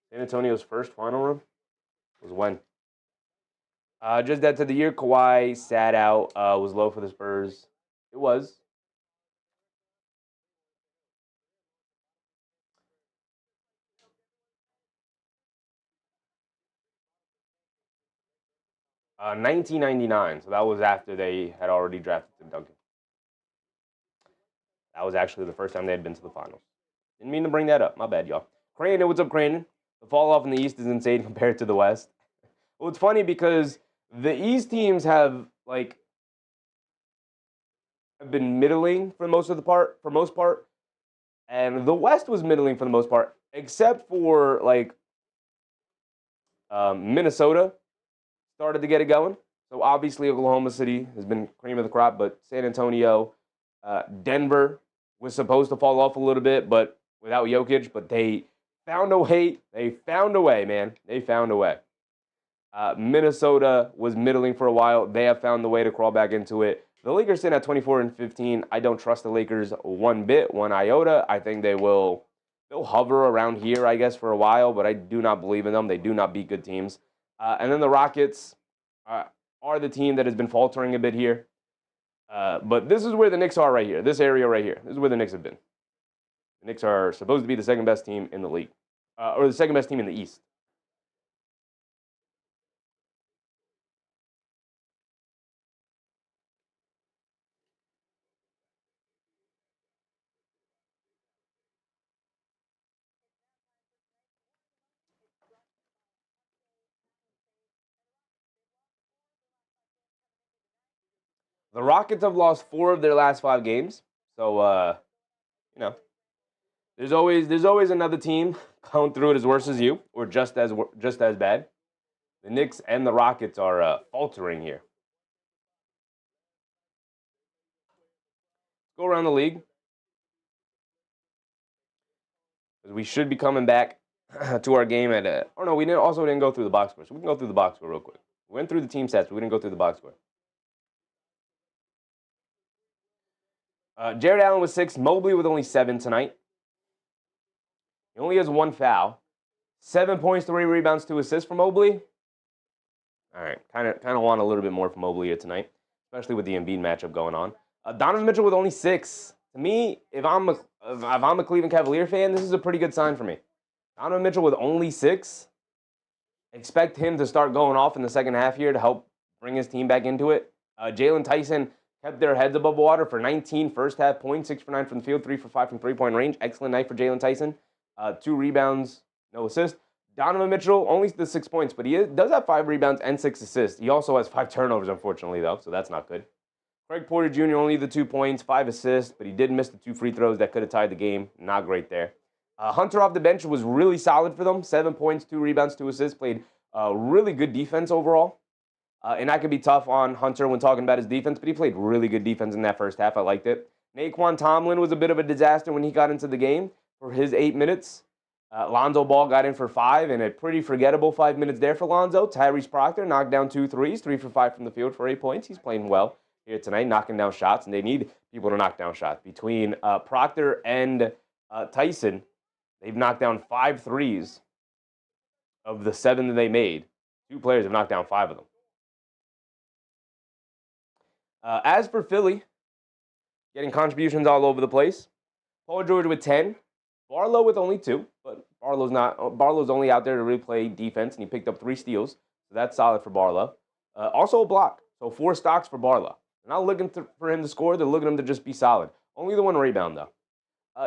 S1: San Antonio's first final run was when? Just that to the year Kawhi sat out, was low for the Spurs. It was. 1999, so that was after they had already drafted Tim Duncan. That was actually the first time they had been to the finals. Didn't mean to bring that up. My bad, y'all. Crandon, what's up, Crandon? The fall off in the East is insane compared to the West. Well, it's funny because the East teams have been middling for most part, and the West was middling for the most part, except for Minnesota started to get it going. So obviously Oklahoma City has been cream of the crop, but San Antonio, Denver was supposed to fall off a little bit, but without Jokic, but they found a way. They found a way, man. They found a way. Minnesota was middling for a while. They have found the way to crawl back into it. The Lakers sit at 24-15. I don't trust the Lakers one bit, one iota. I think they'll hover around here, I guess, for a while, but I do not believe in them. They do not beat good teams. And then the Rockets are the team that has been faltering a bit here. But this is where the Knicks are right here. This area right here. This is where the Knicks have been. The Knicks are supposed to be the second best team in the league. Or the second best team in the East. The Rockets have lost 4 of their last 5 games. So, there's always another team going through it as worse as you, or just as bad. The Knicks and the Rockets are faltering here. Go around the league. We should be coming back to our game at oh no, we didn't go through the box score. So we can go through the box score real quick. We went through the team stats, but we didn't go through the box score. Jarrett Allen with 6, Mobley with only 7 tonight. He only has 1 foul. 7 points, 3 rebounds, 2 assists for Mobley. All right, kind of want a little bit more from Mobley here tonight, especially with the Embiid matchup going on. Donovan Mitchell with only 6. To me, if I'm a Cleveland Cavalier fan, this is a pretty good sign for me. Donovan Mitchell with only 6. Expect him to start going off in the second half here to help bring his team back into it. Jalen Tyson kept their heads above water for 19 first half points, 6 for 9 from the field, 3 for 5 from three-point range. Excellent night for Jalen Tyson. 2 rebounds, no assists. Donovan Mitchell, only the 6 points, but he does have 5 rebounds and 6 assists. He also has 5 turnovers, unfortunately, though, so that's not good. Craig Porter Jr. only the 2 points, 5 assists, but he did miss the 2 free throws that could have tied the game. Not great there. Hunter off the bench was really solid for them. 7 points, 2 rebounds, 2 assists. Played really good defense overall. And that could be tough on Hunter when talking about his defense, but he played really good defense in that first half. I liked it. Naquan Tomlin was a bit of a disaster when he got into the game for his 8 minutes. Lonzo Ball got in for 5, and a pretty forgettable 5 minutes there for Lonzo. Tyrese Proctor knocked down 2 threes, 3 for 5 from the field for 8 points. He's playing well here tonight, knocking down shots, and they need people to knock down shots. Between Proctor and Tyson, they've knocked down 5 threes of the 7 that they made. 2 players have knocked down 5 of them. As for Philly, getting contributions all over the place. Paul George with 10. Barlow with only 2, but Barlow's only out there to really play defense, and he picked up 3 steals, so that's solid for Barlow. Also a block, so 4 stocks for Barlow. They're not looking for him to score, they're looking for him to just be solid. Only the 1 rebound, though.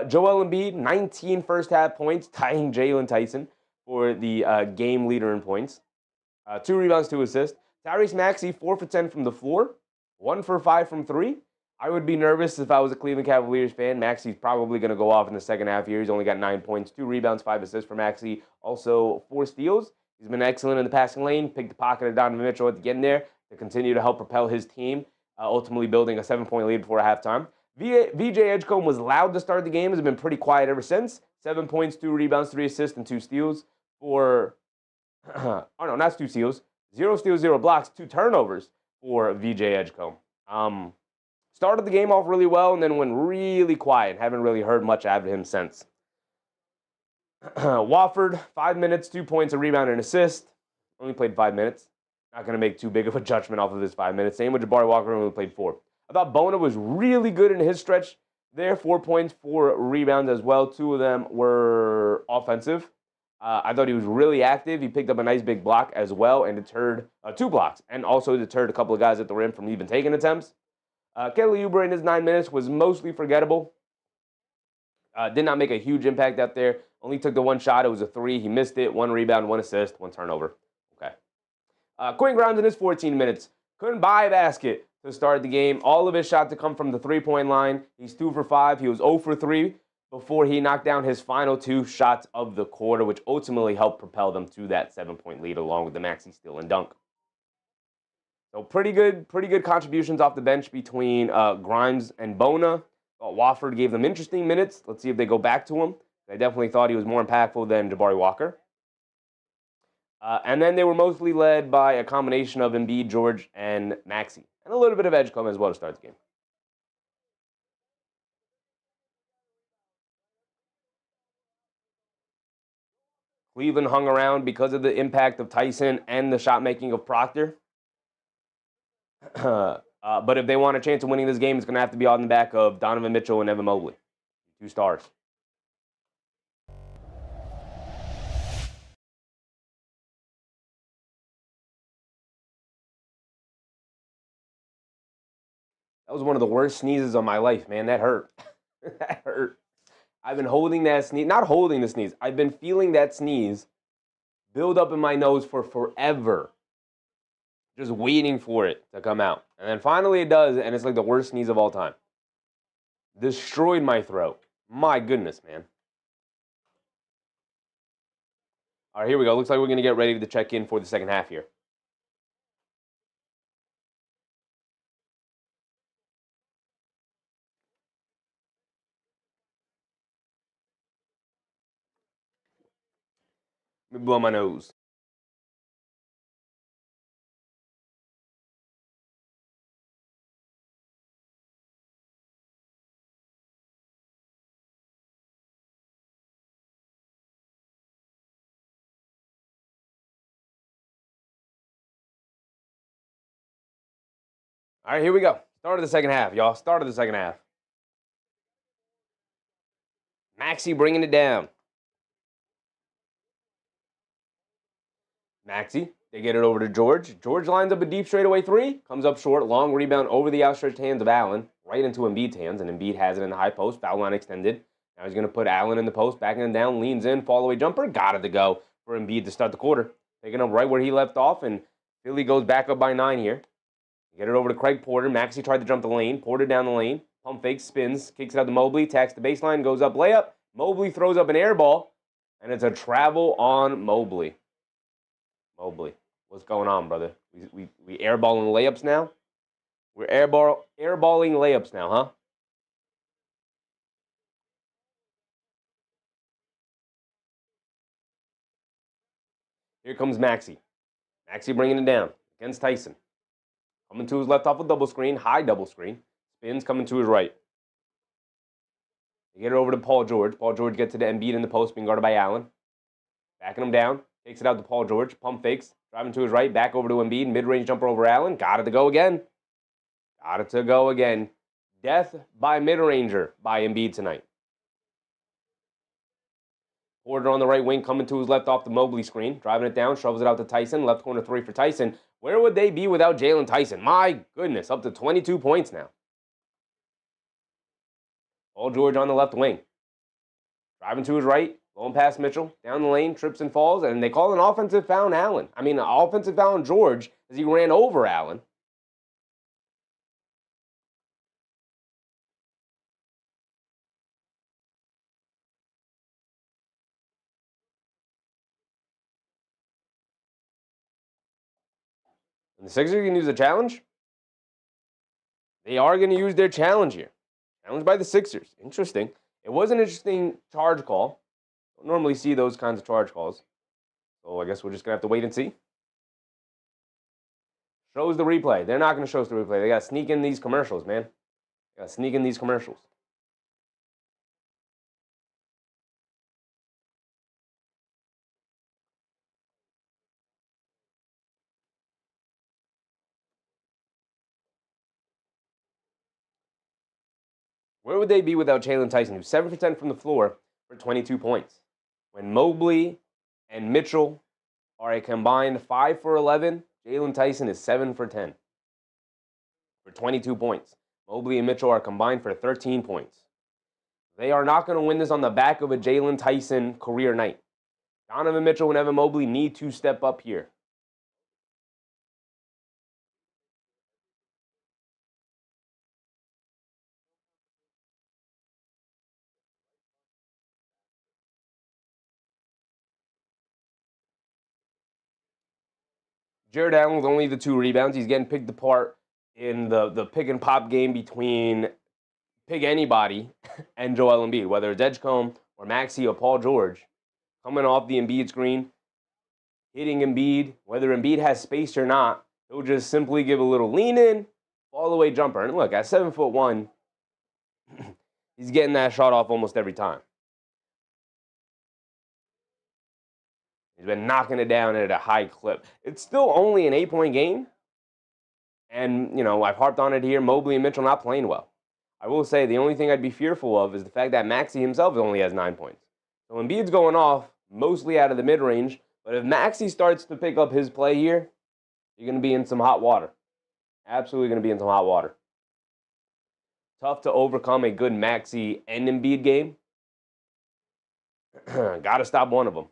S1: Joel Embiid, 19 first half points, tying Jalen Tyson for the game leader in points. 2 rebounds, 2 assists. Tyrese Maxey, 4 for 10 from the floor, 1 for 5 from 3. I would be nervous if I was a Cleveland Cavaliers fan. Maxey's probably going to go off in the second half here. He's only got 9 points, 2 rebounds, 5 assists for Maxey. Also 4 steals. He's been excellent in the passing lane. Picked the pocket of Donovan Mitchell at the end there to continue to help propel his team ultimately building a 7-point lead before halftime. VJ Edgecombe was loud to start the game, has been pretty quiet ever since. 7 points, 2 rebounds, 3 assists, and 2 steals for, oh no, not 2 steals, 0 steals, 0 blocks, 2 turnovers for VJ Edgecombe. Started the game off really well and then went really quiet. Haven't really heard much out of him since. Wofford, 5 minutes, 2 points, a rebound, and assist. Only played 5 minutes. Not going to make too big of a judgment off of his 5 minutes. Same with Jabari Walker, who only played 4. I thought Bona was really good in his stretch there. 4 points, 4 rebounds as well. 2 of them were offensive. I thought he was really active. He picked up a nice big block as well and deterred 2 blocks. And also deterred a couple of guys at the rim from even taking attempts. Kelly Oubre in his 9 minutes was mostly forgettable. Did not make a huge impact out there. Only took the 1 shot. It was a 3. He missed it. 1 rebound, 1 assist, 1 turnover. Okay. Quentin Grimes in his 14 minutes. Couldn't buy a basket to start the game. All of his shots to come from the 3-point line. He's 2 for 5. He was 0 for 3 before he knocked down his final 2 shots of the quarter, which ultimately helped propel them to that 7-point lead along with the Maxey steal and dunk. So pretty good contributions off the bench between Grimes and Bona. Wofford gave them interesting minutes. Let's see if they go back to him. I definitely thought he was more impactful than Jabari Walker. And then they were mostly led by a combination of Embiid, George, and Maxey. And a little bit of Edgecombe as well to start the game. Cleveland hung around because of the impact of Tyson and the shot making of Proctor. But if they want a chance of winning this game, it's going to have to be on the back of Donovan Mitchell and Evan Mobley. 2 stars. That was one of the worst sneezes of my life, man. That hurt. That hurt. I've been holding that sneeze. Not holding the sneeze. I've been feeling that sneeze build up in my nose for forever. Just waiting for it to come out. And then finally it does, and it's like the worst sneeze of all time. Destroyed my throat. My goodness, man. All right, here we go. Looks like we're going to get ready to check in for the second half here. Let me blow my nose. All right, here we go. Start of the second half, y'all. Start of the second half. Maxey bringing it down. Maxey, they get it over to George. George lines up a deep straightaway 3. Comes up short. Long rebound over the outstretched hands of Allen. Right into Embiid's hands. And Embiid has it in the high post. Foul line extended. Now he's going to put Allen in the post. Backing him down. Leans in. Fall away jumper. Got it to go for Embiid to start the quarter. Picking up right where he left off. And Philly goes back up by 9 here. Get it over to Craig Porter. Maxey tried to jump the lane. Porter down the lane. Pump fake. Spins. Kicks it out to Mobley. Tacks the baseline. Goes up. Layup. Mobley throws up an air ball. And it's a travel on Mobley. Mobley. What's going on, brother? We airballing layups now? We're airballing layups now, huh? Here comes Maxey. Maxey bringing it down against Tyson. Coming to his left off a double screen, high double screen. Spins coming to his right. They get it over to Paul George. Paul George gets to the Embiid in the post, being guarded by Allen. Backing him down. Takes it out to Paul George. Pump fakes. Driving to his right. Back over to Embiid. Mid-range jumper over Allen. Got it to go again. Got it to go again. Death by mid-ranger by Embiid tonight. Porter on the right wing coming to his left off the Mobley screen. Driving it down. Shovels it out to Tyson. Left corner 3 for Tyson. Where would they be without Jalen Tyson? My goodness. Up to 22 points now. Paul George on the left wing. Driving to his right. Going past Mitchell, down the lane, trips and falls, and they call an offensive foul on Allen. I mean, an offensive foul on George as he ran over Allen. And the Sixers can use a challenge? They are going to use their challenge here. Challenged by the Sixers. Interesting. It was an interesting charge call. Don't normally see those kinds of charge calls. So I guess we're just going to have to wait and see. Shows the replay. They're not going to show us the replay. They got to sneak in these commercials, man. Got to sneak in these commercials. Where would they be without Jalen Tyson, who's 7 for 10 from the floor for 22 points? When Mobley and Mitchell are a combined 5 for 11, Jalen Tyson is 7 for 10 for 22 points. Mobley and Mitchell are combined for 13 points. They are not going to win this on the back of a Jalen Tyson career night. Donovan Mitchell and Evan Mobley need to step up here. Jarrett Allen with only the 2 rebounds. He's getting picked apart in the pick and pop game between pick anybody and Joel Embiid, whether it's Edgecombe or Maxey or Paul George. Coming off the Embiid screen, hitting Embiid, whether Embiid has space or not, he'll just simply give a little lean in, fall away jumper. And look, at 7'1", he's getting that shot off almost every time. He's been knocking it down at a high clip. It's still only an 8-point game. And, I've harped on it here. Mobley and Mitchell not playing well. I will say the only thing I'd be fearful of is the fact that Maxey himself only has 9 points. So Embiid's going off, mostly out of the mid-range. But if Maxey starts to pick up his play here, you're going to be in some hot water. Absolutely going to be in some hot water. Tough to overcome a good Maxey and Embiid game. Got to stop one of them.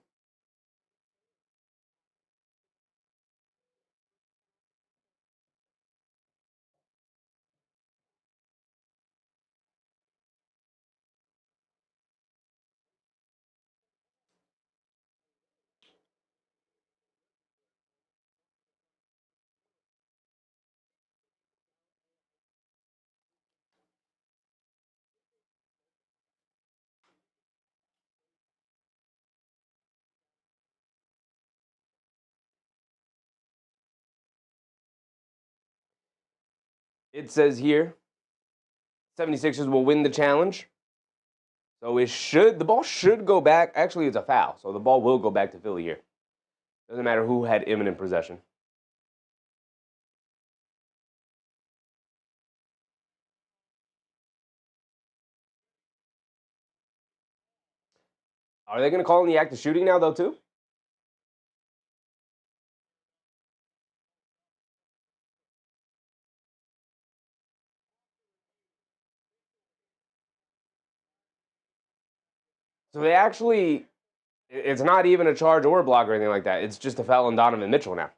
S1: It says here, 76ers will win the challenge. So the ball should go back. Actually, it's a foul, so the ball will go back to Philly here. Doesn't matter who had imminent possession. Are they going to call in the act of shooting now, though, too? So they actually, it's not even a charge or a block or anything like that. It's just a foul on Donovan Mitchell now.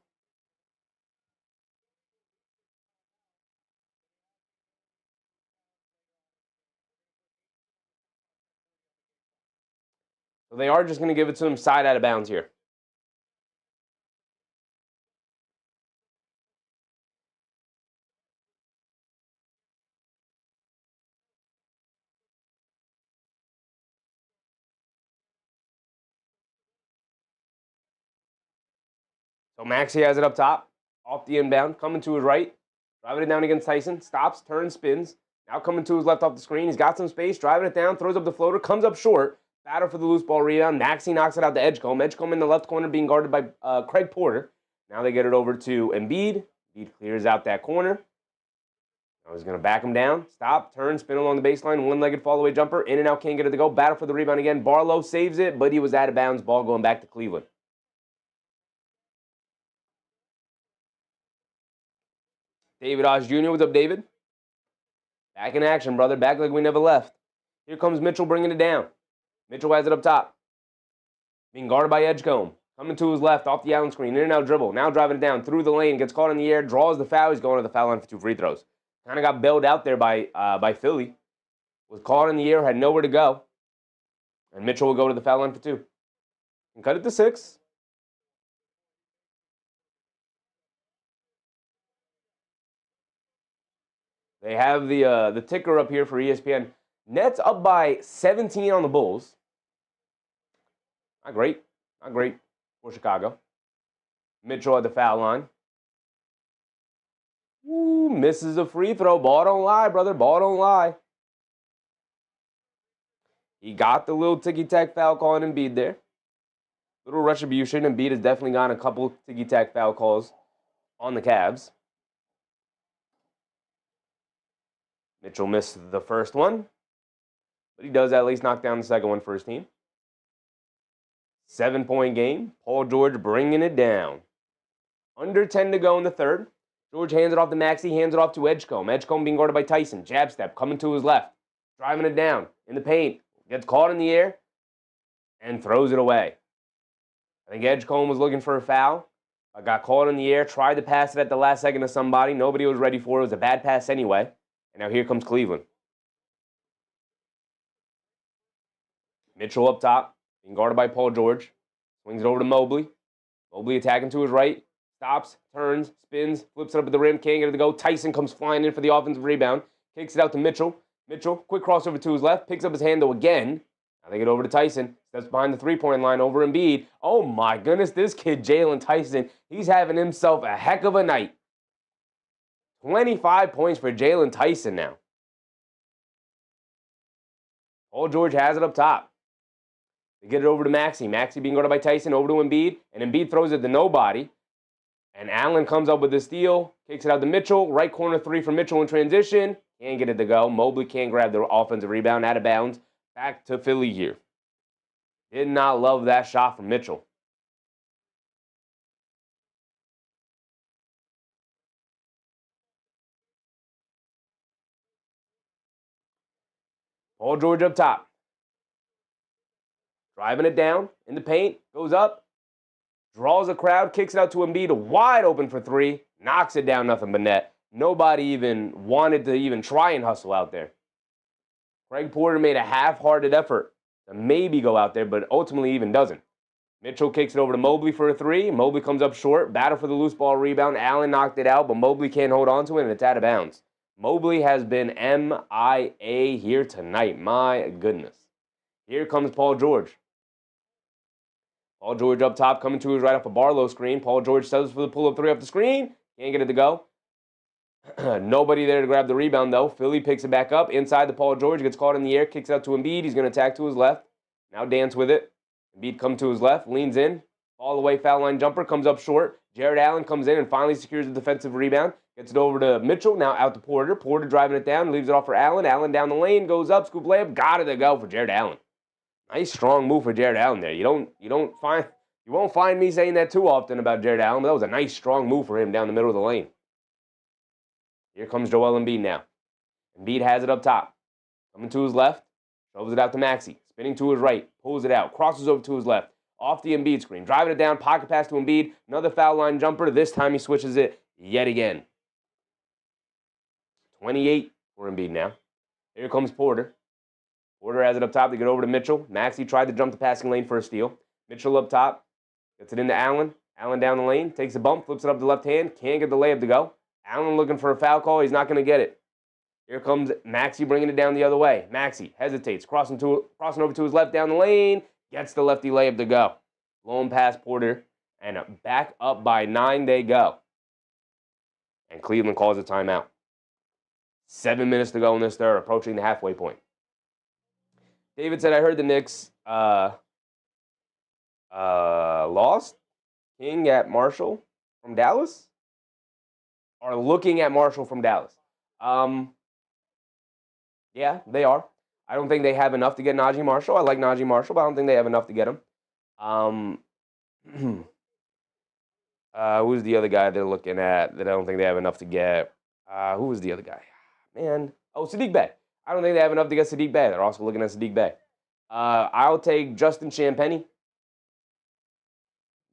S1: So they are just going to give it to him side out of bounds here. So Maxey has it up top, off the inbound, coming to his right, driving it down against Tyson, stops, turns, spins. Now coming to his left off the screen. He's got some space, driving it down, throws up the floater, comes up short. Battle for the loose ball rebound. Maxey knocks it out to Edgecombe. Edgecombe in the left corner being guarded by Craig Porter. Now they get it over to Embiid. Embiid clears out that corner. Now he's going to back him down. Stop, turn, spin along the baseline. One-legged fall-away jumper. In and out, can't get it to go. Battle for the rebound again. Barlow saves it, but he was out of bounds. Ball going back to Cleveland. David Osh Jr. What's up, David? Back in action, brother. Back like we never left. Here comes Mitchell bringing it down. Mitchell has it up top. Being guarded by Edgecombe. Coming to his left, off the Allen screen. In and out dribble. Now driving it down through the lane. Gets caught in the air. Draws the foul. He's going to the foul line for 2 free throws. Kind of got bailed out there by Philly. Was caught in the air. Had nowhere to go. And Mitchell will go to the foul line for 2. And cut it to 6. They have the ticker up here for ESPN. Nets up by 17 on the Bulls. Not great. Not great for Chicago. Mitchell at the foul line. Ooh, misses a free throw. Ball don't lie, brother. Ball don't lie. He got the little ticky-tack foul call on Embiid there. Little retribution. Embiid has definitely gotten a couple ticky-tack foul calls on the Cavs. Mitchell missed the first one, but he does at least knock down the second one for his team. 7-point game. Paul George bringing it down. Under 10 to go in the third. George hands it off to Maxey, hands it off to Edgecombe. Edgecombe being guarded by Tyson. Jab step, coming to his left. Driving it down in the paint. Gets caught in the air and throws it away. I think Edgecombe was looking for a foul. Got caught in the air, tried to pass it at the last second to somebody. Nobody was ready for it. It was a bad pass anyway. And now here comes Cleveland. Mitchell up top, being guarded by Paul George. Swings it over to Mobley. Mobley attacking to his right. Stops, turns, spins, flips it up at the rim. Can't get it to go. Tyson comes flying in for the offensive rebound. Kicks it out to Mitchell. Mitchell, quick crossover to his left. Picks up his handle again. Now they get over to Tyson. Steps behind the three-point line over Embiid. Oh my goodness, this kid, Jalen Tyson, he's having himself a heck of a night. 25 points for Jalen Tyson now. Paul George has it up top. They get it over to Maxey. Maxey being guarded by Tyson, over to Embiid. And Embiid throws it to nobody. And Allen comes up with the steal. Kicks it out to Mitchell. Right corner three for Mitchell in transition. Can't get it to go. Mobley can't grab the offensive rebound. Out of bounds. Back to Philly here. Did not love that shot from Mitchell. Paul George up top. Driving it down in the paint. Goes up. Draws a crowd. Kicks it out to Embiid. Wide open for three. Knocks it down, nothing but net. Nobody even wanted to even try and hustle out there. Craig Porter made a half-hearted effort to maybe go out there, but ultimately even doesn't. Mitchell kicks it over to Mobley for a three. Mobley comes up short. Battle for the loose ball rebound. Allen knocked it out, but Mobley can't hold on to it, and it's out of bounds. Mobley has been MIA here tonight. My goodness. Here comes Paul George. Paul George up top, coming to his right off a Barlow screen. Paul George settles for the pull-up three off the screen. Can't get it to go. Nobody there to grab the rebound, though. Philly picks it back up. Inside the Paul George, gets caught in the air, kicks out to Embiid. He's going to attack to his left. Now dance with it. Embiid comes to his left, leans in. All the way foul line jumper, comes up short. Jarrett Allen comes in and finally secures the defensive rebound. Gets it over to Mitchell, now out to Porter. Porter driving it down, leaves it off for Allen. Allen down the lane, goes up, scoop layup. Got it to go for Jarrett Allen. Nice strong move for Jarrett Allen there. You won't find me saying that too often about Jarrett Allen, but that was a nice strong move for him down the middle of the lane. Here comes Joel Embiid now. Embiid has it up top. Coming to his left, shoves it out to Maxey. Spinning to his right, pulls it out, crosses over to his left. Off the Embiid screen, driving it down, pocket pass to Embiid. Another foul line jumper. This time he switches it yet again. 28 for Embiid now. Here comes Porter. Porter has it up top to get over to Mitchell. Maxey tried to jump the passing lane for a steal. Mitchell up top. Gets it into Allen. Allen down the lane. Takes a bump. Flips it up to the left hand. Can't get the layup to go. Allen looking for a foul call. He's not going to get it. Here comes Maxey bringing it down the other way. Maxey hesitates. Crossing over to his left down the lane. Gets the lefty layup to go. Blowing past Porter. And back up by 9 they go. And Cleveland calls a timeout. 7 minutes to go in this third. Approaching the halfway point. David said, I heard the Knicks lost King at Marshall from Dallas. Are looking at Marshall from Dallas. Yeah, they are. I don't think they have enough to get Najee Marshall. I like Najee Marshall, but I don't think they have enough to get him. Who's the other guy they're looking at that I don't think they have enough to get? Who was the other guy? Man. Oh, Sadiq Bey. I don't think they have enough to get Sadiq Bey. They're also looking at Sadiq Bey. I'll take Justin Champagnie.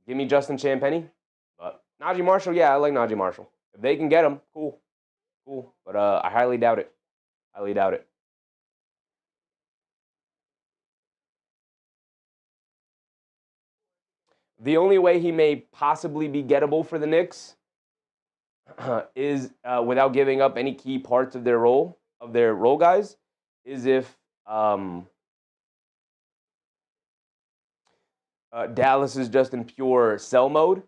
S1: Give me Justin Champagnie. But Najee Marshall, yeah, I like Najee Marshall. If they can get him, cool. Cool. But I highly doubt it. Highly doubt it. The only way he may possibly be gettable for the Knicks, is without giving up any key parts of their role guys, is if Dallas is just in pure sell mode.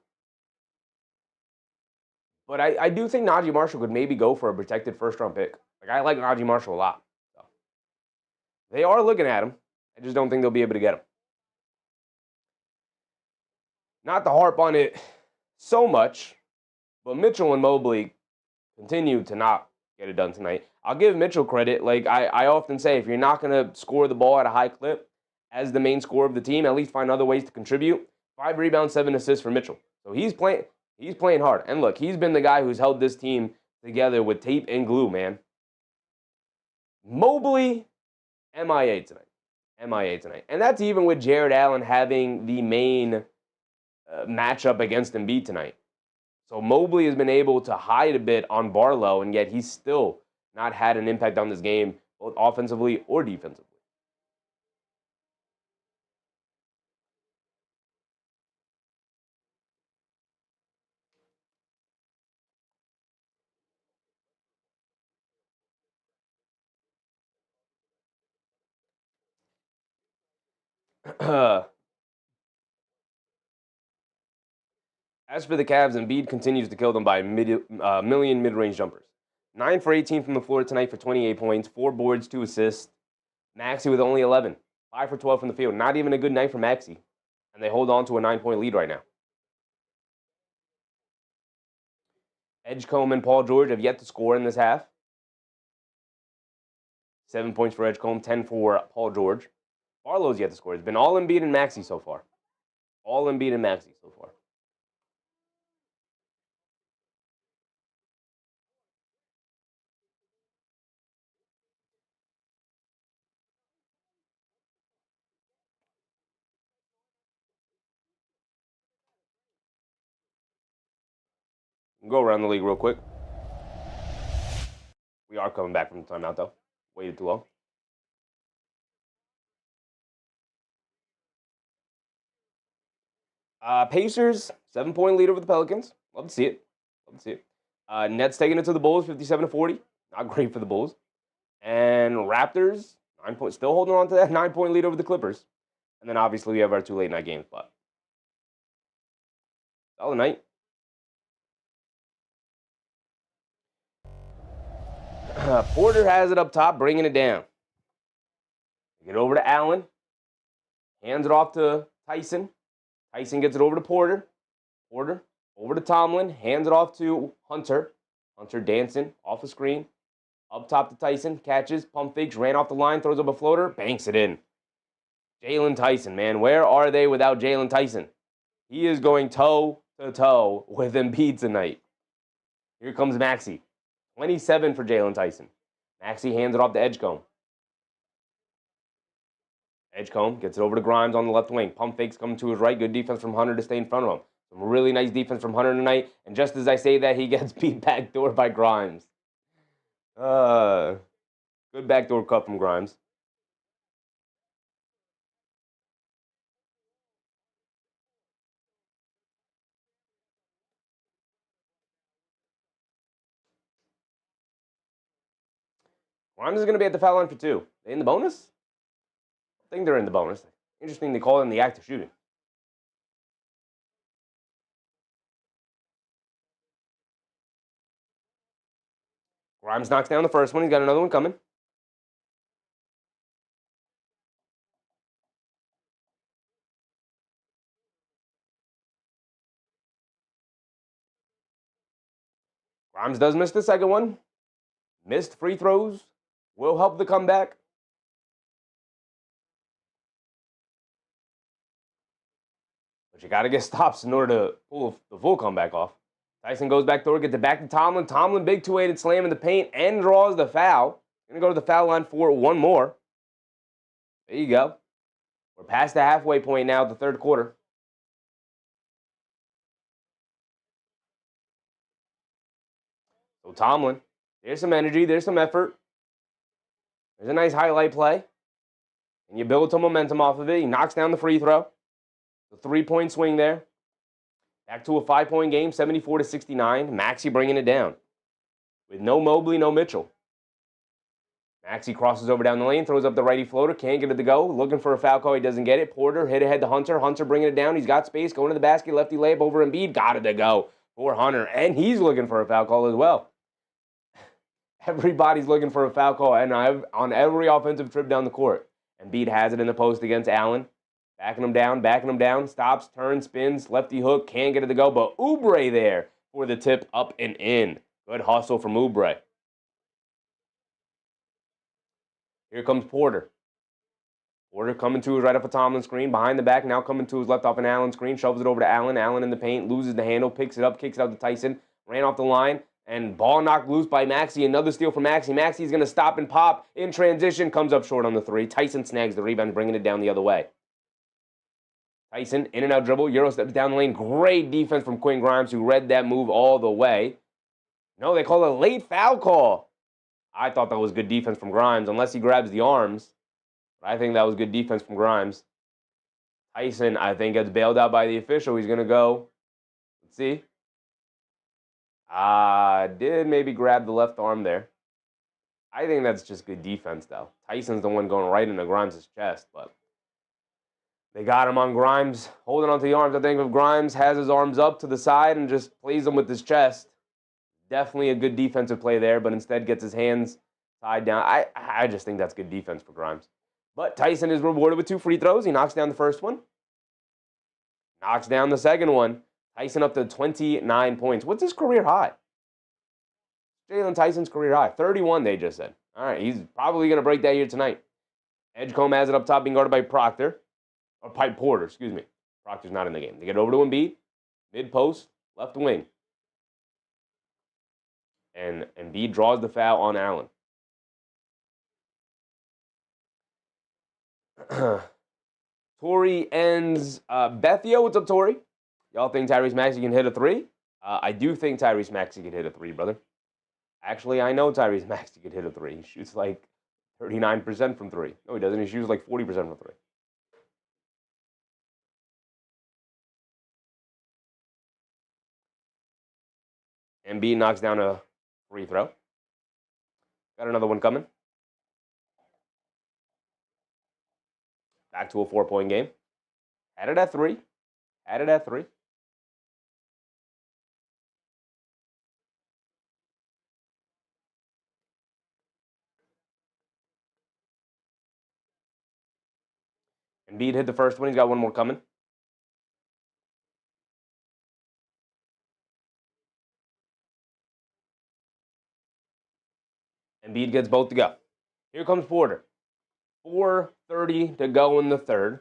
S1: But I do think Najee Marshall could maybe go for a protected first-round pick. Like, I like Najee Marshall a lot. So. They are looking at him. I just don't think they'll be able to get him. Not to harp on it so much, but Mitchell and Mobley continue to not get it done tonight. I'll give Mitchell credit. Like, I often say, if you're not going to score the ball at a high clip as the main scorer of the team, at least find other ways to contribute. 5 rebounds, 7 assists for Mitchell. So he's playing hard. And look, he's been the guy who's held this team together with tape and glue, man. Mobley, MIA tonight. MIA tonight. And that's even with Jarrett Allen having the main matchup against Embiid tonight. So Mobley has been able to hide a bit on Barlow, and yet he's still not had an impact on this game, both offensively or defensively. As for the Cavs, Embiid continues to kill them by a million mid-range jumpers. 9 for 18 from the floor tonight for 28 points, 4 boards, 2 assists. Maxey with only 11, 5 for 12 from the field. Not even a good night for Maxey, and they hold on to a 9-point lead right now. Edgecombe and Paul George have yet to score in this half. 7 points for Edgecombe, 10 for Paul George. Barlow's yet to score. It's been all Embiid and Maxey so far. All Embiid and Maxey so far. Go around the league real quick. We are coming back from the timeout, though. Waited too long. Pacers, 7-point lead over the Pelicans. Love to see it. Love to see it. Nets taking it to the Bulls, 57-40. Not great for the Bulls. And Raptors, 9 points, still holding on to that 9-point lead over the Clippers. And then obviously we have our 2 late night games, but solid night. Porter has it up top, bringing it down. Get over to Allen. Hands it off to Tyson. Tyson gets it over to Porter. Porter over to Tomlin. Hands it off to Hunter. Hunter dancing off the screen. Up top to Tyson. Catches, pump fakes, ran off the line, throws up a floater, banks it in. Jalen Tyson, man. Where are they without Jalen Tyson? He is going toe-to-toe with Embiid tonight. Here comes Maxey. 27 for Jalen Tyson. Maxey hands it off to Edgecombe. Edgecombe gets it over to Grimes on the left wing. Pump fakes coming to his right. Good defense from Hunter to stay in front of him. Some really nice defense from Hunter tonight. And just as I say that, he gets beat backdoor by Grimes. Good backdoor cut from Grimes. Grimes is going to be at the foul line for 2. They in the bonus? I think they're in the bonus. Interesting they call it in the act of shooting. Grimes knocks down the first one. He's got another one coming. Grimes does miss the second one. Missed free throws. Will help the comeback. But you got to get stops in order to pull the full comeback off. Tyson goes back door, gets it back to Tomlin. Tomlin, big two-handed slam in the paint and draws the foul. Going to go to the foul line for one more. There you go. We're past the halfway point now, the third quarter. So Tomlin, there's some energy, there's some effort. There's a nice highlight play. And you build some momentum off of it. He knocks down the free throw. The 3-point swing there. Back to a 5-point game, 74-69. Maxey bringing it down. With no Mobley, no Mitchell. Maxey crosses over down the lane, throws up the righty floater, can't get it to go. Looking for a foul call, he doesn't get it. Porter hit ahead to Hunter. Hunter bringing it down. He's got space, going to the basket, lefty layup over Embiid. Got it to go for Hunter, and he's looking for a foul call as well. Everybody's looking for a foul call, and on every offensive trip down the court. Embiid has it in the post against Allen. Backing him down, stops, turns, spins, lefty hook, can't get it to go, but Oubre there for the tip up and in. Good hustle from Oubre. Here comes Porter. Porter coming to his right off a Tomlin screen, behind the back, now coming to his left off an Allen screen, shoves it over to Allen. Allen in the paint, loses the handle, picks it up, kicks it out to Tyson, ran off the line, and ball knocked loose by Maxey. Another steal for Maxey. Maxey's going to stop and pop in transition, comes up short on the three. Tyson snags the rebound, bringing it down the other way. Tyson, in and out dribble, Euro steps down the lane. Great defense from Quinn Grimes, who read that move all the way. No, they call it a late foul call. I thought that was good defense from Grimes, unless he grabs the arms. But I think that was good defense from Grimes. Tyson, I think, gets bailed out by the official. He's going to go. Let's see. Did maybe grab the left arm there. I think that's just good defense, though. Tyson's the one going right into Grimes' chest, but they got him on Grimes, holding onto the arms. I think if Grimes has his arms up to the side and just plays him with his chest, definitely a good defensive play there, but instead gets his hands tied down. I just think that's good defense for Grimes. But Tyson is rewarded with 2 free throws. He knocks down the first one. Knocks down the second one. Tyson up to 29 points. What's his career high? Jalen Tyson's career high. 31, they just said. All right, he's probably going to break that here tonight. Edgecombe has it up top, being guarded by Porter, excuse me. Proctor's not in the game. They get over to Embiid, mid-post, left wing. And Embiid draws the foul on Allen. Tori ends Bethio. What's up, Tori? Y'all think Tyrese Maxey can hit a 3? I do think Tyrese Maxey can hit a 3, brother. Actually, I know Tyrese Maxey can hit a 3. He shoots like 39% from 3. No, he doesn't. He shoots like 40% from 3. Embiid knocks down a free throw. Got another one coming. Back to a 4-point game. Had it at 3. Embiid hit the first one. He's got one more coming. Embiid gets both to go. Here comes Porter. 4:30 to go in the third.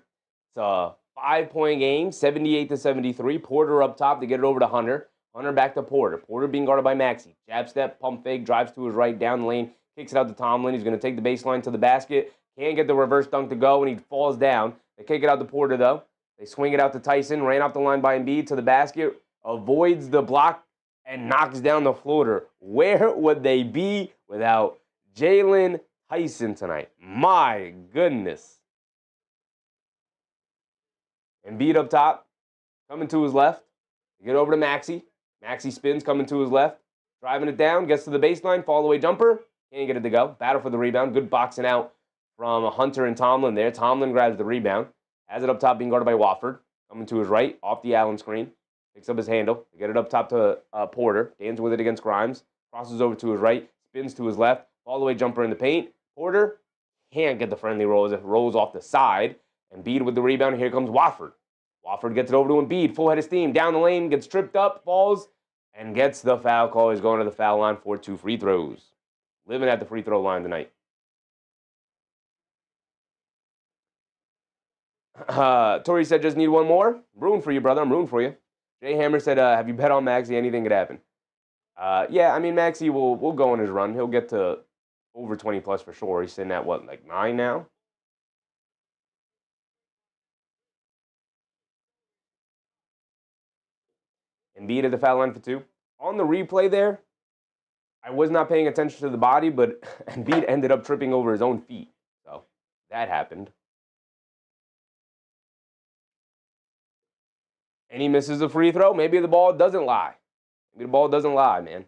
S1: It's a 5-point game, 78-73. Porter up top to get it over to Hunter. Hunter back to Porter. Porter being guarded by Maxey. Jab step, pump fake, drives to his right, down the lane, kicks it out to Tomlin. He's going to take the baseline to the basket. Can't get the reverse dunk to go, and he falls down. They kick it out to Porter, though. They swing it out to Tyson. Ran off the line by Embiid to the basket. Avoids the block and knocks down the floater. Where would they be without Jalen Tyson tonight? My goodness. Embiid up top, coming to his left. Get over to Maxey. Maxey spins, coming to his left. Driving it down, gets to the baseline, fall away jumper. Can't get it to go. Battle for the rebound. Good boxing out from Hunter and Tomlin there. Tomlin grabs the rebound. Has it up top, being guarded by Wofford. Coming to his right, off the Allen screen. Picks up his handle. They get it up top to Porter. Dances with it against Grimes. Crosses over to his right. Spins to his left. Fall away jumper in the paint. Porter can't get the friendly roll as it rolls off the side. Embiid with the rebound. Here comes Wofford. Wofford gets it over to Embiid. Full head of steam. Down the lane. Gets tripped up. Falls. And gets the foul call. He's going to the foul line for 2 free throws. Living at the free throw line tonight. Tori said, just need one more. I'm rooting for you, brother. I'm rooting for you. Jay Hammer said, have you bet on Maxey? Anything could happen. Yeah, I mean, Maxey will go on his run. He'll get to over 20 plus for sure. He's sitting at, what, like 9 now? Embiid at the foul line for 2. On the replay there, I was not paying attention to the body, but Embiid ended up tripping over his own feet. So that happened. and he misses a free throw, maybe the ball doesn't lie. Maybe the ball doesn't lie, man.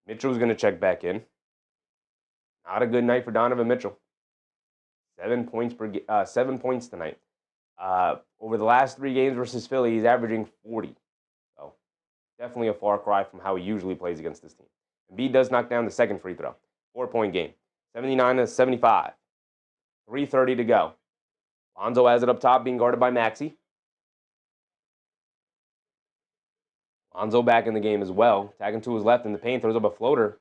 S1: Mitchell's going to check back in. Not a good night for Donovan Mitchell. 7 points tonight. Over the last 3 games versus Philly, he's averaging 40. So definitely a far cry from how he usually plays against this team. Embiid does knock down the second free throw. 4-point game. 79-75. 3:30 to go. Lonzo has it up top, being guarded by Maxey. Lonzo back in the game as well. Tagging to his left in the paint, throws up a floater.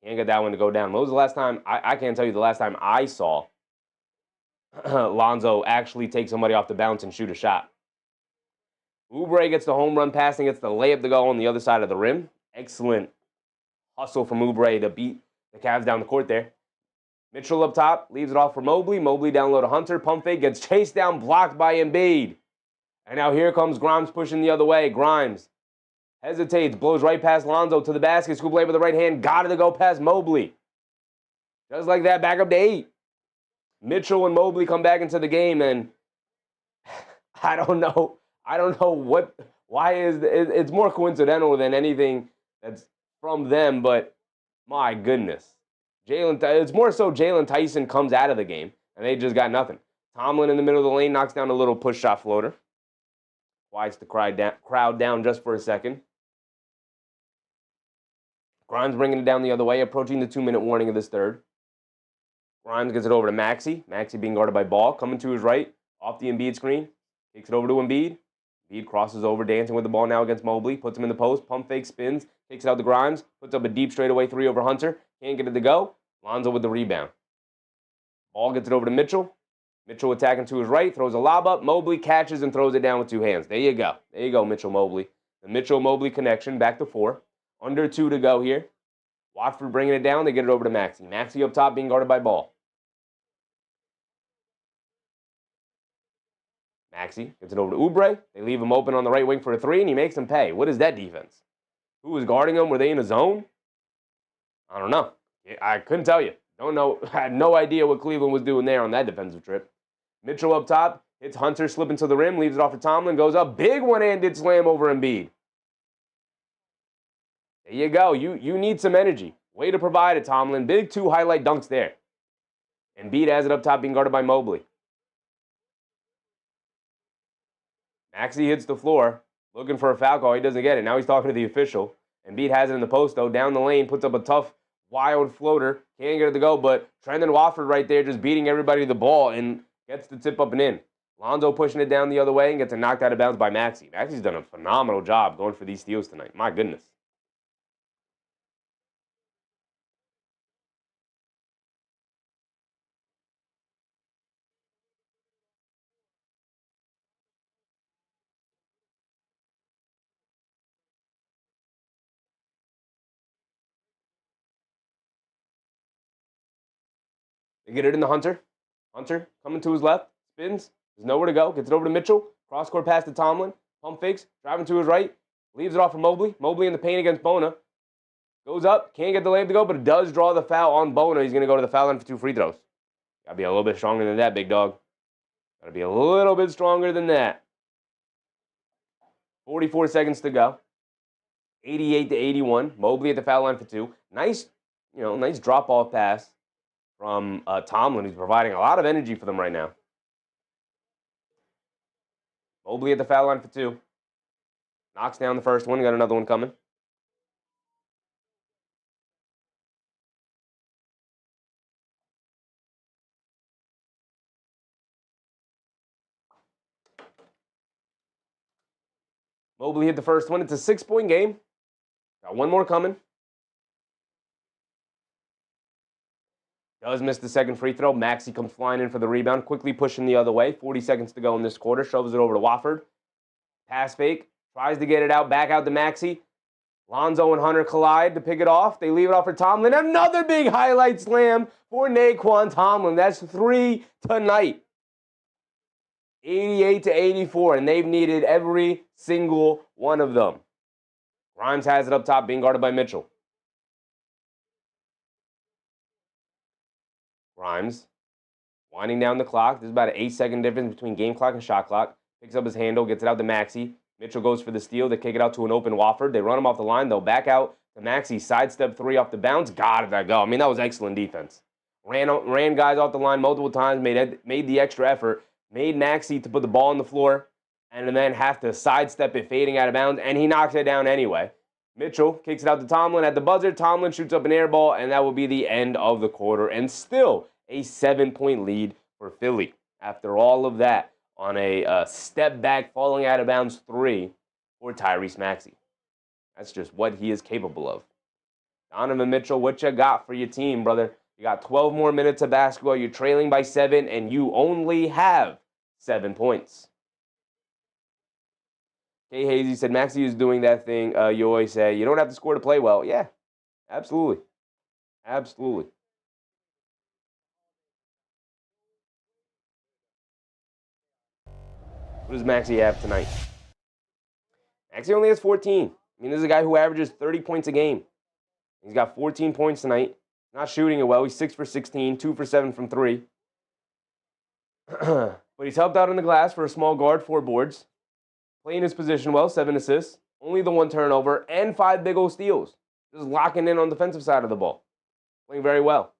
S1: Can't get that one to go down. When was the last time? I can't tell you the last time I saw Lonzo actually take somebody off the bounce and shoot a shot. Oubre gets the home run pass and gets the layup to go on the other side of the rim. Excellent hustle from Oubre to beat the Cavs down the court there. Mitchell up top, leaves it off for Mobley. Mobley down low to Hunter. Pump fake, gets chased down, blocked by Embiid. And now here comes Grimes pushing the other way. Grimes hesitates, blows right past Lonzo to the basket. Scoop lay with the right hand, got it to go past Mobley. Just like that, back up to 8. Mitchell and Mobley come back into the game, and I don't know why it's more coincidental than anything that's from them, but my goodness. It's more so Jalen Tyson comes out of the game, and they just got nothing. Tomlin in the middle of the lane knocks down a little push shot floater. Quiets the crowd down just for a second. Grimes bringing it down the other way, approaching the 2-minute warning of this third. Grimes gets it over to Maxey. Maxey being guarded by Ball, coming to his right, off the Embiid screen. Takes it over to Embiid. Embiid crosses over, dancing with the ball now against Mobley. Puts him in the post, pump fake, spins, takes it out to Grimes. Puts up a deep straightaway 3 over Hunter. Can't get it to go. Lonzo with the rebound. Ball gets it over to Mitchell. Mitchell attacking to his right, throws a lob up. Mobley catches and throws it down with 2 hands. There you go. There you go, Mitchell-Mobley. The Mitchell-Mobley connection, back to 4. Under 2 to go here. Watford bringing it down. They get it over to Maxey. Maxey up top being guarded by Ball. Maxey gets it over to Oubre. They leave him open on the right wing for a 3, and he makes him pay. What is that defense? Who was guarding him? Were they in a zone? I don't know. I couldn't tell you. Don't know. I had no idea what Cleveland was doing there on that defensive trip. Mitchell up top. Hits Hunter, slipping to the rim. Leaves it off for Tomlin. Goes up. Big one-handed slam over Embiid. There you go. You need some energy. Way to provide it, Tomlin. Big 2 highlight dunks there. Embiid has it up top, being guarded by Mobley. Maxey hits the floor, looking for a foul call. He doesn't get it. Now he's talking to the official. Embiid has it in the post, though. Down the lane, puts up a tough, wild floater. Can't get it to go, but Trendon Watford right there just beating everybody to the ball and gets the tip up and in. Lonzo pushing it down the other way and gets it knocked out of bounds by Maxey. Maxey's done a phenomenal job going for these steals tonight. My goodness. They get it into Hunter. Hunter coming to his left. Spins. There's nowhere to go. Gets it over to Mitchell. Cross-court pass to Tomlin. Pump fakes. Driving to his right. Leaves it off for Mobley. Mobley in the paint against Bona. Goes up. Can't get the layup to go, but it does draw the foul on Bona. He's going to go to the foul line for 2 free throws. Got to be a little bit stronger than that, big dog. Got to be a little bit stronger than that. 44 seconds to go. 88-81. Mobley at the foul line for 2. Nice drop-off pass from Tomlin, who's providing a lot of energy for them right now. Mobley at the foul line for 2. Knocks down the first one. Got another one coming. Mobley hit the first one. It's a 6-point game. Got one more coming. Does miss the second free throw. Maxey comes flying in for the rebound, quickly pushing the other way. 40 seconds to go in this quarter. Shoves it over to Watford. Pass fake. Tries to get it out. Back out to Maxey. Lonzo and Hunter collide to pick it off. They leave it off for Tomlin. Another big highlight slam for Naquan Tomlin. That's 3 tonight. 88-84, and they've needed every single one of them. Grimes has it up top, being guarded by Mitchell. Grimes, winding down the clock. There's about an 8-second difference between game clock and shot clock. Picks up his handle, gets it out to Maxey. Mitchell goes for the steal. They kick it out to an open Wofford. They run him off the line. They'll back out to Maxey. Sidestep 3 off the bounce. Got it, that go. I mean, that was excellent defense. Ran guys off the line multiple times, made the extra effort, made Maxey to put the ball on the floor, and then have to sidestep it fading out of bounds, and he knocks it down anyway. Mitchell kicks it out to Tomlin at the buzzer. Tomlin shoots up an air ball, and that will be the end of the quarter, and still a 7-point lead for Philly. After all of that, on a step back, falling out of bounds 3 for Tyrese Maxey. That's just what he is capable of. Donovan Mitchell, what you got for your team, brother? You got 12 more minutes of basketball. You're trailing by 7, and you only have 7 points. Kay Hazy said, Maxey is doing that thing you always say. You don't have to score to play well. Yeah, absolutely. Absolutely. What does Maxey have tonight? Maxey only has 14. I mean, this is a guy who averages 30 points a game. He's got 14 points tonight. Not shooting it well. He's 6 for 16, 2 for 7 from 3. But he's helped out on the glass for a small guard, 4 boards. Playing his position well, 7 assists. Only the 1 turnover and 5 big old steals. Just locking in on the defensive side of the ball. Playing very well.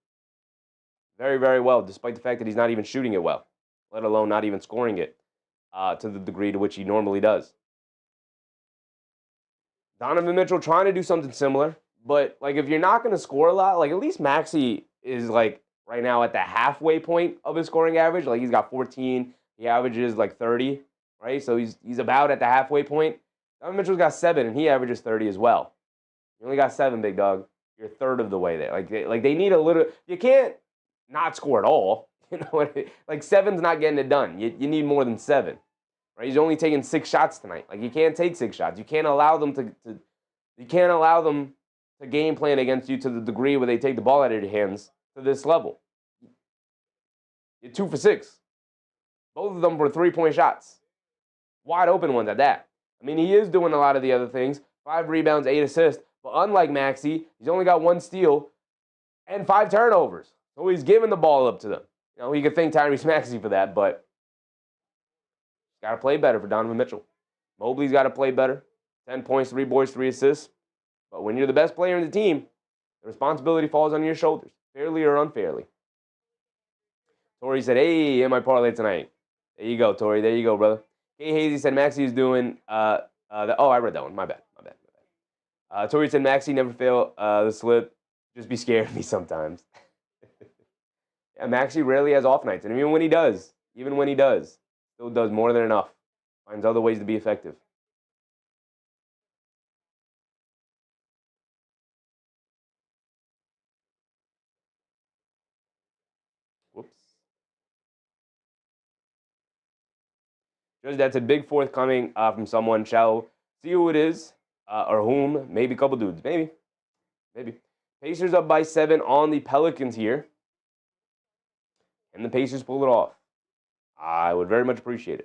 S1: Very, very well, despite the fact that he's not even shooting it well, let alone not even scoring it to the degree to which he normally does. Donovan Mitchell trying to do something similar. But, like, if you're not going to score a lot, like, at least Maxey is, like, right now at the halfway point of his scoring average. Like, he's got 14. He averages, like, 30, right? So he's about at the halfway point. Donovan Mitchell's got 7, and he averages 30 as well. You only got 7, big dog. You're a third of the way there. Like they need a little – you can't not score at all. You know, like, 7's not getting it done. You need more than 7, right? He's only taking 6 shots tonight. Like, you can't take 6 shots. You can't allow them to game plan against you to the degree where they take the ball out of your hands to this level. You're 2 for 6. Both of them were 3-point shots. Wide open ones at that. I mean, he is doing a lot of the other things. 5 rebounds, 8 assists. But unlike Maxey, he's only got 1 steal and 5 turnovers. So he's giving the ball up to them. You know, you could thank Tyrese Maxey for that, but got to play better for Donovan Mitchell. Mobley's got to play better. 10 points, 3 boards, 3 assists. But when you're the best player in the team, the responsibility falls on your shoulders, fairly or unfairly. Tori said, hey, in my parlay tonight. There you go, Tori. There you go, brother. Kay Hazy said Maxey is doing I read that one. My bad. Tori said Maxey never fail the slip. Just be scared of me sometimes. Yeah, Maxey rarely has off nights. And even when he does, still does more than enough. Finds other ways to be effective. Whoops. Just that's a big forthcoming from someone. Shall see who it is or whom. Maybe a couple dudes. Maybe. Pacers up by 7 on the Pelicans here. And the Pacers pull it off. I would very much appreciate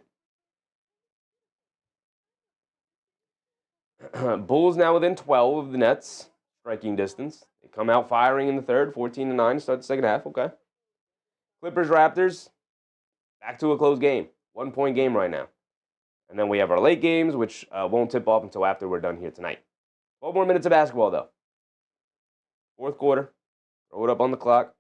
S1: it. Bulls now within 12 of the Nets. Striking distance. They come out firing in the third. 14-9. Start the second half. Okay. Clippers, Raptors. Back to a close game. 1-point game right now. And then we have our late games, which won't tip off until after we're done here tonight. 12 more minutes of basketball, though. Fourth quarter. Throw it up on the clock.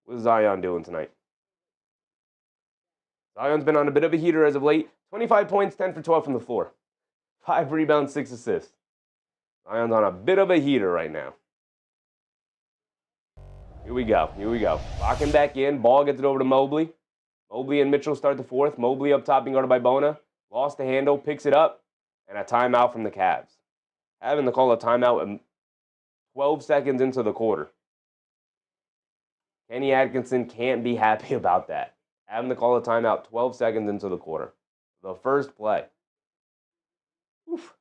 S1: What's Zion doing tonight? Zion's been on a bit of a heater as of late. 25 points, 10 for 12 from the floor. 5 rebounds, 6 assists. Zion's on a bit of a heater right now. Here we go. Locking back in. Ball gets it over to Mobley. Mobley and Mitchell start the fourth. Mobley up top being guarded by Bona. Lost the handle, picks it up, and a timeout from the Cavs. Having to call a timeout 12 seconds into the quarter. Kenny Atkinson can't be happy about that. Having to call a timeout 12 seconds into the quarter. The first play. Oof.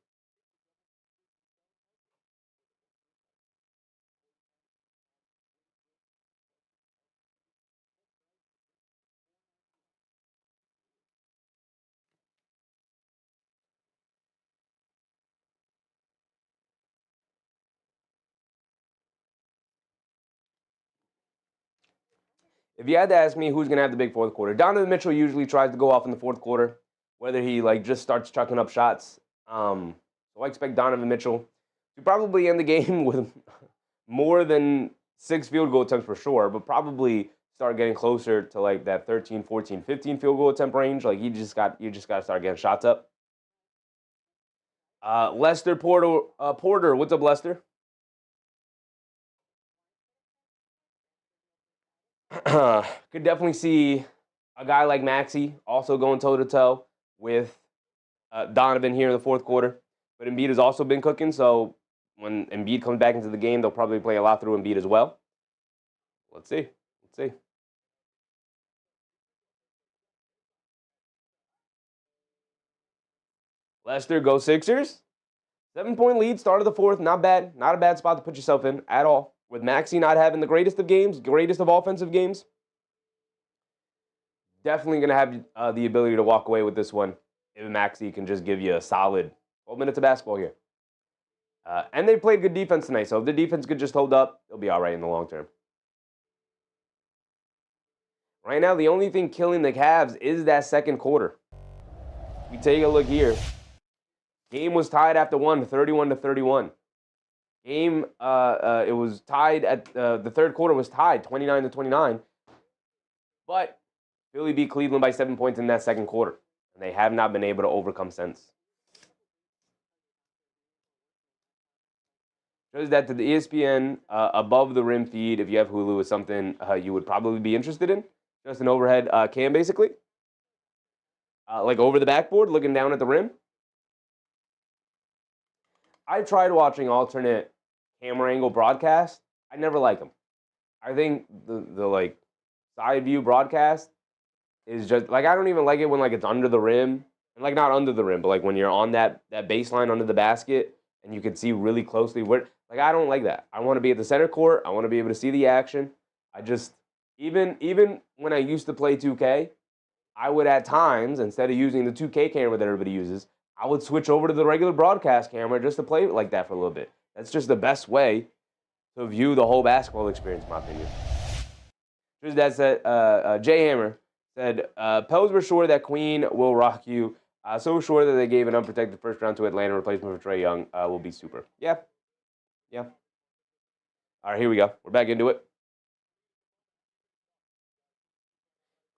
S1: If you had to ask me who's going to have the big fourth quarter, Donovan Mitchell usually tries to go off in the fourth quarter, whether he just starts chucking up shots. So I expect Donovan Mitchell to probably end the game with more than 6 field goal attempts for sure, but probably start getting closer to that 13, 14, 15 field goal attempt range. You just got to start getting shots up. Lester Porter, what's up, Lester? Could definitely see a guy like Maxey also going toe-to-toe with Donovan here in the fourth quarter. But Embiid has also been cooking, so when Embiid comes back into the game, they'll probably play a lot through Embiid as well. Let's see. Lester, go Sixers. 7-point lead, start of the fourth. Not bad. Not a bad spot to put yourself in at all. With Maxey not having the greatest of games, greatest of offensive games, definitely going to have the ability to walk away with this one if Maxey can just give you a solid 12 minutes of basketball here. And they played good defense tonight, so if the defense could just hold up, they'll be all right in the long term. Right now, the only thing killing the Cavs is that second quarter. We take a look here. Game was tied after 31-31. Game, it was tied at the third quarter was tied 29-29. But Philly beat Cleveland by 7 points in that second quarter, and they have not been able to overcome since. Shows that to the ESPN above the rim feed, if you have Hulu, is something you would probably be interested in. Just an overhead cam, basically. Over the backboard, looking down at the rim. I tried watching alternate camera angle broadcast. I never like them. I think the side view broadcast is just I don't even like it when it's under the rim, and not under the rim, but when you're on that baseline under the basket and you can see really closely where I don't like that. I want to be at the center court. I want to be able to see the action. I just even when I used to play 2K, I would at times, instead of using the 2K camera that everybody uses, I would switch over to the regular broadcast camera just to play it like that for a little bit. That's just the best way to view the whole basketball experience, in my opinion. Just that said, Jay Hammer said, Pels were sure that Queen will rock you. So sure that they gave an unprotected first round to Atlanta replacement for Trae Young will be super. Yeah. All right, here we go. We're back into it.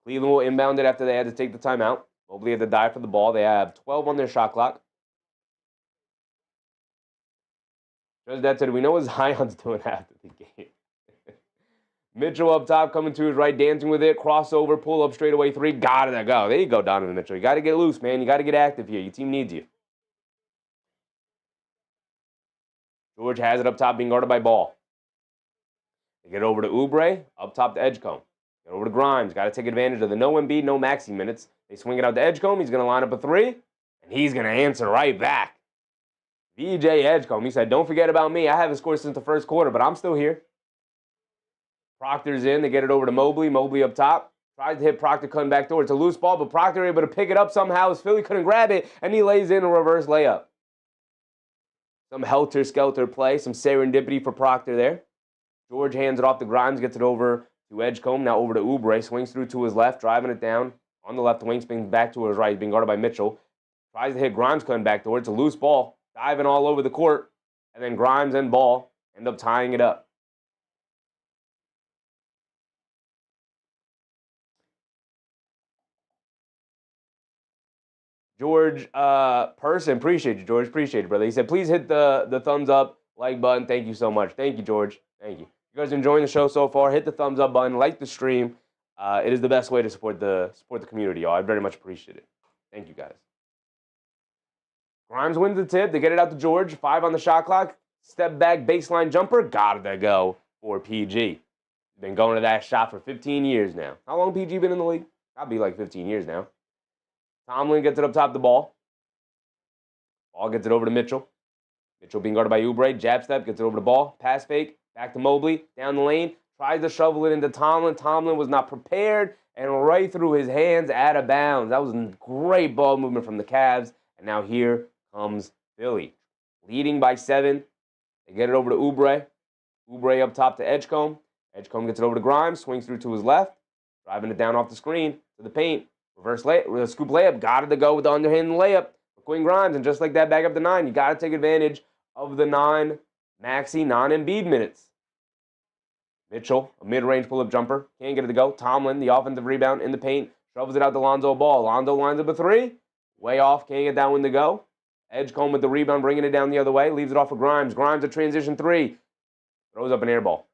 S1: Cleveland will inbound it after they had to take the timeout. Mobley had to dive for the ball. They have 12 on their shot clock. Just that said, we know what Zion's doing after the game. Mitchell up top, coming to his right, dancing with it. Crossover, pull up, straightaway three. Got it, go. There you go, Donovan Mitchell. You got to get loose, man. You got to get active here. Your team needs you. George has it up top, being guarded by Ball. They get over to Oubre, up top to Edgecombe. Get over to Grimes. Got to take advantage of the no Embiid, no Maxey minutes. They swing it out to Edgecombe. He's going to line up a three, and he's going to answer right back. VJ Edgecombe. He said, don't forget about me. I haven't scored since the first quarter, but I'm still here. Proctor's in. They get it over to Mobley. Mobley up top. Tries to hit Proctor cutting back door. It's a loose ball, but Proctor able to pick it up somehow as Philly couldn't grab it, and he lays in a reverse layup. Some helter-skelter play. Some serendipity for Proctor there. George hands it off to Grimes. Gets it over to Edgecombe. Now over to Oubre. Swings through to his left. Driving it down. On the left wing. Spins back to his right. Being guarded by Mitchell. Tries to hit Grimes cutting back door. It's a loose ball. Diving all over the court. And then Grimes and Ball end up tying it up. George Person, appreciate you, George. Appreciate you, brother. He said, please hit the thumbs up, like button. Thank you so much. Thank you, George. Thank you. You guys enjoying the show so far? Hit the thumbs up button, like the stream. It is the best way to support the community, y'all. I very much appreciate it. Thank you, guys. Grimes wins the tip. They get it out to George. 5 on the shot clock. Step back, baseline jumper. Got to go for PG. Been going to that shot for 15 years now. How long PG been in the league? I'll be 15 years now. Tomlin gets it up top the ball. Ball gets it over to Mitchell. Mitchell being guarded by Oubre. Jab step, gets it over to Ball. Pass fake, back to Mobley. Down the lane, tries to shovel it into Tomlin. Tomlin was not prepared, and right through his hands, out of bounds. That was a great ball movement from the Cavs. And now here comes Philly. Leading by 7. They get it over to Oubre. Oubre up top to Edgecombe. Edgecombe gets it over to Grimes. Swings through to his left. Driving it down off the screen to the paint. Reverse layup, with a scoop layup. Got it to go with the underhand layup for Quinn Grimes. And just like that, back up to 9. You got to take advantage of the non-Maxey, non-Embiid minutes. Mitchell, a mid-range pull-up jumper. Can't get it to go. Tomlin, the offensive rebound in the paint. Shovels it out to Lonzo Ball. Lonzo lines up a 3. Way off. Can't get that one to go. Edgecombe with the rebound, bringing it down the other way. Leaves it off for Grimes. Grimes a transition 3. Throws up an air ball.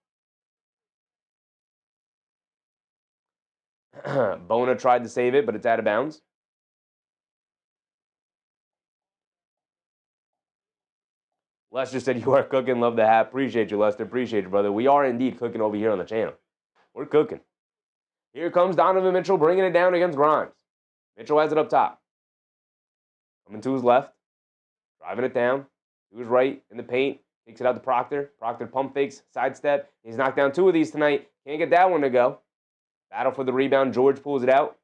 S1: Bona tried to save it, but it's out of bounds. Lester said, you are cooking. Love the hat. Appreciate you, Lester. Appreciate you, brother. We are indeed cooking over here on the channel. We're cooking. Here comes Donovan Mitchell bringing it down against Grimes. Mitchell has it up top. Coming to his left. Driving it down. To his right in the paint. Takes it out to Proctor. Proctor pump fakes. Sidestep. He's knocked down 2 of these tonight. Can't get that one to go. Battle for the rebound. George pulls it out.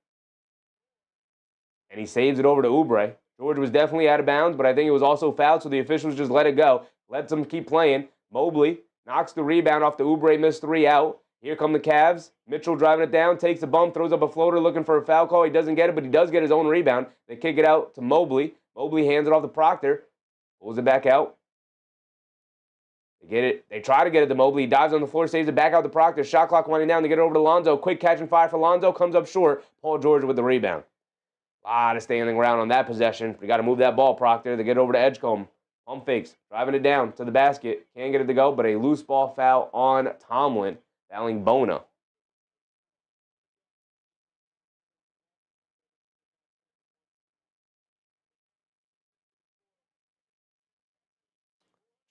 S1: And he saves it over to Oubre. George was definitely out of bounds, but I think it was also fouled, so the officials just let it go. Let them keep playing. Mobley knocks the rebound off the Oubre missed 3 out. Here come the Cavs. Mitchell driving it down, takes a bump, throws up a floater looking for a foul call. He doesn't get it, but he does get his own rebound. They kick it out to Mobley. Mobley hands it off to Proctor. Pulls it back out. They get it. They try to get it to Mobley. He dives on the floor, saves it back out to Proctor. Shot clock winding down. They get it over to Lonzo. Quick catch and fire for Lonzo. Comes up short. Paul George with the rebound. A lot of standing around on that possession. We got to move that ball, Proctor. They get over to Edgecombe. Pump fakes. Driving it down to the basket. Can't get it to go, but a loose ball foul on Tomlin. Fouling Bona.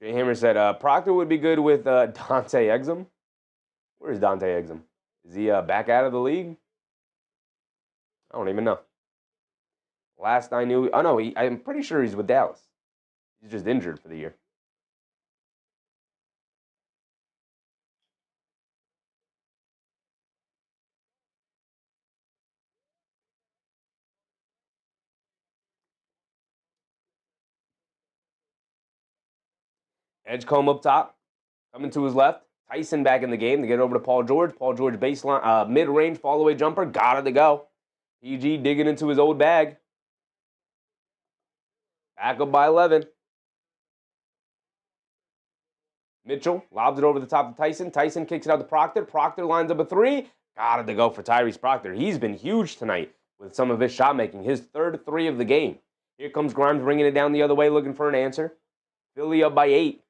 S1: Jay Hammer said, Proctor would be good with Dante Exum. Where is Dante Exum? Is he back out of the league? I don't even know. Last I knew, I'm pretty sure he's with Dallas. He's just injured for the year. Edgecombe up top, coming to his left. Tyson back in the game to get over to Paul George. Paul George baseline, mid-range, fall-away jumper. Got it to go. PG digging into his old bag. Back up by 11. Mitchell lobs it over the top of Tyson. Tyson kicks it out to Proctor. Proctor lines up a 3. Got it to go for Tyrese Proctor. He's been huge tonight with some of his shot making. His third 3 of the game. Here comes Grimes bringing it down the other way, looking for an answer. Philly up by 8.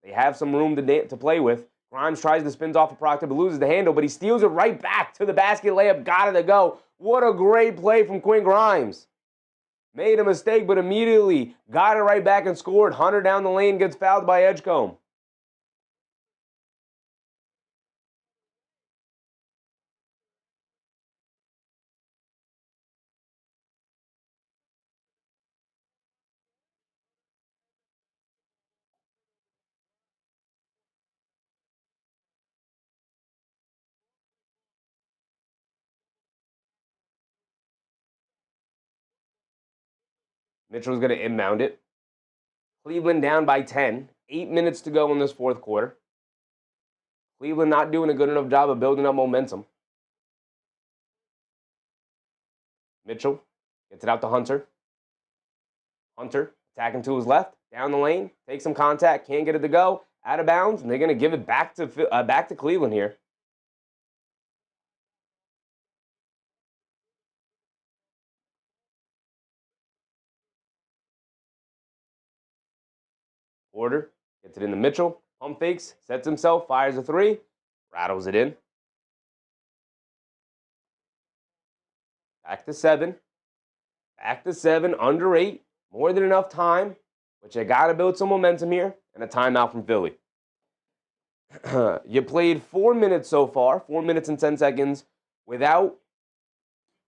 S1: They have some room to play with. Grimes tries to spins off of Proctor, but loses the handle, but he steals it right back to the basket layup. Got it to go. What a great play from Quinn Grimes. Made a mistake, but immediately got it right back and scored. Hunter down the lane gets fouled by Edgecombe. Mitchell's going to inbound it. Cleveland down by 10. 8 minutes to go in this fourth quarter. Cleveland not doing a good enough job of building up momentum. Mitchell gets it out to Hunter. Hunter attacking to his left. Down the lane. Takes some contact. Can't get it to go. Out of bounds. And they're going to give it back to Cleveland here. Porter gets it into Mitchell. Pump fakes. Sets himself. Fires a 3. Rattles it in. Back to 7. Back to 7. Under 8. More than enough time. But you got to build some momentum here. And a timeout from Philly. You played 4 minutes so far. 4 minutes and 10 seconds without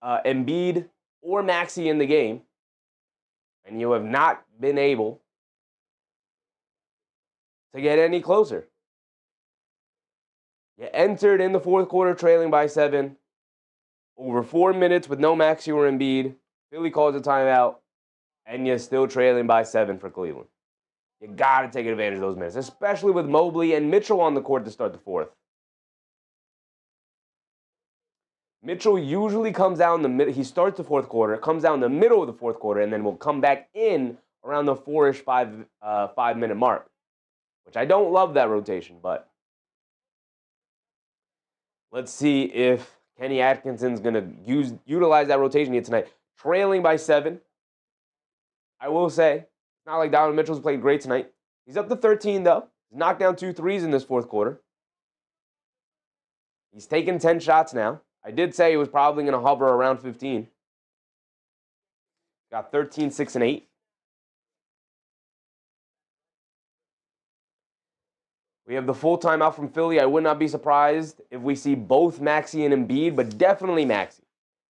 S1: Embiid or Maxey in the game. And you have not been able to get any closer. You entered in the fourth quarter trailing by 7. Over 4 minutes with no Maxey or Embiid. Philly calls a timeout. And you're still trailing by 7 for Cleveland. You got to take advantage of those minutes, especially with Mobley and Mitchell on the court to start the fourth. Mitchell usually comes out in the middle. He starts the fourth quarter, comes out in the middle of the fourth quarter, and then will come back in around the 4-ish, 5-minute mark, which I don't love that rotation, but let's see if Kenny Atkinson's going to utilize that rotation here tonight. Trailing by 7. I will say, it's not like Donovan Mitchell's played great tonight. He's up to 13, though. He's knocked down 2 threes in this fourth quarter. He's taken 10 shots now. I did say he was probably going to hover around 15. Got 13, 6, and 8. We have the full timeout from Philly. I would not be surprised if we see both Maxey and Embiid, but definitely Maxey.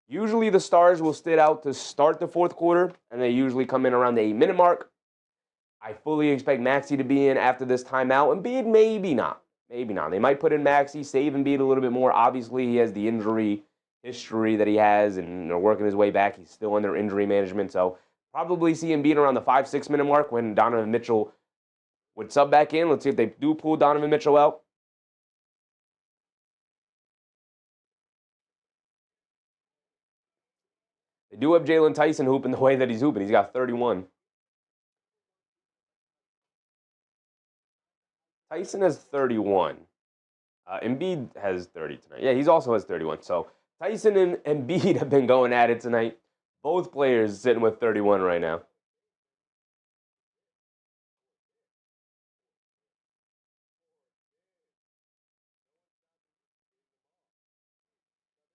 S1: Usually the Stars will sit out to start the fourth quarter, and they usually come in around the 8-minute mark. I fully expect Maxey to be in after this timeout. Embiid, maybe not. Maybe not. They might put in Maxey, save Embiid a little bit more. Obviously, he has the injury history that he has, and they're working his way back. He's still under injury management, so probably see Embiid around the 5-6-minute mark when Donovan Mitchell would sub back in. Let's see if they do pull Donovan Mitchell out. They do have Jalen Tyson hooping the way that he's hooping. He's got 31. Tyson has 31. Embiid has 30 tonight. Yeah, he also has 31. So Tyson and Embiid have been going at it tonight. Both players sitting with 31 right now.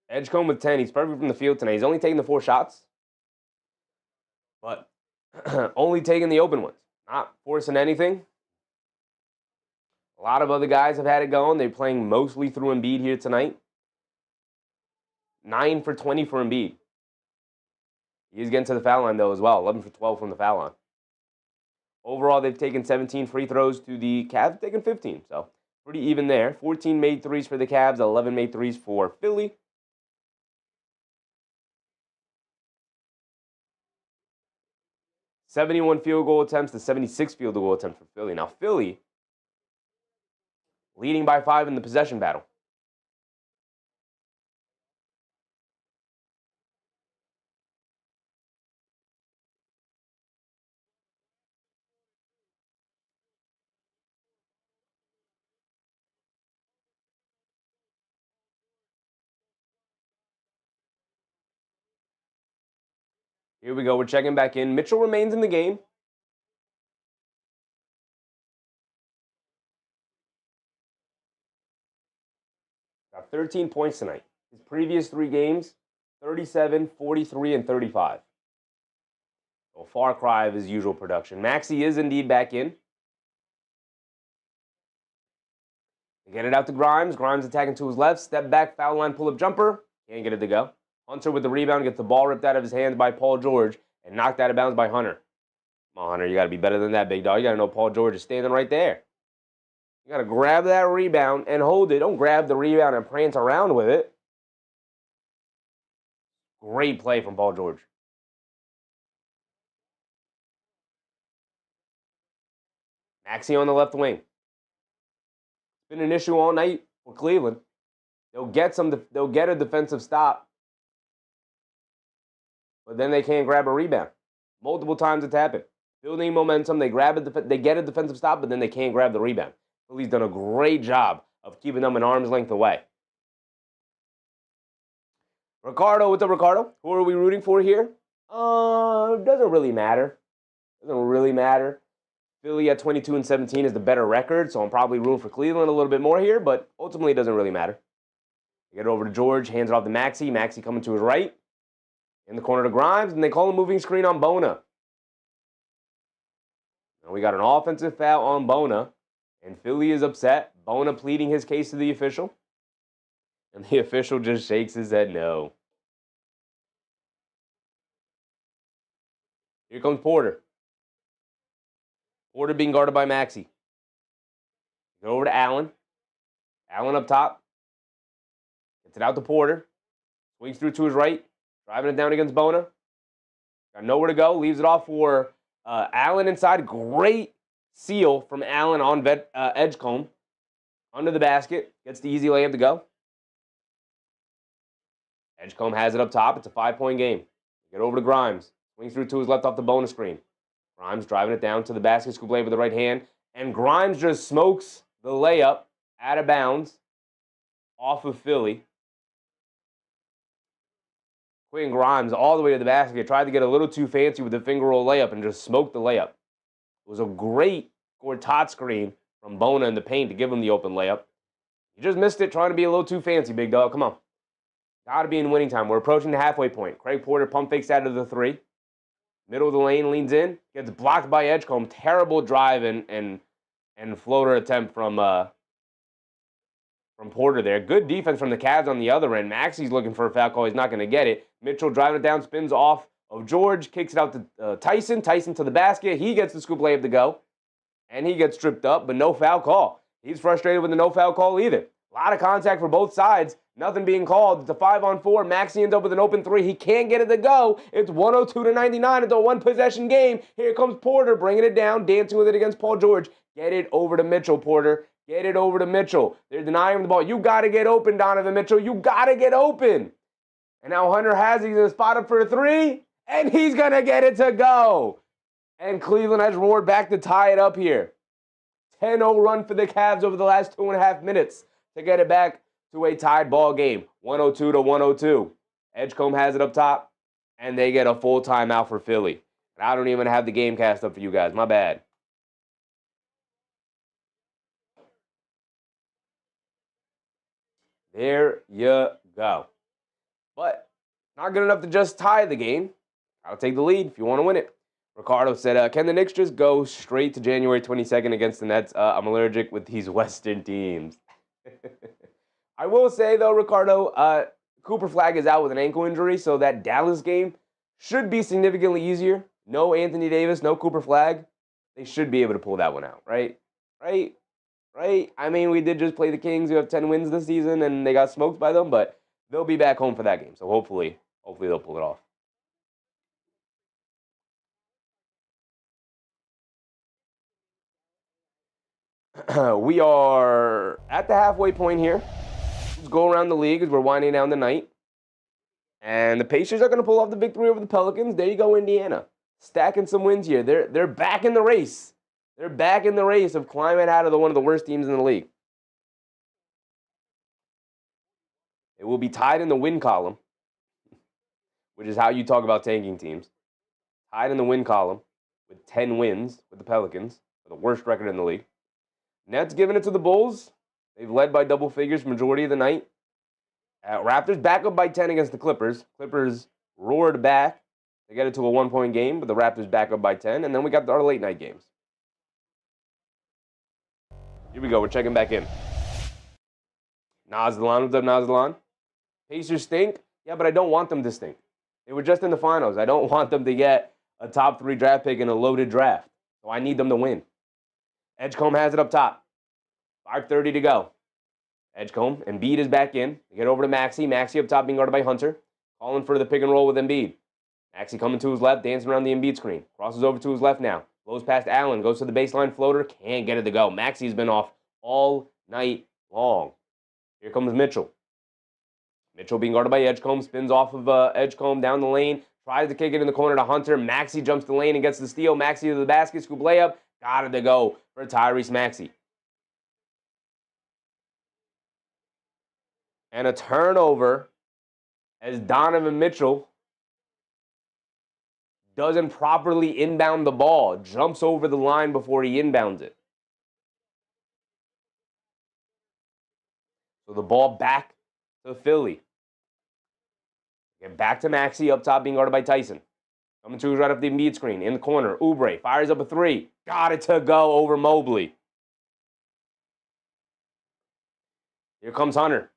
S1: Edgecombe with 10. He's perfect from the field tonight. He's only taking the 4 shots, but only taking the open ones. Not forcing anything. A lot of other guys have had it going. They're playing mostly through Embiid here tonight. 9 for 20 for Embiid. He's getting to the foul line, though, as well. 11 for 12 from the foul line. Overall, they've taken 17 free throws to the Cavs, taken 15. So pretty even there. 14 made threes for the Cavs, 11 made threes for Philly. $71 field goal attempts to 76 field goal attempts for Philly. Now, Philly leading by 5 in the possession battle. Here we go. We're checking back in. Mitchell remains in the game. Got 13 points tonight. His previous 3 games, 37, 43, and 35. A far cry of his usual production. Maxey is indeed back in. They get it out to Grimes. Grimes attacking to his left. Step back, foul line, pull-up jumper. Can't get it to go. Hunter with the rebound, gets the ball ripped out of his hands by Paul George and knocked out of bounds by Hunter. Come on, Hunter, you got to be better than that, big dog. You got to know Paul George is standing right there. You got to grab that rebound and hold it. Don't grab the rebound and prance around with it. Great play from Paul George. Maxey on the left wing. It's been an issue all night for Cleveland. They'll get a defensive stop, but then they can't grab a rebound. Multiple times it's happened. Building momentum, they get a defensive stop, but then they can't grab the rebound. Philly's done a great job of keeping them an arm's length away. Ricardo with the Ricardo. Who are we rooting for here? Doesn't really matter. Doesn't really matter. Philly at 22 and 17 is the better record, so I'm probably rooting for Cleveland a little bit more here, but ultimately it doesn't really matter. They get it over to George, hands it off to Maxey. Maxey coming to his right. In the corner to Grimes, and they call a moving screen on Bona. Now we got an offensive foul on Bona, and Philly is upset. Bona pleading his case to the official, and the official just shakes his head no. Here comes Porter. Porter being guarded by Maxey. Go over to Allen. Allen up top. Gets it out to Porter. Swings through to his right. Driving it down against Bona. Got nowhere to go. Leaves it off for Allen inside. Great seal from Allen on Edgecombe. Under the basket. Gets the easy layup to go. Edgecombe has it up top. It's a 5-point game. Get over to Grimes. Swings through to his left off the bonus screen. Grimes driving it down to the basket, scoop lay with the right hand. And Grimes just smokes the layup out of bounds off of Philly. Quentin Grimes all the way to the basket. Tried to get a little too fancy with the finger roll layup and just smoked the layup. It was a great Gortat screen from Bona in the paint to give him the open layup. He just missed it trying to be a little too fancy, big dog. Come on. Got to be in winning time. We're approaching the halfway point. Craig Porter pump fakes out of the 3. Middle of the lane, leans in. Gets blocked by Edgecombe. Terrible drive and floater attempt from Porter there. Good defense from the Cavs on the other end. Maxey's looking for a foul call. He's not going to get it. Mitchell driving it down, spins off of George, kicks it out to Tyson. Tyson to the basket. He gets the scoop layup to go. And he gets tripped up, but no foul call. He's frustrated with the no foul call either. A lot of contact for both sides. Nothing being called. It's a 5-on-4. Maxey ends up with an open 3. He can't get it to go. It's 102-99. It's a one-possession game. Here comes Porter bringing it down, dancing with it against Paul George. Get it over to Mitchell, Porter. Get it over to Mitchell. They're denying him the ball. You got to get open, Donovan Mitchell. You got to get open. And now Hunter has it. He's going to spot up for a 3. And he's going to get it to go. And Cleveland has roared back to tie it up here. 10-0 run for the Cavs over the last 2.5 minutes to get it back to a tied ball game, 102-102. Edgecombe has it up top, and they get a full timeout for Philly. And I don't even have the game cast up for you guys. My bad. There you go. But not good enough to just tie the game. I'll take the lead if you want to win it. Ricardo said, can the Knicks just go straight to January 22nd against the Nets? I'm allergic with these Western teams. I will say, though, Ricardo, Cooper Flagg is out with an ankle injury, so that Dallas game should be significantly easier. No Anthony Davis, no Cooper Flagg. They should be able to pull that one out, right? Right? I mean, we did just play the Kings, who have 10 wins this season, and they got smoked by them, but they'll be back home for that game. So hopefully they'll pull it off. We are at the halfway point here. Let's go around the league as we're winding down the night. And the Pacers are going to pull off the victory over the Pelicans. There you go, Indiana. Stacking some wins here. They're back in the race. They're back in the race of climbing out of one of the worst teams in the league. It will be tied in the win column, which is how you talk about tanking teams. Tied in the win column with 10 wins with the Pelicans, the worst record in the league. Nets giving it to the Bulls. They've led by double figures majority of the night. Raptors back up by 10 against the Clippers. Clippers roared back to get it to a 1-point game, but the Raptors back up by 10. And then we got our late night games. Here we go. We're checking back in. Nazlan, what's up, Nazlan? Pacers stink. Yeah, but I don't want them to stink. They were just in the finals. I don't want them to get a top 3 draft pick in a loaded draft. So I need them to win. Edgecombe has it up top. 5:30 to go. Edgecombe. Embiid is back in. They get over to Maxey. Maxey up top being guarded by Hunter. Calling for the pick and roll with Embiid. Maxey coming to his left, dancing around the Embiid screen. Crosses over to his left now. Blows past Allen. Goes to the baseline floater. Can't get it to go. Maxey's been off all night long. Here comes Mitchell. Mitchell being guarded by Edgecombe. Spins off of Edgecombe down the lane. Tries to kick it in the corner to Hunter. Maxey jumps the lane and gets the steal. Maxey to the basket. Scoop layup. Got it to go for Tyrese Maxey. And a turnover as Donovan Mitchell doesn't properly inbound the ball. Jumps over the line before he inbounds it. So the ball back to Philly. Get back to Maxey up top being guarded by Tyson. Coming to right up the Embiid screen. In the corner. Oubre fires up a 3. Got it to go over Mobley. Here comes Hunter.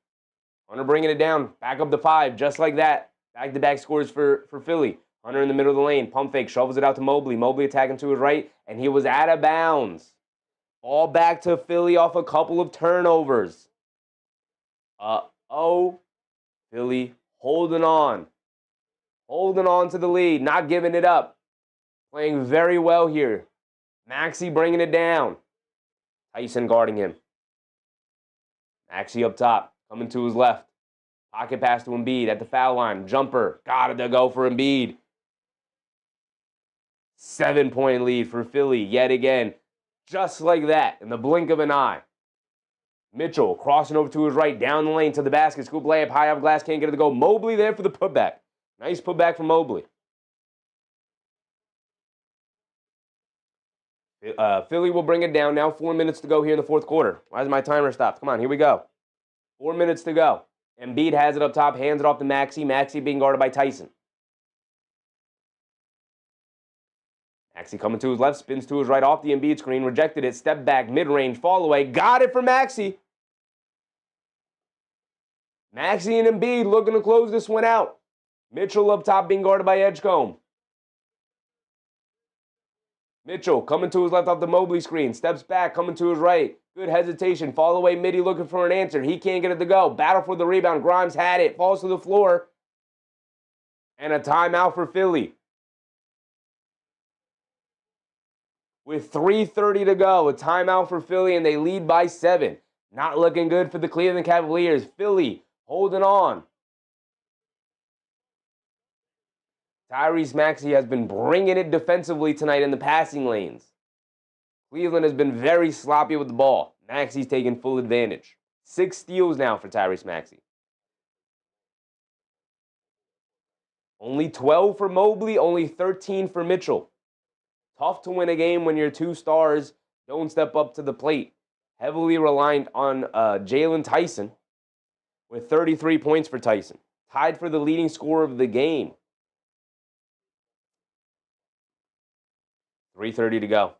S1: Hunter bringing it down. Back up to 5. Just like that. Back-to-back scores for Philly. Hunter in the middle of the lane. Pump fake. Shovels it out to Mobley. Mobley attacking to his right. And he was out of bounds. All back to Philly off a couple of turnovers. Philly holding on. Holding on to the lead. Not giving it up. Playing very well here. Maxey bringing it down. Tyson guarding him. Maxey up top. Coming to his left. Pocket pass to Embiid at the foul line. Jumper. Got it to go for Embiid. 7-point lead for Philly yet again. Just like that, in the blink of an eye. Mitchell crossing over to his right, down the lane to the basket. Scoop layup, high off glass, can't get it to go. Mobley there for the putback. Nice putback from Mobley. Philly will bring it down now. 4 minutes to go here in the fourth quarter. Why is my timer stopped? Come on, here we go. 4 minutes to go. Embiid has it up top, hands it off to Maxey. Maxey being guarded by Tyson. Maxey coming to his left, spins to his right off the Embiid screen, rejected it, step back, mid-range, fall away, got it for Maxey. Maxey and Embiid looking to close this one out. Mitchell up top being guarded by Edgecombe. Mitchell coming to his left off the Mobley screen, steps back, coming to his right. Good hesitation, fall away, Midi looking for an answer. He can't get it to go. Battle for the rebound, Grimes had it, falls to the floor. And a timeout for Philly. With 3:30 to go, a timeout for Philly, and they lead by 7. Not looking good for the Cleveland Cavaliers. Philly holding on. Tyrese Maxey has been bringing it defensively tonight in the passing lanes. Cleveland has been very sloppy with the ball. Maxey's taking full advantage. 6 steals now for Tyrese Maxey. Only 12 for Mobley, only 13 for Mitchell. Tough to win a game when your 2 stars don't step up to the plate. Heavily reliant on Jalen Tyson with 33 points for Tyson. Tied for the leading scorer of the game. 3:30 to go.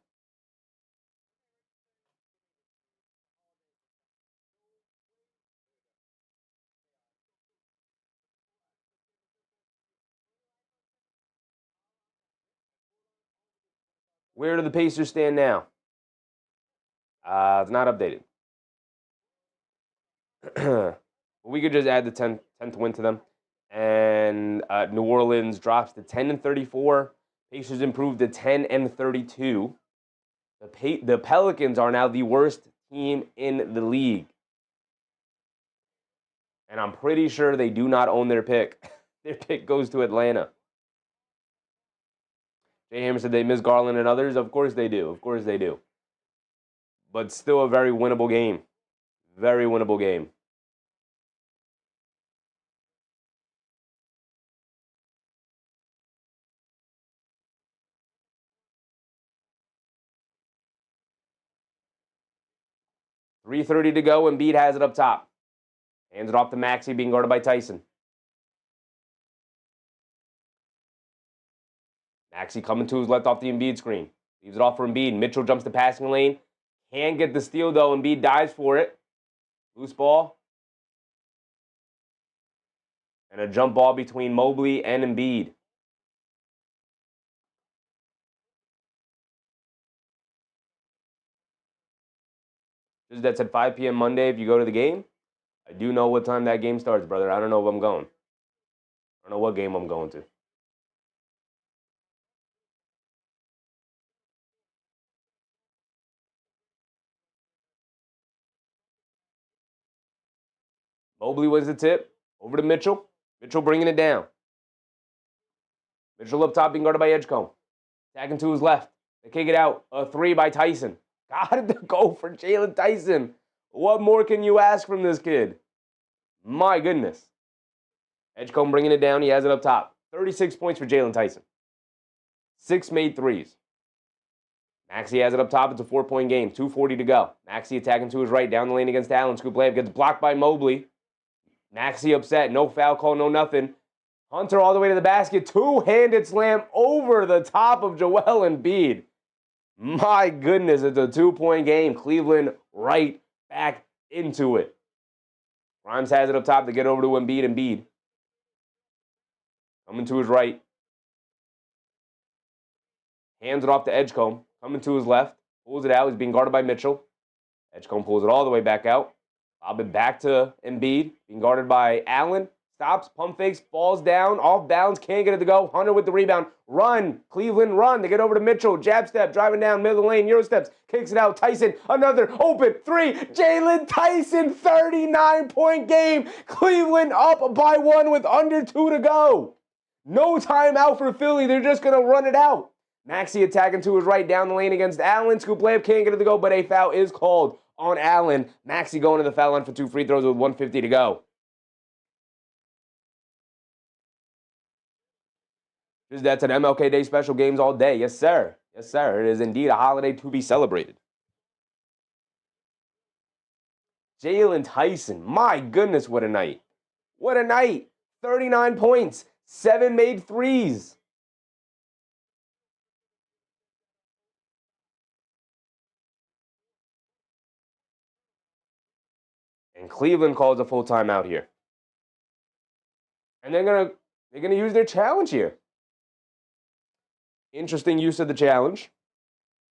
S1: Where do the Pacers stand now? It's not updated. We could just add the 10th win to them. And New Orleans drops to 10-34. Pacers improved to 10-32. The Pelicans are now the worst team in the league. And I'm pretty sure they do not own their pick. Their pick goes to Atlanta. Jay Hammer said they miss Garland and others. Of course they do. Of course they do. But still a very winnable game. Very winnable game. .330 to go. Embiid has it up top. Hands it off to Maxey, being guarded by Tyson. Maxey coming to his left off the Embiid screen. Leaves it off for Embiid. Mitchell jumps the passing lane. Can't get the steal, though. Embiid dives for it. Loose ball. And a jump ball between Mobley and Embiid. Just that said 5 p.m. Monday if you go to the game. I do know what time that game starts, brother. I don't know if I'm going. I don't know what game I'm going to. Mobley wins the tip. Over to Mitchell. Mitchell bringing it down. Mitchell up top being guarded by Edgecombe. Tagging to his left. They kick it out. A 3 by Tyson. Got it to go for Jalen Tyson. What more can you ask from this kid? My goodness. Edgecombe bringing it down. He has it up top. 36 points for Jalen Tyson. 6 made threes. Maxey has it up top. It's a 4-point game. 2:40 to go. Maxey attacking to his right. Down the lane against Allen. Scoop layup gets blocked by Mobley. Maxey upset. No foul call, no nothing. Hunter all the way to the basket. 2-handed slam over the top of Joel Embiid. My goodness, it's a 2-point game. Cleveland right back into it. Grimes has it up top to get over to Embiid. Embiid coming to his right. Hands it off to Edgecombe. Coming to his left. Pulls it out. He's being guarded by Mitchell. Edgecombe pulls it all the way back out. Lob it back to Embiid. Being guarded by Allen. Stops, pump fakes, falls down, off balance, can't get it to go. Hunter with the rebound. Run, Cleveland, run. They get over to Mitchell. Jab step, driving down middle lane, Euro steps, kicks it out. Tyson, another open three. Jalen Tyson, 39-point game. Cleveland up by 1 with under 2 to go. No timeout for Philly. They're just going to run it out. Maxey attacking to his right down the lane against Allen. Scoop layup, can't get it to go, but a foul is called on Allen. Maxey going to the foul line for 2 free throws with 1:50 to go. That's an MLK Day special, games all day. Yes, sir. Yes, sir. It is indeed a holiday to be celebrated. Jalen Tyson. My goodness, what a night. What a night. 39 points. 7 made threes. And Cleveland calls a full timeout here. And they're gonna use their challenge here. Interesting use of the challenge.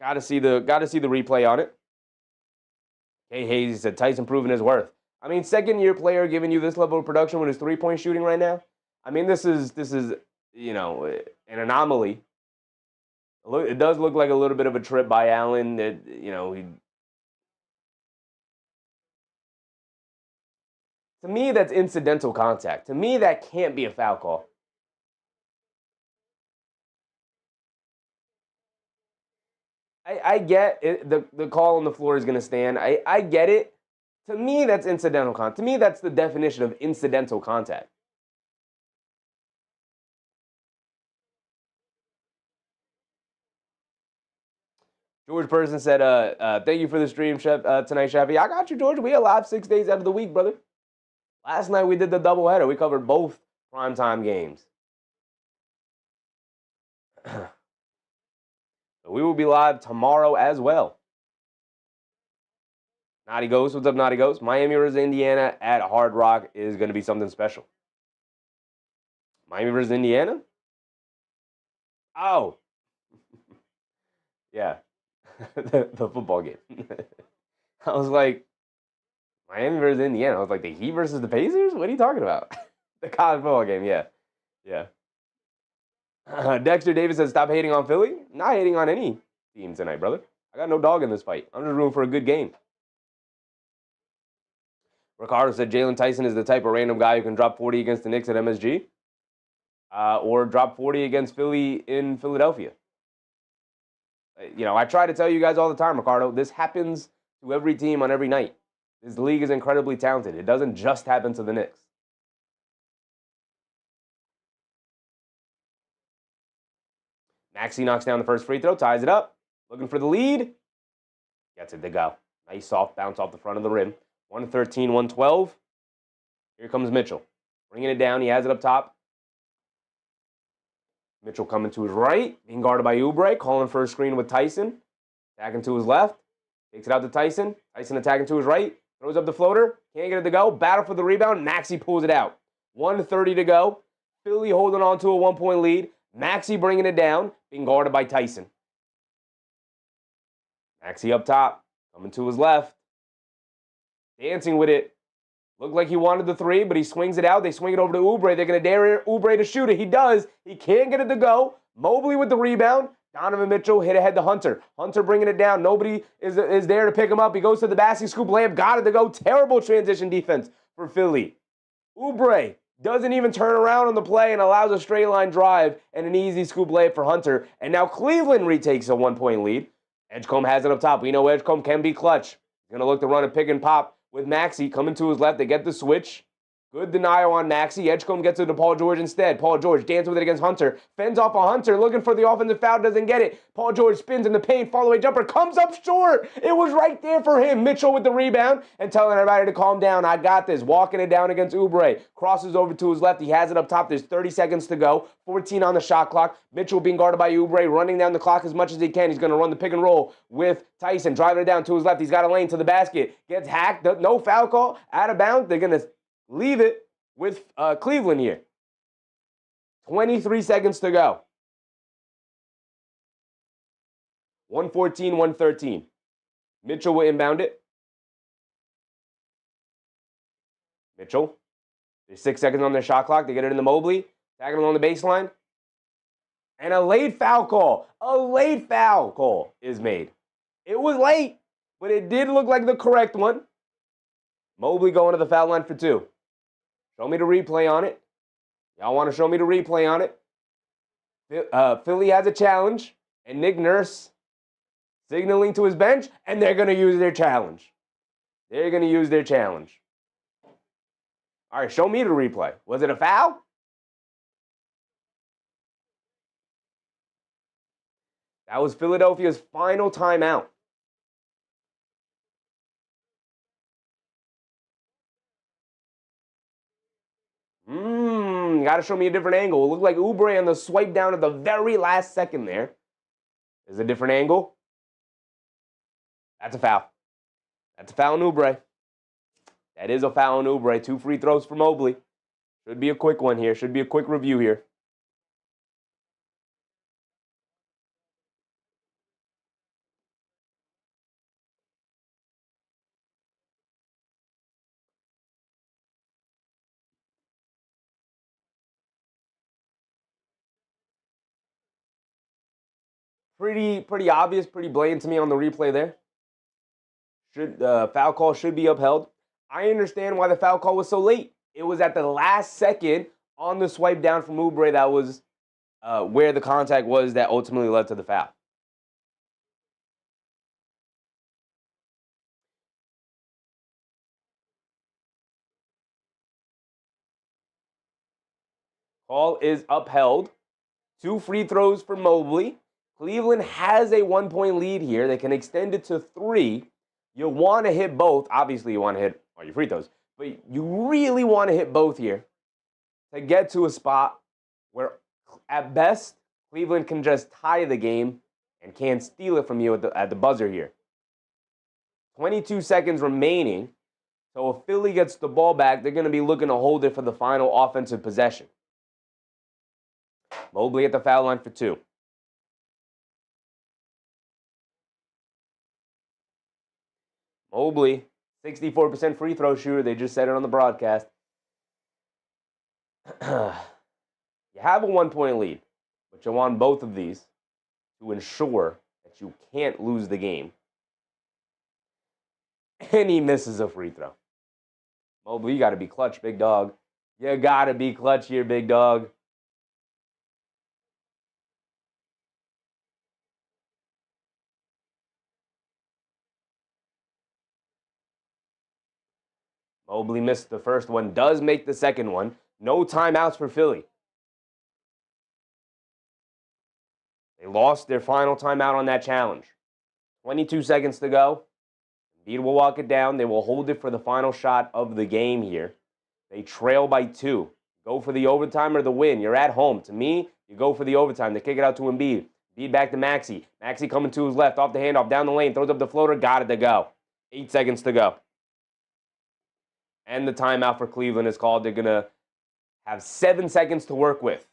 S1: Gotta see the replay on it. Hey Hayes said Tyson proving his worth. I mean, second-year player giving you this level of production with his three-point shooting right now. I mean, this is an anomaly. It does look like a little bit of a trip by Allen. To me, that's incidental contact. To me, that can't be a foul call. I get it. The call on the floor is going to stand. I get it. To me, that's incidental contact. To me, that's the definition of incidental contact. George Person said, thank you for the stream, Chef, tonight, Chefy. I got you, George. We are live 6 days out of the week, brother. Last night we did the doubleheader. We covered both primetime games. So we will be live tomorrow as well. Naughty Ghost, what's up, Naughty Ghost? Miami versus Indiana at Hard Rock is going to be something special. Miami versus Indiana? Oh. Yeah. the football game. I was like, Miami versus Indiana. I was like, the Heat versus the Pacers? What are you talking about? The college football game, yeah. Yeah. Dexter Davis says, stop hating on Philly. Not hating on any team tonight, brother. I got no dog in this fight. I'm just rooting for a good game. Ricardo said Jalen Tyson is the type of random guy who can drop 40 against the Knicks at MSG or drop 40 against Philly in Philadelphia. I try to tell you guys all the time, Ricardo, this happens to every team on every night. This league is incredibly talented. It doesn't just happen to the Knicks. Maxey knocks down the first free throw, ties it up. Looking for the lead. Gets it to go. Nice soft bounce off the front of the rim. 113, 112. Here comes Mitchell. Bringing it down. He has it up top. Mitchell coming to his right. Being guarded by Oubre. Calling for a screen with Tyson. Attacking to his left. Takes it out to Tyson. Tyson attacking to his right. Throws up the floater. Can't get it to go. Battle for the rebound. Maxey pulls it out. 1:30 to go. Philly holding on to a 1-point lead. Maxey bringing it down. Being guarded by Tyson. Maxey up top. Coming to his left. Dancing with it. Looked like he wanted the three, but he swings it out. They swing it over to Oubre. They're going to dare Oubre to shoot it. He does. He can't get it to go. Mobley with the rebound. Donovan Mitchell hit ahead to Hunter. Hunter bringing it down. Nobody is there to pick him up. He goes to the basket, scoop layup. Got it to go. Terrible transition defense for Philly. Oubre doesn't even turn around on the play and allows a straight line drive and an easy scoop layup for Hunter. And now Cleveland retakes a 1-point lead. Edgecombe has it up top. We know Edgecombe can be clutch. He's going to look to run a pick and pop with Maxey coming to his left. They get the switch. Good denial on Maxey. Edgecombe gets it to Paul George instead. Paul George dancing with it against Hunter. Fends off on Hunter, looking for the offensive foul, doesn't get it. Paul George spins in the paint, fall-away jumper, comes up short. It was right there for him. Mitchell with the rebound and telling everybody to calm down. I got this. Walking it down against Oubre. Crosses over to his left. He has it up top. There's 30 seconds to go. 14 on the shot clock. Mitchell being guarded by Oubre, running down the clock as much as he can. He's going to run the pick and roll with Tyson, driving it down to his left. He's got a lane to the basket. Gets hacked. No foul call. Out of bounds. They're going to leave it with Cleveland here. 23 seconds to go. 114, 113. Mitchell will inbound it. Mitchell There's 6 seconds on their shot clock. They get it in the Mobley, tagging along the baseline. And a late foul call. A late foul call is made. It was late, but it did look like the correct one. Mobley going to the foul line for 2. Show me the replay on it. Y'all want to show me the replay on it? Philly has a challenge, and Nick Nurse signaling to his bench, and they're going to use their challenge. They're going to use their challenge. All right, show me the replay. Was it a foul? That was Philadelphia's final timeout. Got to show me a different angle. It looked like Oubre on the swipe down at the very last second there. Is a different angle. That's a foul. That's a foul on Oubre. That is a foul on Oubre. 2 free throws for Mobley. Should be a quick one here. Should be a quick review here. Pretty obvious, pretty blatant to me on the replay there. Foul call should be upheld. I understand why the foul call was so late. It was at the last second on the swipe down from Oubre that was where the contact was that ultimately led to the foul. Call is upheld. 2 free throws for Mobley. Cleveland has a 1-point lead here. They can extend it to 3. You'll want to hit both. Obviously, you want to hit all your free throws. But you really want to hit both here to get to a spot where, at best, Cleveland can just tie the game and can't steal it from you at the buzzer here. 22 seconds remaining. So if Philly gets the ball back, they're going to be looking to hold it for the final offensive possession. Mobley at the foul line for 2. Mobley, 64% free throw shooter. They just said it on the broadcast. You have a 1-point lead, but you want both of these to ensure that you can't lose the game. And he misses a free throw. Mobley, you got to be clutch, big dog. You got to be clutch here, big dog. Mobley missed the first one, does make the second one. No timeouts for Philly. They lost their final timeout on that challenge. 22 seconds to go. Embiid will walk it down. They will hold it for the final shot of the game here. They trail by 2. Go for the overtime or the win. You're at home. To me, you go for the overtime. They kick it out to Embiid. Embiid back to Maxey. Maxey coming to his left, off the handoff, down the lane, throws up the floater, got it to go. 8 seconds to go. And the timeout for Cleveland is called. They're going to have 7 seconds to work with.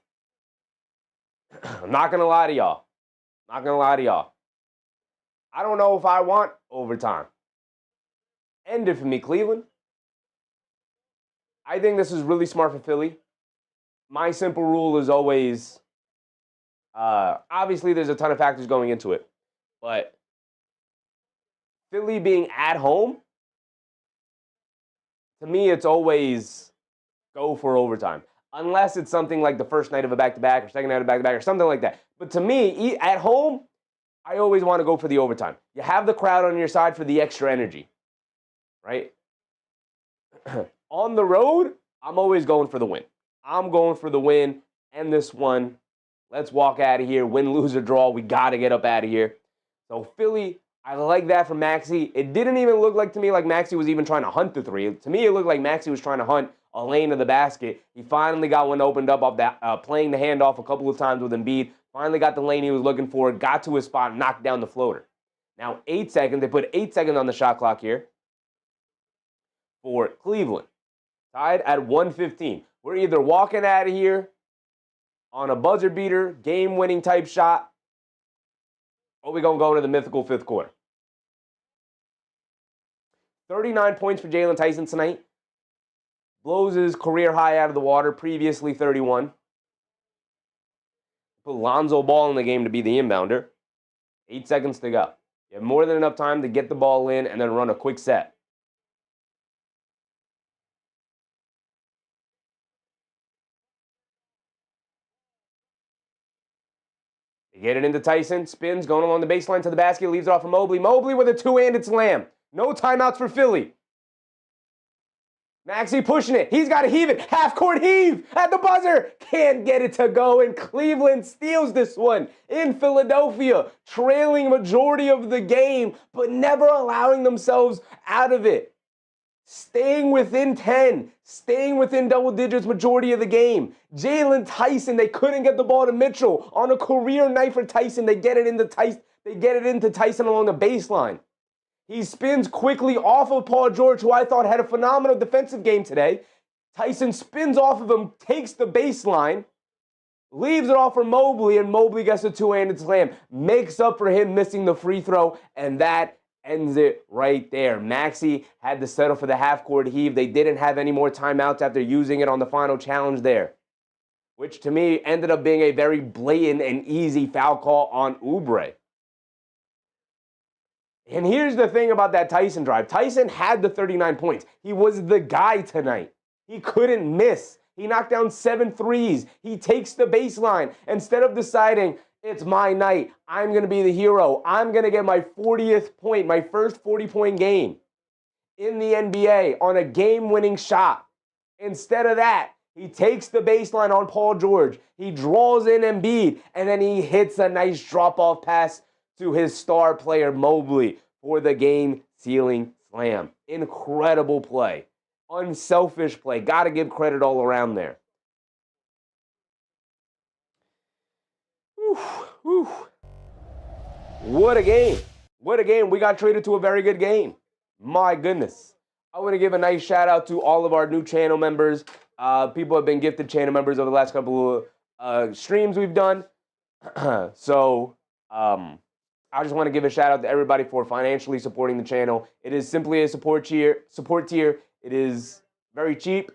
S1: I'm not going to lie to y'all. I don't know if I want overtime. End it for me, Cleveland. I think this is really smart for Philly. My simple rule is always, obviously there's a ton of factors going into it, but Philly being at home, to me, it's always go for overtime. Unless it's something like the first night of a back-to-back or second night of a back-to-back or something like that. But to me, at home, I always want to go for the overtime. You have the crowd on your side for the extra energy, right? On the road, I'm always going for the win. I'm going for the win. End this one. Let's walk out of here. Win, lose, or draw. We got to get up out of here. So Philly, I like that from Maxey. It didn't even look like to me like Maxey was even trying to hunt the 3. To me, it looked like Maxey was trying to hunt a lane to the basket. He finally got one opened up off that, playing the handoff a couple of times with Embiid. Finally got the lane he was looking for, got to his spot, knocked down the floater. Now 8 seconds. They put 8 seconds on the shot clock here for Cleveland. Tied at 1:15. We're either walking out of here on a buzzer beater, game-winning type shot, or we're going to go into the mythical 5th quarter. 39 points for Jalen Tyson tonight. blows his career high out of the water, previously 31. Put Lonzo Ball in the game to be the inbounder. 8 seconds to go. You have more than enough time to get the ball in and then run a quick set. They get it into Tyson, spins, going along the baseline to the basket, leaves it off for Mobley. Mobley with a two-handed slam. No timeouts for Philly. Maxey pushing it. He's got to heave it. Half-court heave at the buzzer. Can't get it to go, and Cleveland steals this one in Philadelphia, trailing majority of the game, but never allowing themselves out of it. Staying within 10, staying within double digits majority of the game. Jalen Tyson, they couldn't get the ball to Mitchell. On a career night for Tyson, they get it into Tyson along the baseline. He spins quickly off of Paul George, who I thought had a phenomenal defensive game today. Tyson spins off of him, takes the baseline, leaves it off for Mobley, and Mobley gets a two-handed slam. Makes up for him missing the free throw, and that ends it right there. Maxey had to settle for the half-court heave. They didn't have any more timeouts after using it on the final challenge there, which to me ended up being a very blatant and easy foul call on Oubre. And here's the thing about that Tyson drive. Tyson had the 39 points. He was the guy tonight. He couldn't miss. He knocked down 7 threes. He takes the baseline. Instead of deciding, it's my night, I'm going to be the hero, I'm going to get my 40th point, my first 40-point game in the NBA on a game-winning shot. Instead of that, he takes the baseline on Paul George. He draws in Embiid, and then he hits a nice drop-off pass to his star player Mobley for the game-sealing slam. Incredible play. Unselfish play. Got to give credit all around there. Whew, whew. What a game. What a game. We got traded to a very good game. My goodness. I want to give a nice shout out to all of our new channel members. People have been gifted channel members over the last couple of streams we've done. I just want to give a shout out to everybody for financially supporting the channel. It is simply a support tier. It is very cheap.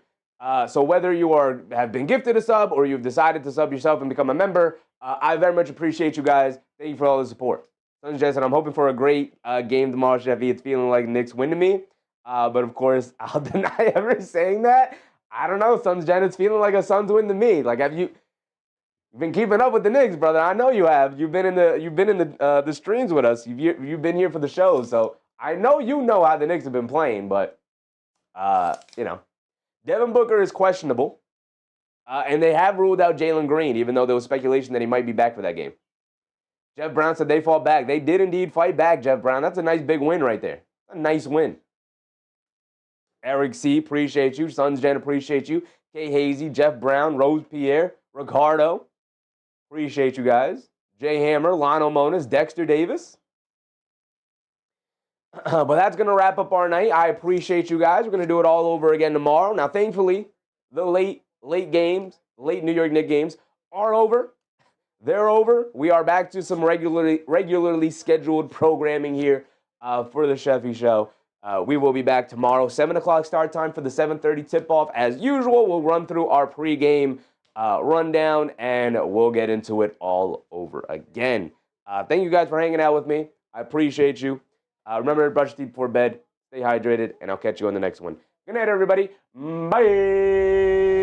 S1: So whether you have been gifted a sub or you've decided to sub yourself and become a member, I very much appreciate you guys. Thank you for all the support. Sons Jason, I'm hoping for a great game tomorrow, Chevy. It's feeling like Knicks win to me. But of course, I'll deny ever saying that. I don't know, Sons Jen. It's feeling like a Suns win to me. Like, have you been keeping up with the Knicks, brother? I know you have. You've been in the streams with us. You've been here for the show, so I know you know how the Knicks have been playing. But Devin Booker is questionable, and they have ruled out Jalen Green, even though there was speculation that he might be back for that game. Jeff Brown said they fought back. They did indeed fight back, Jeff Brown. That's a nice big win right there. A nice win. Eric C, appreciate you. Sons Jen, appreciate you. Kay Hazy, Jeff Brown, Rose Pierre, Ricardo. Appreciate you guys. Jay Hammer, Lionel Monas, Dexter Davis. But that's going to wrap up our night. I appreciate you guys. We're going to do it all over again tomorrow. Now, thankfully, the late games, late New York Knicks games are over. They're over. We are back to some regularly scheduled programming here for the Sheffy Show. We will be back tomorrow, 7 o'clock start time for the 7:30 tip-off. As usual, we'll run through our pregame rundown, and we'll get into it all over again. Thank you guys for hanging out with me. I appreciate you. Remember to brush your teeth before bed. Stay hydrated, and I'll catch you on the next one. Good night, everybody. Bye.